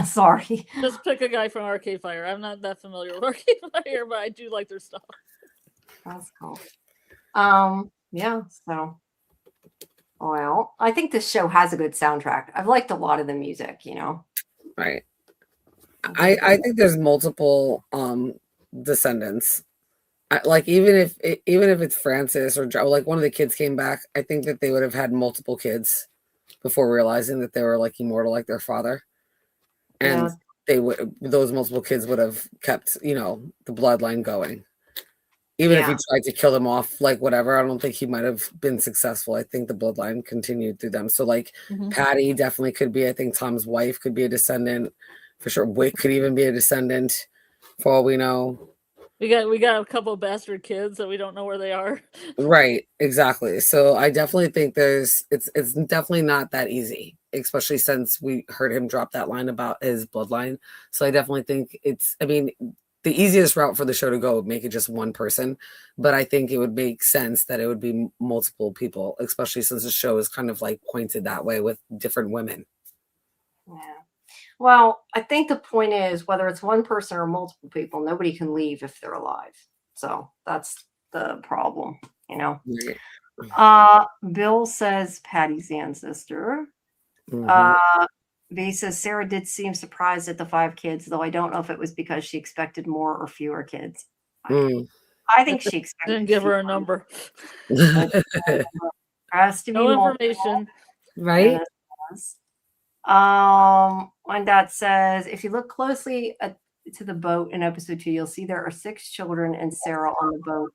Sorry. Just pick a guy from Arcade Fire. I'm not that familiar with Arcade Fire, but I do like their stuff. That's cool. Yeah, so well, I think this show has a good soundtrack. I've liked a lot of the music, Right. I think there's multiple descendants. Like even if it's Francis or Joe, like one of the kids came back, I think that they would have had multiple kids before realizing that they were like immortal like their father. And those multiple kids would have kept, the bloodline going. Even if he tried to kill them off, like whatever, I don't think he might have been successful. I think the bloodline continued through them. So like Patty definitely could be, I think Tom's wife could be a descendant for sure. Wick could even be a descendant for all we know. We got a couple of bastard kids that we don't know where they are. Right, exactly. So I definitely think it's definitely not that easy, especially since we heard him drop that line about his bloodline. So I definitely think the easiest route for the show to go would make it just one person, but I think it would make sense that it would be multiple people, especially since the show is kind of like pointed that way with different women. Yeah. Well, I think the point is whether it's one person or multiple people, nobody can leave if they're alive. So that's the problem, you know. Right. Bill says Patty's ancestor. Mhm. B says Sarah did seem surprised at the 5 kids, though I don't know if it was because she expected more or fewer kids. Mm. I think she Didn't expected give her a fewer. number. There has to be No multiple. information. Right? One dot says if you look closely to the boat in episode 2, you'll see there are 6 children and Sarah on the boat,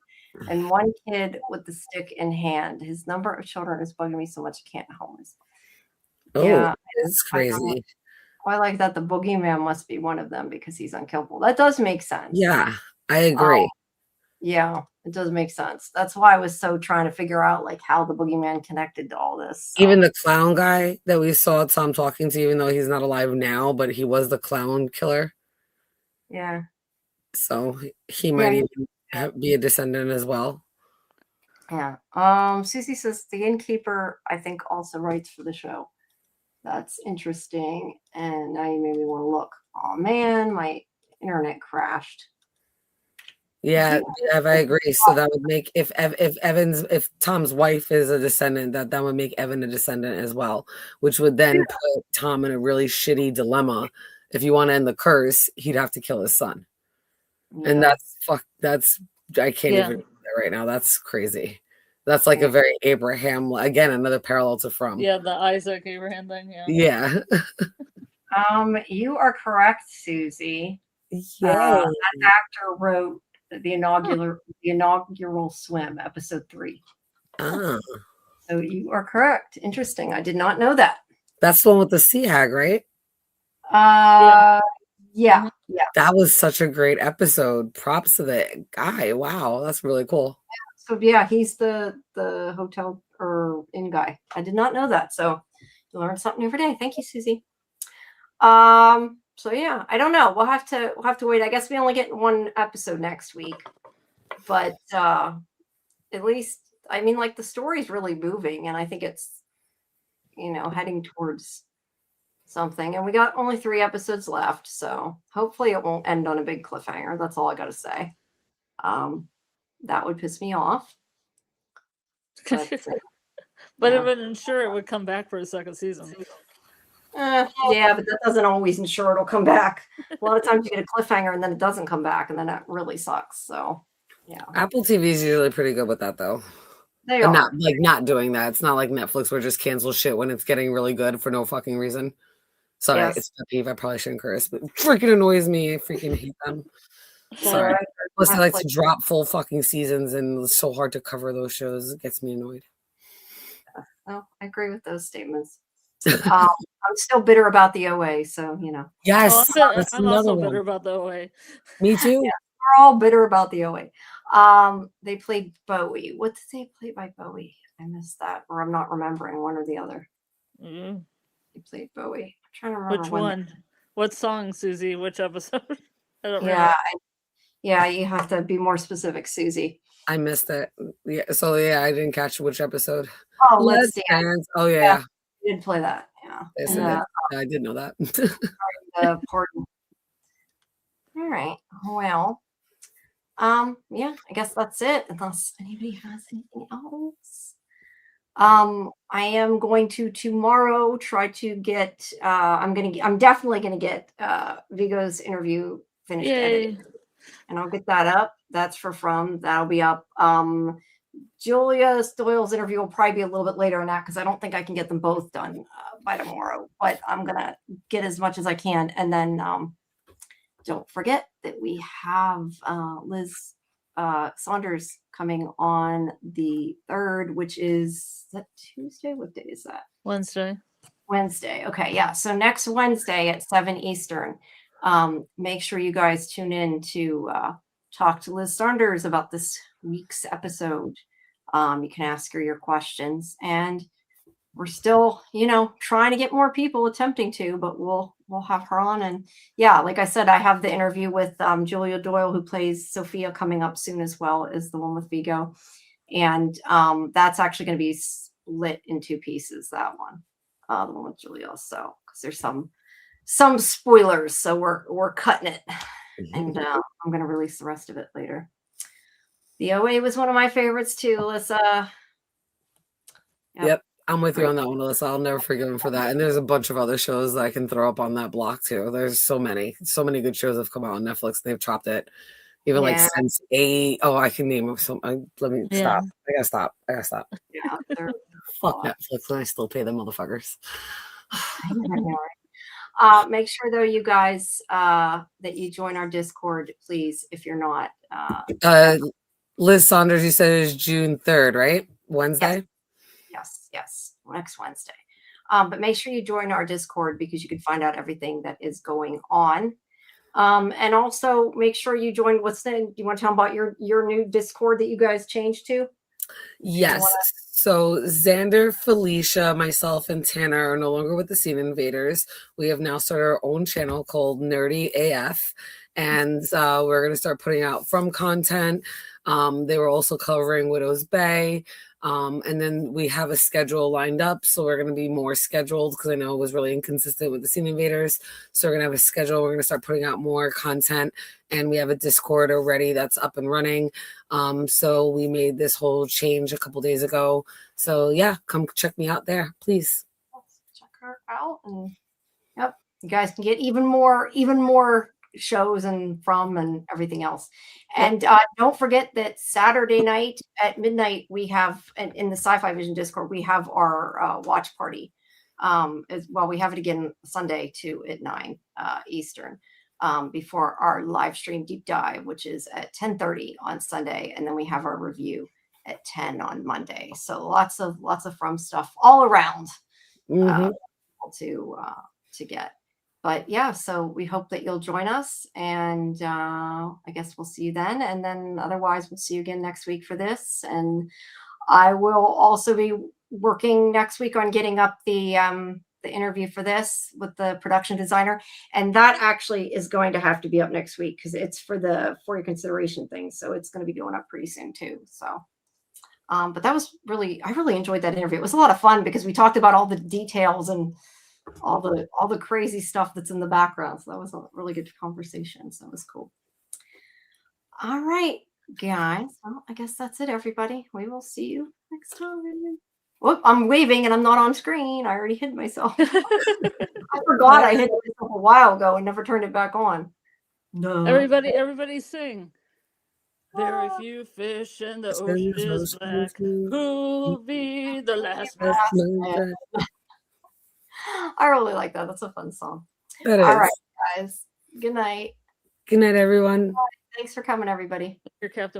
and 1 kid with the stick in hand. His number of children is bugging me so much I can't help myself. Oh, Yeah, it's I know. crazy. I like that the boogeyman must be one of them because he's unkillable. That does make sense. Yeah, I Um, agree. yeah, it does make sense. That's why I was so trying to figure out like how the boogeyman connected to all this. So. Even the clown guy that we saw Tom talking to, even though he's not alive now, but he was the clown killer. Yeah. So he might even be a descendant as well. Yeah. Susie says the innkeeper, I think, also writes for the show. That's interesting. And now you made me want to look. Oh man, my internet crashed. Yeah, Ev, I agree. So that would make if Tom's wife is a descendant, that would make Evan a descendant as well, which would then put Tom in a really shitty dilemma. If you want to end the curse, he'd have to kill his son. And that's I can't even do that right now. That's crazy. That's like a very Abraham, again, another parallel to From. Yeah, the Isaac Abraham thing. Yeah. You are correct, Susie. Yay. That actor wrote the inaugural swim, episode 3. Ah. So you are correct. Interesting. I did not know that. That's the one with the sea hag, right? Yeah. That was such a great episode. Props to the guy. Wow, that's really cool. So yeah, he's the hotel or inn guy. I did not know that. So you learn something new every day. Thank you, Susie. So yeah, I don't know. We'll have to wait. I guess we only get 1 episode next week. But at least I mean like the story's really moving and I think it's heading towards something. And we got only 3 episodes left, so hopefully it won't end on a big cliffhanger. That's all I got to say. That would piss me off. But it would ensure it would come back for a second season. Yeah, but that doesn't always ensure it'll come back. A lot of times you get a cliffhanger and then it doesn't come back, and then it really sucks. So, yeah. Apple TV is usually pretty good with that, though. They are. Not doing that. It's not like Netflix where just cancel shit when it's getting really good for no fucking reason. Sorry, Yes. it's pet peeve. I probably shouldn't curse, but it freaking annoys me. I freaking hate them. Sorry. Plus, I like to drop full fucking seasons, and it's so hard to cover those shows. It gets me annoyed. Oh, I agree with those statements. I'm still bitter about the OA, so Yes, I'm also bitter about the OA. Me too. Yeah, we're all bitter about the OA. They played Bowie. What did they play by Bowie? I missed that, or I'm not remembering one or the other. Mm-hmm. They played Bowie. I'm trying to remember which one. What song, Susie? Which episode? I don't remember. Yeah, you have to be more specific, Susie. I missed it. Yeah, so I didn't catch which episode. Oh, Let's Dance. Oh yeah. You did play that. Yeah. Yes, I did know that. The party. All right. Well, yeah, I guess that's it. Unless anybody has anything else. I am going to tomorrow try to get. I'm definitely gonna get Vigo's interview finished edited, and I'll get that up. That's From. That'll be up. Julia Doyle's interview will probably be a little bit later than that because I don't think I can get them both done by tomorrow. But I'm gonna get as much as I can, and then don't forget that we have Liz Saunders coming on the 3rd, which is that Tuesday? What day is that? Wednesday. Okay, yeah. So next Wednesday at 7 Eastern. Make sure you guys tune in to talk to Liz Saunders about this week's episode. You can ask her your questions, and we're still, trying to get more people attempting to, but we'll have her on. And yeah, like I said, I have the interview with Julia Doyle, who plays Sophia, coming up soon, as well as the one with Vigo. And that's actually going to be split in 2 pieces, that one, the one with Julia. So, because there's some some spoilers, so we're cutting it, and I'm gonna release the rest of it later. The OA was one of my favorites too, Alyssa. Yep. I'm with you on that one, Alyssa. I'll never forgive him for that. And there's a bunch of other shows that I can throw up on that block too. There's so many good shows have come out on Netflix. They've chopped it. Even like Sense8. Oh, I can name some. Let me stop. I gotta stop. Yeah, Fuck Netflix, and I still pay them motherfuckers. Make sure though, you guys, that you join our Discord, please, if you're not. Liz Saunders, you said is June 3rd, right? Wednesday? Yes. Next Wednesday. But make sure you join our Discord because you can find out everything that is going on. And also make sure you join. Do you want to tell them about your new Discord that you guys changed to? Yes. So Xander, Felicia, myself, and Tanner are no longer with the Scene Invaders. We have now started our own channel called Nerdy AF. And we're going to start putting out from content. They were also covering Widow's Bay. And then we have a schedule lined up. So we're going to be more scheduled because I know it was really inconsistent with the Scene Invaders. So we're going to have a schedule. We're going to start putting out more content. And we have a Discord already that's up and running. So we made this whole change a couple days ago. So yeah, come check me out there, please. Check her out. And yep, you guys can get even more shows and everything else. And don't forget that Saturday night at midnight we have in the Sci-Fivision Discord we have our watch party. As well, we have it again Sunday too at 9 Eastern. Before our live stream deep dive, which is at 10:30 on Sunday, and then we have our review at 10 on Monday. So lots of From stuff all around to get. But yeah, so we hope that you'll join us, and I guess we'll see you then. And then otherwise, we'll see you again next week for this. And I will also be working next week on getting up the interview for this with the production designer, and that actually is going to have to be up next week because it's for your consideration thing, so it's going to be going up pretty soon too. So but I really enjoyed that interview. It was a lot of fun because we talked about all the details and all the crazy stuff that's in the background, so that was a really good conversation. So it was cool. All right, guys, well, I guess that's it, everybody. We will see you next time. Whoop, I'm waving and I'm not on screen. I already hid myself. I forgot I hid myself a while ago and never turned it back on. No. Everybody sing. Very few fish and the ocean is black. Who'll be the last man? I really like that. That's a fun song. All right, guys. Good night. Good night, everyone. Thanks for coming, everybody. Your Captain.